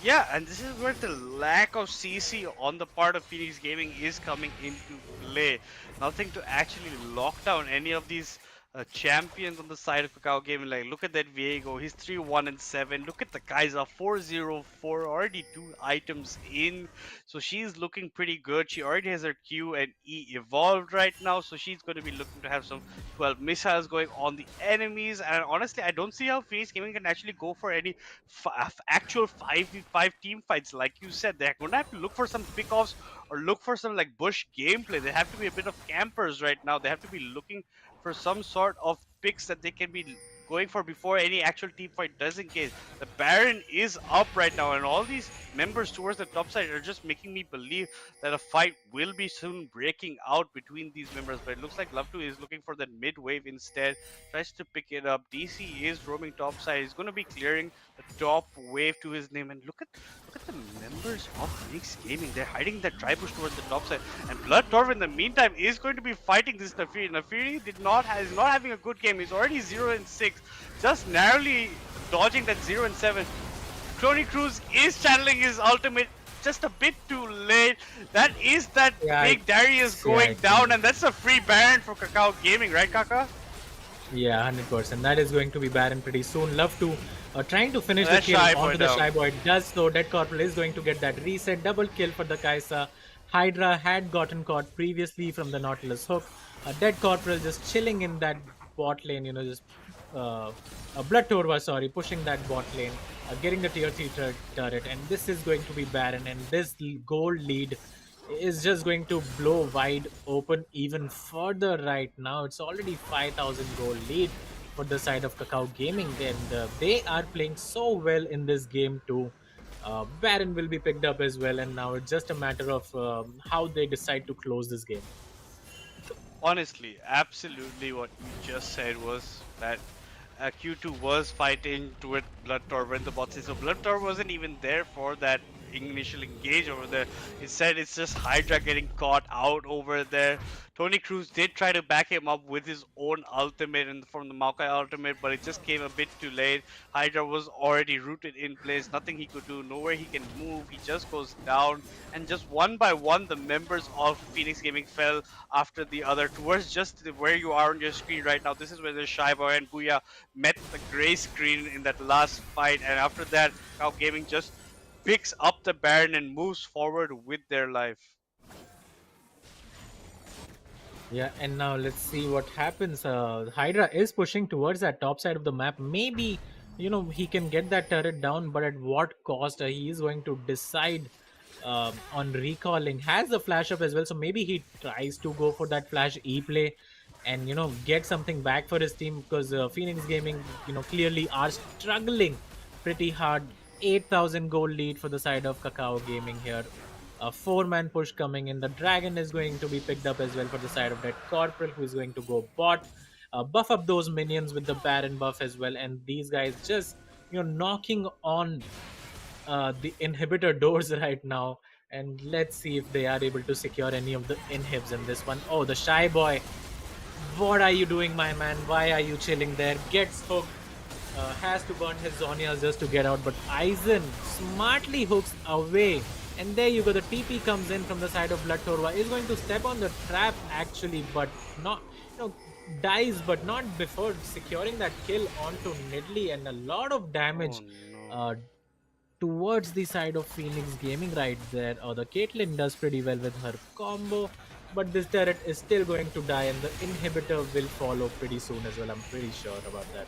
Yeah, and this is where the lack of CC on the part of Phoenix Gaming is coming into play. Nothing to actually lock down any of these champions on the side of Kakao Gaming. Like, look at that Viego, he's 3-1-7. Look at the Kaiser, 4-0-4, already 2 items in. So she's looking pretty good. She already has her Q and E evolved right now, so she's going to be looking to have some 12 missiles going on the enemies. And honestly, I don't see how Phoenix Gaming can actually go for any actual 5v5 team fights. Like you said, they're going to have to look for some pickoffs or look for some like bush gameplay. They have to be a bit of campers right now. They have to be looking for some sort of picks that they can be going for before any actual team fight does engage. The Baron is up right now, and all these members towards the top side are just making me believe that a fight will be soon breaking out between these members. But it looks like Love2 is looking for that mid wave instead, tries to pick it up. DC is roaming top side. He's going to be clearing the top wave to his name, and look at the members of Phoenix Gaming. They're hiding that tri-push towards the top side, and Blood Torv in the meantime is going to be fighting this Nafiri. Nafiri is not having a good game. He's already 0-6, just narrowly dodging that 0-7. Tony Cruz is channeling his ultimate just a bit too late. That is that big Darius going down, and that's a free Baron for Kakao Gaming, right, Kaka? Yeah, 100%. That is going to be Baron pretty soon. Love2 trying to finish the kill onto the Shy Boy. Does so. Dead Corporal is going to get that reset. Double kill for the Kaisa. Hydra had gotten caught previously from the Nautilus hook. Dead Corporal just chilling in that bot lane, just Blood Torva, sorry, pushing that bot lane, getting the tier 3 turret, and this is going to be Baron, and this gold lead is just going to blow wide open even further right now. It's already 5,000 gold lead for the side of Kakao Gaming, and they are playing so well in this game too. Baron will be picked up as well, and now it's just a matter of how they decide to close this game. Honestly, absolutely what you just said was that Q2 was fighting with Blood Torva in the bot lane, so Blood Torva wasn't even there for that initial engage over there. Instead, it's just Hydra getting caught out over there. Tony Cruz did try to back him up with his own ultimate and from the Maokai ultimate, but it just came a bit too late. Hydra was already rooted in place, nothing he could do, nowhere he can move. He just goes down, and just one by one, the members of Phoenix Gaming fell after the other towards just where you are on your screen right now. This is where the Shy Boy and Booyah met the gray screen in that last fight, and after that, Kakao Gaming just picks up the Baron and moves forward with their life. Yeah, and now let's see what happens. Hydra is pushing towards that top side of the map. Maybe, he can get that turret down, but at what cost? He is going to decide on recalling. Has the flash up as well, so maybe he tries to go for that flash E play and, get something back for his team, because Phoenix Gaming, clearly are struggling pretty hard. 8,000 gold lead for the side of Kakao Gaming here. A 4-man push coming in. The Dragon is going to be picked up as well for the side of Dead Corporal, who is going to go bot. Buff up those minions with the Baron buff as well. And these guys just, knocking on the inhibitor doors right now. And let's see if they are able to secure any of the inhibs in this one. Oh, the Shy Boy. What are you doing, my man? Why are you chilling there? Gets hooked. Has to burn his Zonias just to get out, but Aizen smartly hooks away, and there you go. The TP comes in from the side of Blood Torva, is going to step on the trap actually, but not, dies, but not before securing that kill onto Nidley, and a lot of damage towards the side of Phoenix Gaming right there. The Caitlyn does pretty well with her combo, but this turret is still going to die, and the inhibitor will follow pretty soon as well. I'm pretty sure about that.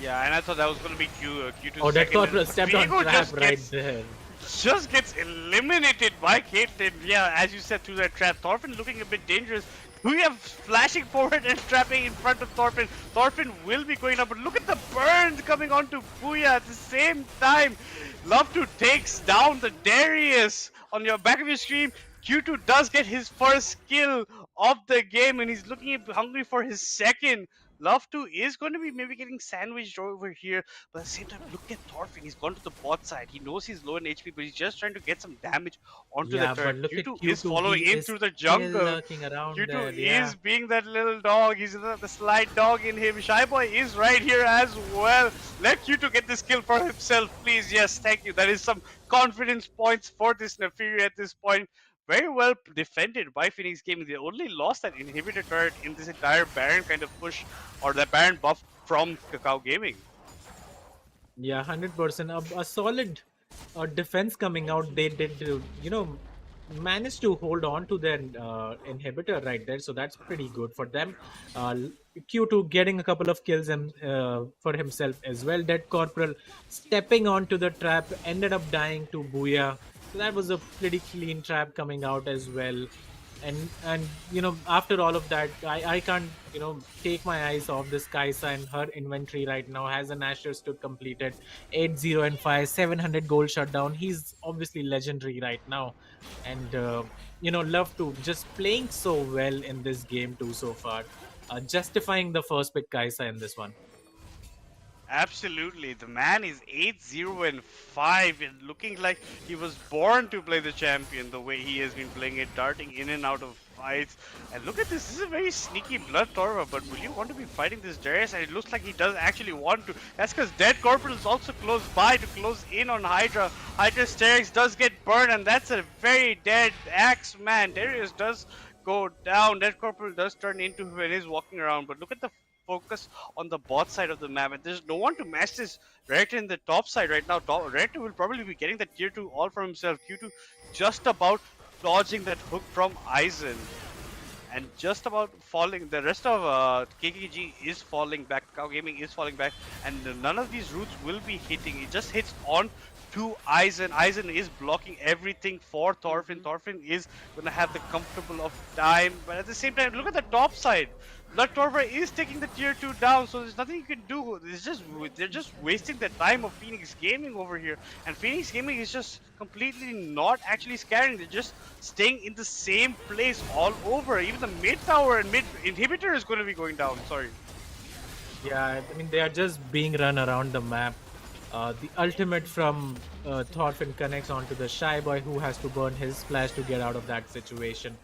Yeah, and I thought that was going to be Q2. Oh, that Corporal stepped on trap right there. just gets eliminated by Caitlyn. Yeah, as you said, through that trap. Thorfinn looking a bit dangerous. Booyah flashing forward and trapping in front of Thorfinn. Thorfinn will be going up, but look at the burns coming onto Booyah at the same time. Love2 takes down the Darius. On your back of your screen, Q2 does get his first kill of the game, and he's looking hungry for his second. Love2 is going to be maybe getting sandwiched over here, but at the same time, look at Thorfinn. He's gone to the bot side. He knows he's low in HP, but he's just trying to get some damage onto the Yeah, but turret. look at Q2 Q2. is following He in is through the still jungle. lurking around Q2 there. Yeah. is being that little dog. He's the slight dog in him. Shyboy is right here as well. Let Q2 get this kill for himself, please. Yes, thank you. That is some confidence points for this Nefiri at this point. Very well defended by Phoenix Gaming. They only lost that inhibitor turret in this entire Baron kind of push, or the Baron buff from Kakao Gaming. Yeah, 100%. A solid defense coming out. They did, manage to hold on to their inhibitor right there. So that's pretty good for them. Q2 getting a couple of kills for himself as well. Dead Corporal stepping onto the trap, ended up dying to Booyah. So that was a pretty clean trap coming out as well. And after all of that, I can't take my eyes off this Kaisa, and her inventory right now has an Asher Stood completed, 8-0 and 5, 700 gold shutdown. He's obviously legendary right now, and Love2 just playing so well in this game too so far, justifying the first pick Kaisa in this one. Absolutely, the man is 8-0 and 5 and looking like he was born to play the champion the way he has been playing it, darting in and out of fights. And look at this is a very sneaky Blood Torva, but will you want to be fighting this Darius? And it looks like he does actually want to. That's because Dead Corporal is also close by to close in on Hydra. Hydra's Sterex does get burned, and that's a very dead axe, man. Darius does go down. Dead Corporal does turn into him and is walking around, but look at the focus on the bot side of the map, and there's no one to match this Redactor in the top side right now. Redactor will probably be getting that tier 2 all for himself. Q2 just about dodging that hook from Aizen and just about falling. The rest of KKG is falling back, Kakao Gaming is falling back, and none of these routes will be hitting. It just hits on to Aizen. Aizen is blocking everything for Thorfinn. Thorfinn is going to have the comfortable of time, but at the same time, look at the top side. Blood Torva is taking the tier 2 down, so there's nothing you can do. They're just wasting the time of Phoenix Gaming over here, and Phoenix Gaming is just completely not actually scaring. They're just staying in the same place all over. Even the mid tower and mid inhibitor is going to be going down. Sorry. Yeah, I mean, they are just being run around the map. The ultimate from Thorfinn connects onto the Shy Boy, who has to burn his flash to get out of that situation.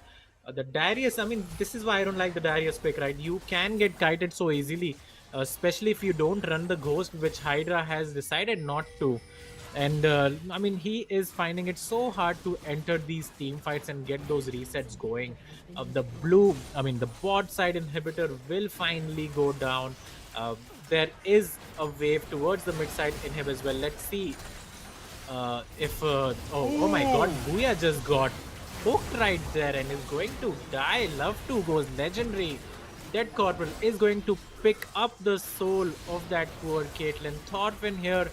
The Darius, I mean, this is why I don't like the Darius pick, right? You can get kited so easily, especially if you don't run the Ghost, which Hydra has decided not to. And I mean, he is finding it so hard to enter these team fights and get those resets going. The bot side inhibitor will finally go down. There is a wave towards the mid side inhib as well. Let's see if oh my god, Booyah just got hooked right there and is going to die. Love2 goes legendary. Dead Corporal is going to pick up the soul of that poor Caitlyn. Thorfinn here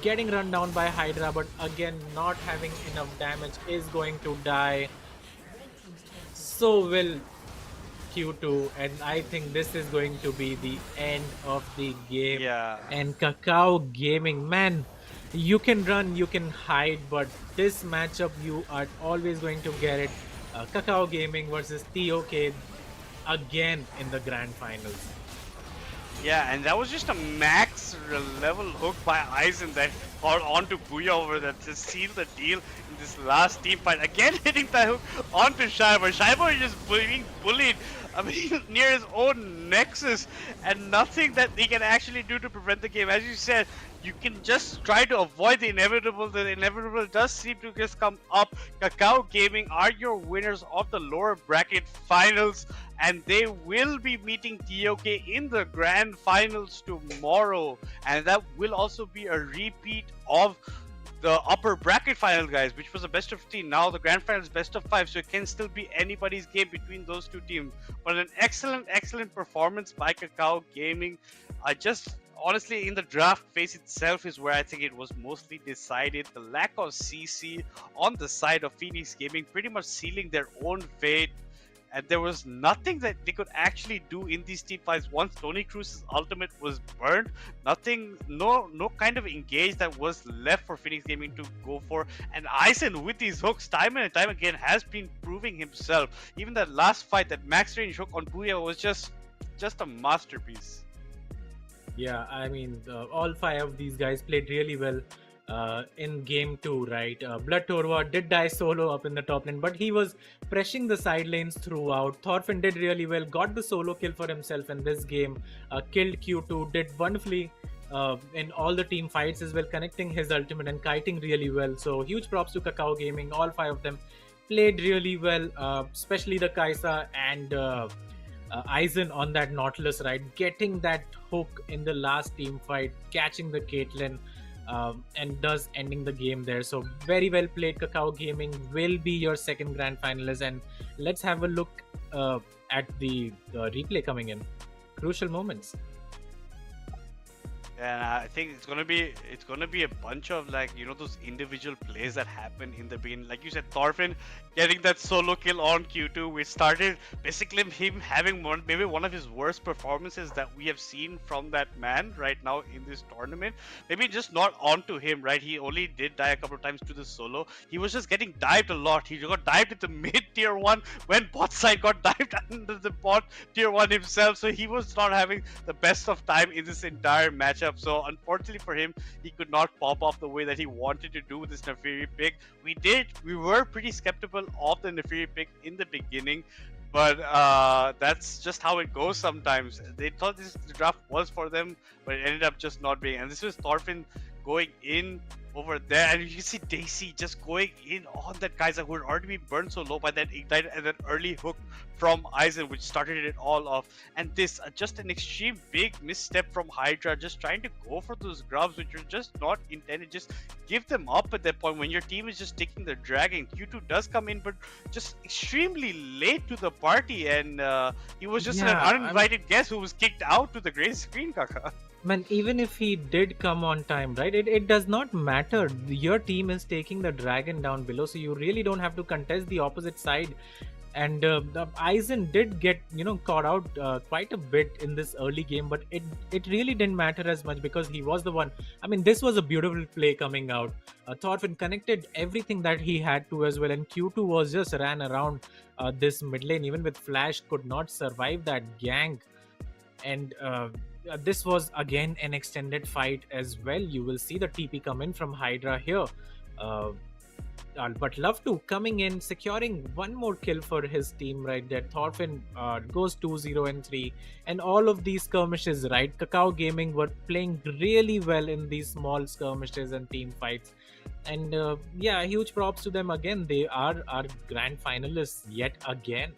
getting run down by Hydra, but again not having enough damage, is going to die. So will Q2, and I think this is going to be the end of the game. Yeah. And Kakao Gaming, man, you can run, you can hide, but this matchup you are always going to get it. Kakao Gaming versus TOK again in the grand finals. Yeah, and that was just a max level hook by Aizen that called onto Booyah over that to seal the deal in this last team fight. Again hitting that hook onto Shyboy. Shyboy is just being bullied, I mean, near his own nexus, and nothing that he can actually do to prevent the game. As you said, you can just try to avoid the inevitable. The inevitable does seem to just come up. Kakao Gaming are your winners of the lower bracket finals, and they will be meeting TOK in the grand finals tomorrow. And that will also be a repeat of the upper bracket final, guys, which was a best of 3. Now the grand final is best of 5, so it can still be anybody's game between those two teams. But an excellent performance by Kakao Gaming. I just honestly in the draft phase itself is where I think it was mostly decided. The lack of CC on the side of Phoenix Gaming pretty much sealing their own fate, and there was nothing that they could actually do in these team fights once Tony Cruz's ultimate was burned. Nothing, no kind of engage that was left for Phoenix Gaming to go for. And Eisen with these hooks time and time again has been proving himself. Even that last fight, that max range hook on Booyah was just a masterpiece. Yeah, I mean, all five of these guys played really well in game 2, right? Blood Torva did die solo up in the top lane, but he was pressing the side lanes throughout. Thorfinn did really well, got the solo kill for himself in this game, killed Q2, did wonderfully in all the team fights as well, connecting his ultimate and kiting really well. So huge props to Kakao Gaming. All five of them played really well, especially the Kaisa and Eisen on that Nautilus, right? Getting that hook in the last team fight, catching the Caitlyn, and thus ending the game there. So very well played. Kakao Gaming will be your second grand finalist, and let's have a look at the replay coming in. Crucial moments. And I think it's gonna be a bunch of, like, you know, those individual plays that happen in the beginning. Like you said, Thorfinn getting that solo kill on Q2, which started basically him having maybe one of his worst performances that we have seen from that man right now in this tournament. Maybe just not onto him, right? He only did die a couple of times to the solo. He was just getting dived a lot. He got dived at the mid tier 1 when bot side got dived under the bot tier 1 himself. So he was not having the best of time in this entire matchup. So unfortunately for him, he could not pop off the way that he wanted to do with this Nefiri pick. We were pretty skeptical of the Nefiri pick in the beginning, but that's just how it goes sometimes. They thought this draft was for them, but it ended up just not being. And this was Thorfinn going in over there, and you see Daisy just going in on that Kaiser, who had already been burned so low by that ignite and that early hook from Eisen, which started it all off. And this just an extreme big misstep from Hydra, just trying to go for those grubs which are just not intended. Just give them up at that point when your team is just taking the dragon. Q2 does come in, but just extremely late to the party, and he was just an uninvited guest who was kicked out to the gray screen, Kaka. Man, even if he did come on time, right, it does not matter. Your team is taking the dragon down below, so you really don't have to contest the opposite side. And the Eisen did get, you know, caught out quite a bit in this early game, but it really didn't matter as much because he was the one. I mean, this was a beautiful play coming out. Thorfinn connected everything that he had to as well, and Q2 was just ran around this mid lane, even with Flash, could not survive that gank. And this was again an extended fight as well. You will see the TP come in from Hydra here. But Love2 coming in, securing one more kill for his team right there. Thorfinn goes 2-0-3, and all of these skirmishes, right? Kakao Gaming were playing really well in these small skirmishes and team fights. And yeah, huge props to them again. They are our grand finalists yet again.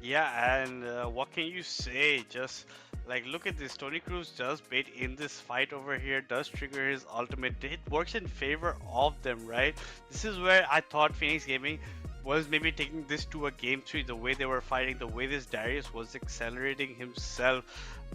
Yeah, and what can you say? Just like, look at this. Tony Cruz does bait in this fight over here, does trigger his ultimate. It works in favor of them, right? This is where I thought Phoenix Gaming was maybe taking this to a game 3, the way they were fighting, the way this Darius was accelerating himself.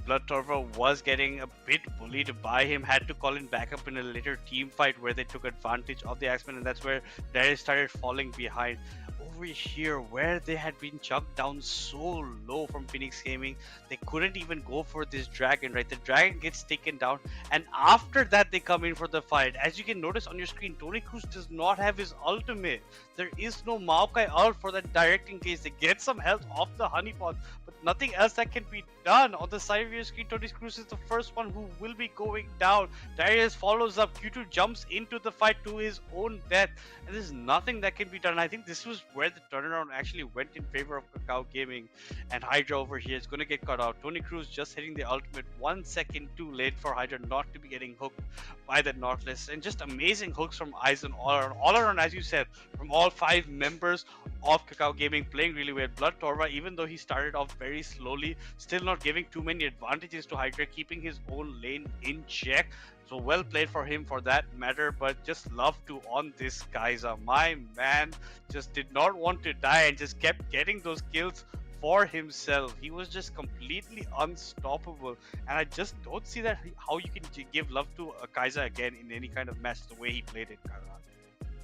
Blood Torva was getting a bit bullied by him, had to call in backup in a later team fight where they took advantage of the Axeman, and that's where Darius started falling behind. Over here, where they had been chucked down so low from Phoenix Gaming, they couldn't even go for this dragon, right? The dragon gets taken down, and after that they come in for the fight. As you can notice on your screen, Tony Cruz does not have his ultimate. There is no Maokai ult for that direct engage. They get some health off the honeypot, but nothing else that can be done. On the side of your screen, Tony Cruz is the first one who will be going down. Darius follows up. Q2 jumps into the fight to his own death, and there's nothing that can be done. I think this was where the turnaround actually went in favor of Kakao Gaming, and Hydra over here is going to get cut out. Tony Cruz just hitting the ultimate 1 second too late for Hydra not to be getting hooked by that Nautilus, and just amazing hooks from Eisen all around, as you said, from all 5 members of Kakao Gaming playing really well. Blood Torva, even though he started off very slowly, still not giving too many advantages to Hydra, keeping his own lane in check. So well played for him for that matter, but just Love2 on this Kaiser. My man just did not want to die and just kept getting those kills for himself. He was just completely unstoppable, and I just don't see that how you can give love to Kaiser again in any kind of match the way he played it.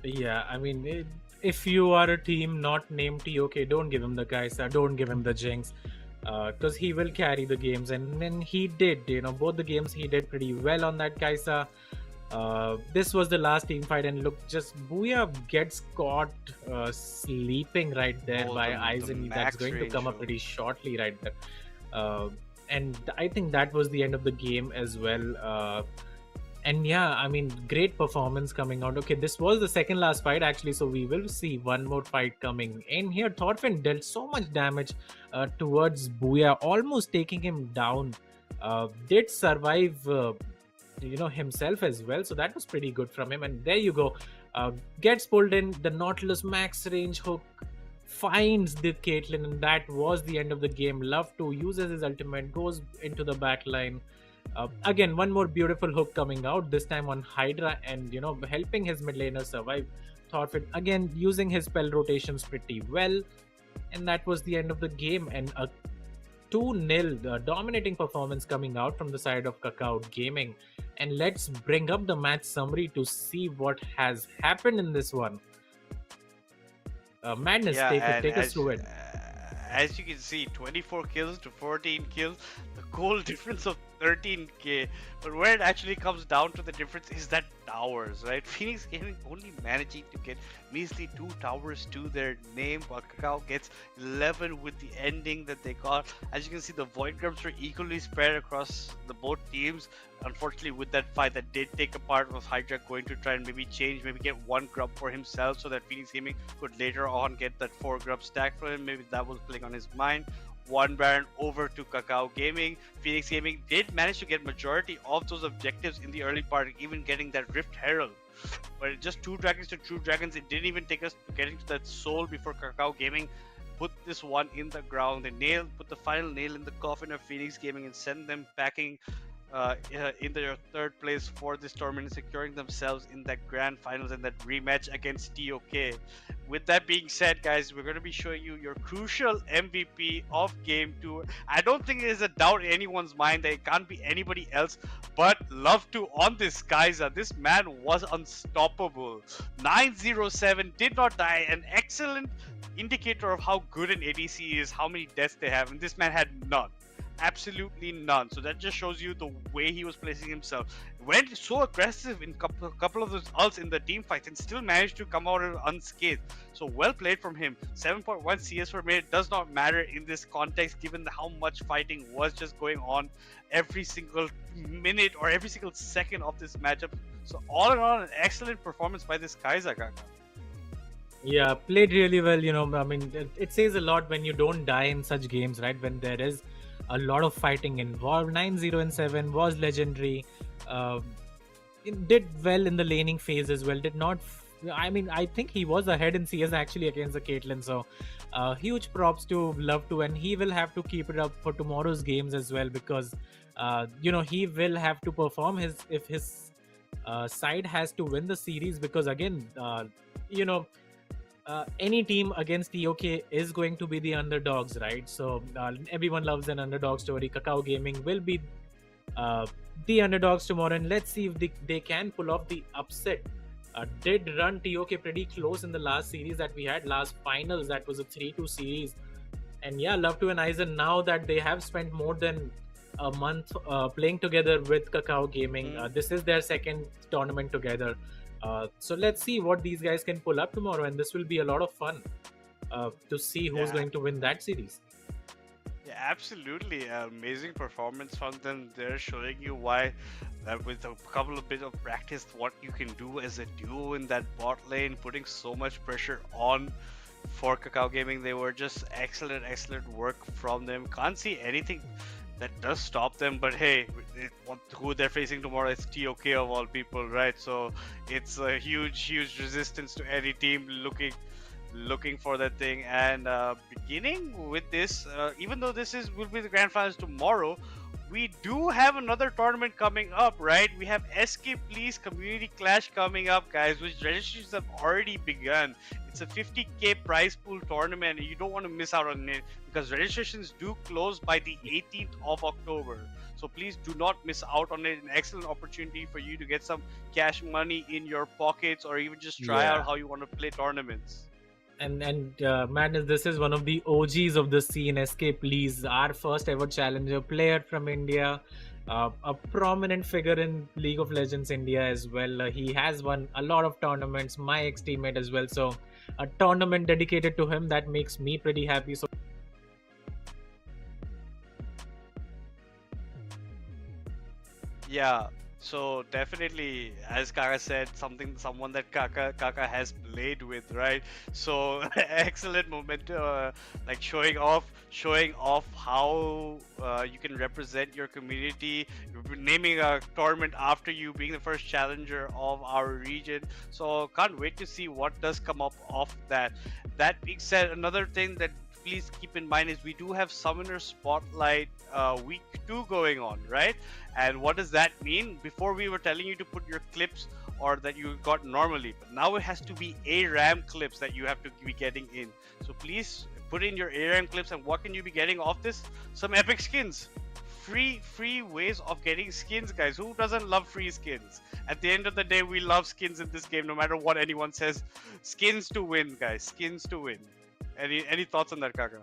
Yeah, I mean, if you are a team not named TOK, don't give him the Kaisa, don't give him the Jinx, because he will carry the games, and then he did. Both the games he did pretty well on that Kaisa. This was the last team fight, and look, just Booyah gets caught sleeping right there by Aizen. That's going to come up pretty shortly right there. And I think that was the end of the game as well. And yeah, I mean, great performance coming out. Okay, this was the second last fight actually, so we will see one more fight coming in here. Thorfinn dealt so much damage towards Booyah, almost taking him down. Did survive himself as well, so that was pretty good from him. And there you go, gets pulled in, the Nautilus max range hook finds the Caitlyn, and that was the end of the game. Love2 uses his ultimate, goes into the back line. Again, one more beautiful hook coming out, this time on Hydra, and helping his mid laner survive. Thorfinn again using his spell rotations pretty well, and that was the end of the game. And a 2-0 dominating performance coming out from the side of Kakao Gaming. And let's bring up the match summary to see what has happened in this one. Madness, take us through it. As you can see, 24 kills to 14 kills, the goal difference of 13k. But where it actually comes down to the difference is that towers, right? Phoenix Gaming only managing to get measly 2 towers to their name, while Kakao gets 11 with the ending that they got. As you can see, the Void Grubs were equally spread across the both teams. Unfortunately, with that fight that did take a part, was Hydra going to try and maybe get 1 grub for himself so that Phoenix Gaming could later on get that 4 grub stack for him. Maybe that was playing on his mind. 1 Baron over to Kakao Gaming. Phoenix Gaming did manage to get majority of those objectives in the early part, even getting that Rift Herald. But just 2 dragons to 2 dragons, it didn't even take us to getting to that soul before Kakao Gaming put this one in the ground. They put the final nail in the coffin of Phoenix Gaming and send them packing in their 3rd place for this tournament, securing themselves in that grand finals and that rematch against TOK. With that being said, guys, we're going to be showing you your crucial MVP of Game 2. I don't think there's a doubt in anyone's mind that it can't be anybody else but Love2 on this Kaiser. This man was unstoppable. 907 did not die. An excellent indicator of how good an ADC is, how many deaths they have, and this man had none. Absolutely none. So that just shows you the way he was placing himself. Went so aggressive in couple of those ults in the team fights and still managed to come out unscathed. So well played from him. 7.1 CS per minute does not matter in this context, given how much fighting was just going on every single minute or every single second of this matchup. So all in all, an excellent performance by this Kaiser. Yeah, played really well. I mean, it says a lot when you don't die in such games, right? When there is a lot of fighting involved. 9-0-7 was legendary. It did well in the laning phase as well. I think he was ahead in CS actually against the Caitlyn. So huge props to Love2, and he will have to keep it up for tomorrow's games as well, because he will have to perform if his side has to win the series, because again any team against TOK is going to be the underdogs, right? So everyone loves an underdog story. Kakao Gaming will be the underdogs tomorrow, and let's see if they can pull off the upset. Did run TOK pretty close in the last series that we had, last finals. That was a 3-2 series. And yeah, Love2 and Aizen, now that they have spent more than a month playing together with Kakao Gaming, this is their 2nd tournament together. So let's see what these guys can pull up tomorrow, and this will be a lot of fun to see who's going to win that series. Yeah, absolutely. Amazing performance from them. They're showing you why, with a couple of bit of practice, what you can do as a duo in that bot lane, putting so much pressure on for Kakao Gaming. They were just excellent work from them. Can't see anything that does stop them, but hey, who they're facing tomorrow is TOK of all people, right? So it's a huge resistance to any team looking for that thing. And beginning with this, even though will be the grand finals tomorrow, we do have another tournament coming up, right? We have SK Please Community Clash coming up, guys, which registrations have already begun. It's a 50k prize pool tournament, and you don't want to miss out on it because registrations do close by the 18th of October. So please do not miss out on it. An excellent opportunity for you to get some cash money in your pockets, or even just try out how you want to play tournaments. And Madness, this is one of the OGs of the scene. Escape Lee's our first ever challenger player from India, a prominent figure in League of Legends India as well. He has won a lot of tournaments, my ex-teammate as well. So a tournament dedicated to him, that makes me pretty happy. So Yeah, so definitely, as Kaka said, someone that Kaka has played with, right? So excellent momentum, like showing off how you can represent your community, naming a tournament after you, being the first challenger of our region. So can't wait to see what does come up of that. That being said, another thing that please keep in mind is we do have Summoner Spotlight week 2 going on, right? And what does that mean? Before we were telling you to put your clips or that you got normally, but now it has to be ARAM clips that you have to be getting in. So please put in your ARAM clips, and what can you be getting off this? Some epic skins. Free ways of getting skins, guys. Who doesn't love free skins? At the end of the day, we love skins in this game, no matter what anyone says. Skins to win, guys. Skins to win. Any thoughts on that, Kaka?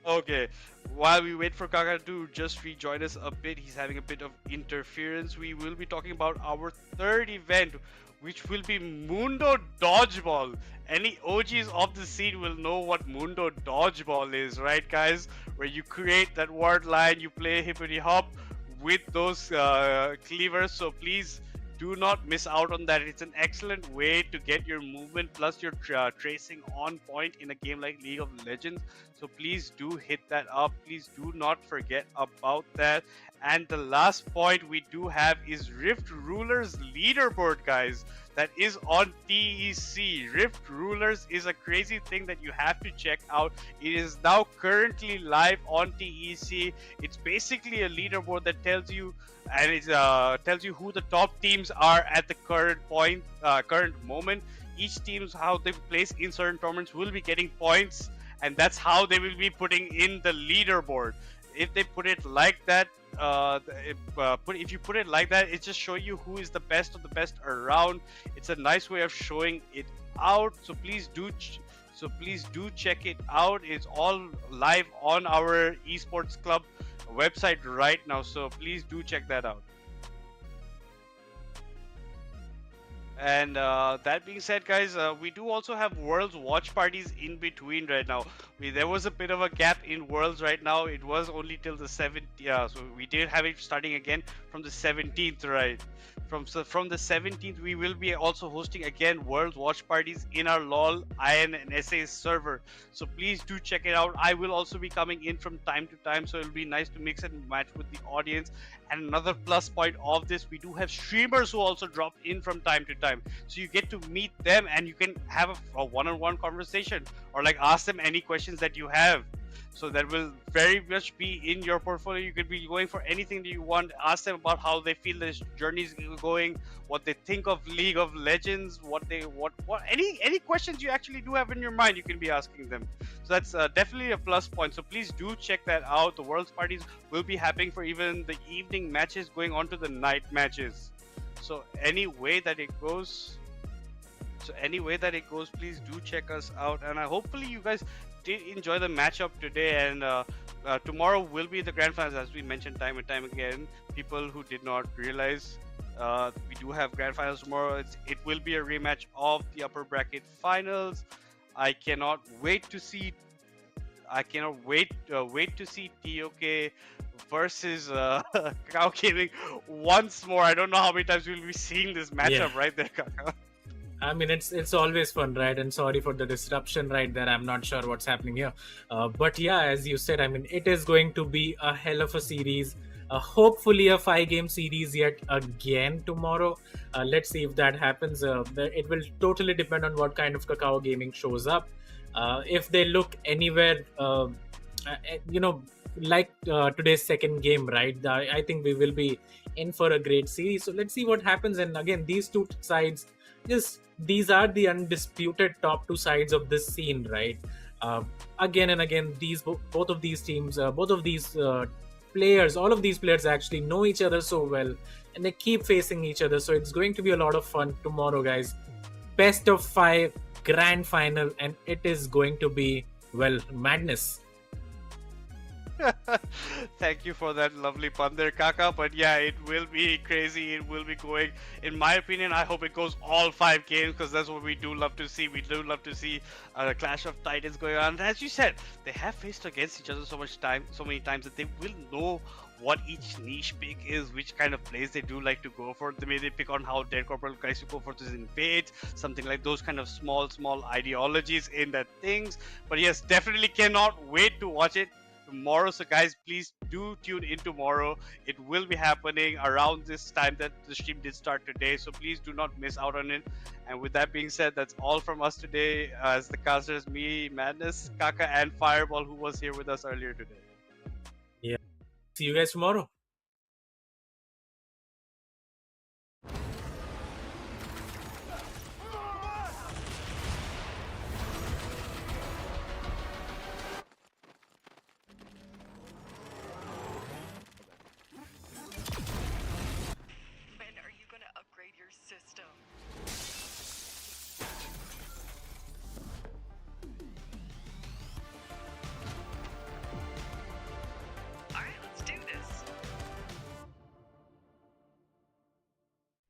Okay, while we wait for Kaka to just rejoin us a bit, he's having a bit of interference. We will be talking about our third event, which will be Mundo Dodgeball. Any OGs of the scene will know what Mundo Dodgeball is, right, guys? Where you create that word line, you play hippity hop with those cleavers. So please do not miss out on that. It's an excellent way to get your movement plus your tracing on point in a game like League of Legends. So please do hit that up. Please do not forget about that. And the last point we do have is Rift Rulers leaderboard, guys. That is on TEC. Rift Rulers is a crazy thing that you have to check out. It is now currently live on TEC. It's basically a leaderboard that tells you, and it tells you who the top teams are at the current moment. Each team's how they place in certain tournaments will be getting points, and that's how they will be putting in the leaderboard. If they put it like that, if you put it like that, it's just showing you who is the best of the best around. It's a nice way of showing it out. So please do check it out. It's all live on our Esports Club website right now. So please do check that out. And that being said, guys, we do also have Worlds watch parties in between right now. There was a bit of a gap in Worlds right now. It was only till the 7th. Yeah, so we did have it starting again from the 17th, right? From the 17th, we will be also hosting again Worlds watch parties in our LOL, IN, and SA server. So please do check it out. I will also be coming in from time to time, so it'll be nice to mix and match with the audience. And another plus point of this, we do have streamers who also drop in from time to time. So you get to meet them and you can have a one-on-one conversation, or like ask them any questions that you have. So that will very much be in your portfolio. You could be going for anything that you want. Ask them about how they feel this journey is going, what they think of League of Legends, any questions you actually do have in your mind, you can be asking them. So that's definitely a plus point. So please do check that out. The Worlds parties will be happening for even the evening matches going on to the night matches. So any way that it goes, please do check us out. And hopefully you guys did enjoy the matchup today, and tomorrow will be the grand finals, as we mentioned time and time again. People who did not realize, we do have grand finals tomorrow. It will be a rematch of the upper bracket finals. I cannot wait to see TOK versus Kakao Gaming once more. I don't know how many times we'll be seeing this matchup right there, Kakao. I mean, it's always fun, right? And sorry for the disruption right there. I'm not sure what's happening here. But yeah, as you said, I mean, it is going to be a hell of a series. Hopefully a 5-game series yet again tomorrow. Let's see if that happens. It will totally depend on what kind of Kakao Gaming shows up. If they look anywhere, like today's second game, right? I think we will be in for a great series. So let's see what happens. And again, these two sides, these are the undisputed top two sides of this scene, right? Again and again, both of these teams, both of these players, all of these players actually know each other so well, and they keep facing each other. So it's going to be a lot of fun tomorrow, guys. Best of 5 grand final, and it is going to be, well, madness. Thank you for that lovely pun there, Kakao. But yeah, it will be crazy. It will be going. In my opinion, I hope it goes all 5 games, because that's what we do love to see. We do love to see a Clash of Titans going on. And as you said, they have faced against each other so many times that they will know what each niche pick is, which kind of plays they do like to go for. Maybe they pick on how Dead Corporal guys to go for this invade, something like those kind of small ideologies in that things. But yes, definitely cannot wait to watch it tomorrow. So guys, please do tune in tomorrow. It will be happening around this time that the stream did start today, so please do not miss out on it. And with that being said, that's all from us today. As the casters, me, Madness, Kaka, and Fireball, who was here with us earlier today. Yeah, see you guys tomorrow. System. All right, let's do this.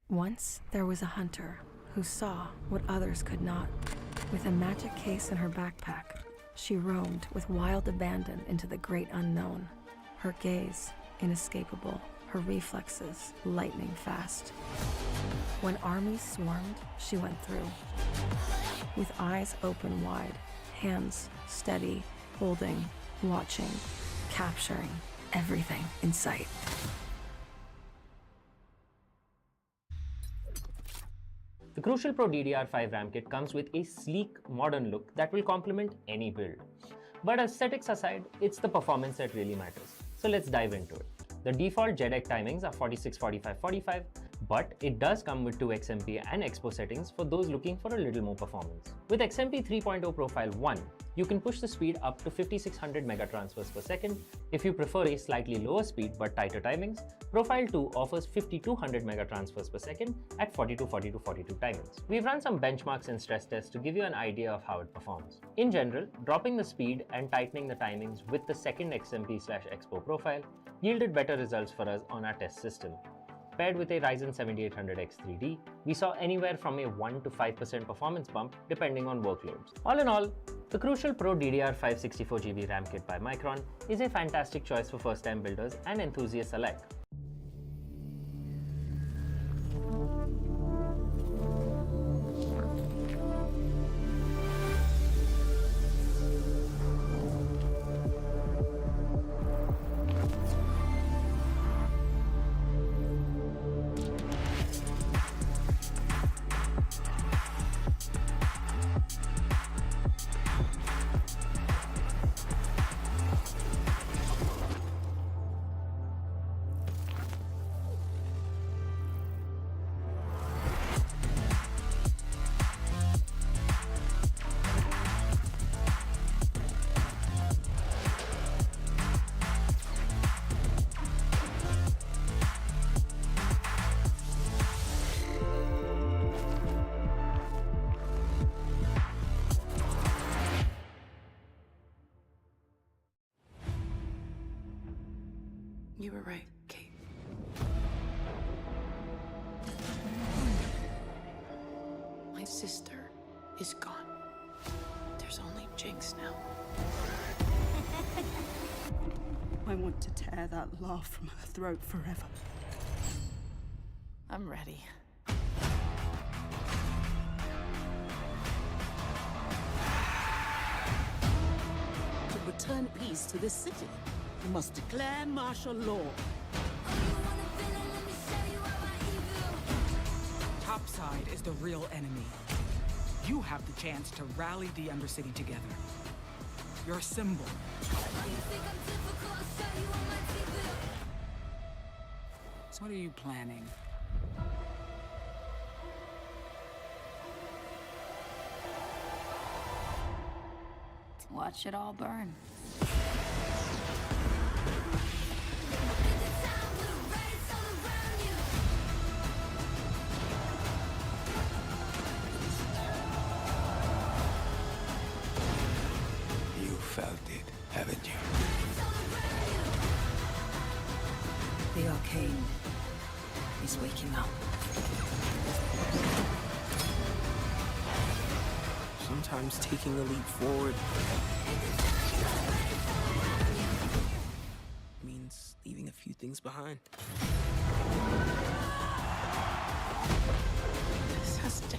Once there was a hunter who saw what others could not. With a magic case in her backpack, she roamed with wild abandon into the great unknown. Her gaze inescapable, her reflexes lightning fast. When armies swarmed, she went through. With eyes open wide, hands steady, holding, watching, capturing everything in sight. The Crucial Pro DDR5 RAM kit comes with a sleek, modern look that will complement any build. But aesthetics aside, it's the performance that really matters. So let's dive into it. The default JEDEC timings are 46, 45, 45, but it does come with 2 XMP and Expo settings for those looking for a little more performance. With XMP 3.0 Profile 1, you can push the speed up to 5600 megatransfers per second. If you prefer a slightly lower speed but tighter timings, Profile 2 offers 5200 megatransfers per second at 42, 42, 42 timings. We've run some benchmarks and stress tests to give you an idea of how it performs. In general, dropping the speed and tightening the timings with the second XMP/Expo profile yielded better results for us on our test system. Paired with a Ryzen 7800X3D, we saw anywhere from a 1 to 5% performance bump depending on workloads. All in all, the Crucial Pro DDR5 64GB RAM kit by Micron is a fantastic choice for first-time builders and enthusiasts alike. You were right, Kate. My sister is gone. There's only Jinx now. I want to tear that laugh from her throat forever. I'm ready. To return peace to this city, you must declare martial law. Topside is the real enemy. You have the chance to rally the Undercity together. Your symbol. What are you planning? Watch it all burn. You felt it, haven't you? The arcane is waking up. Sometimes taking a leap forward means leaving a few things behind. This has to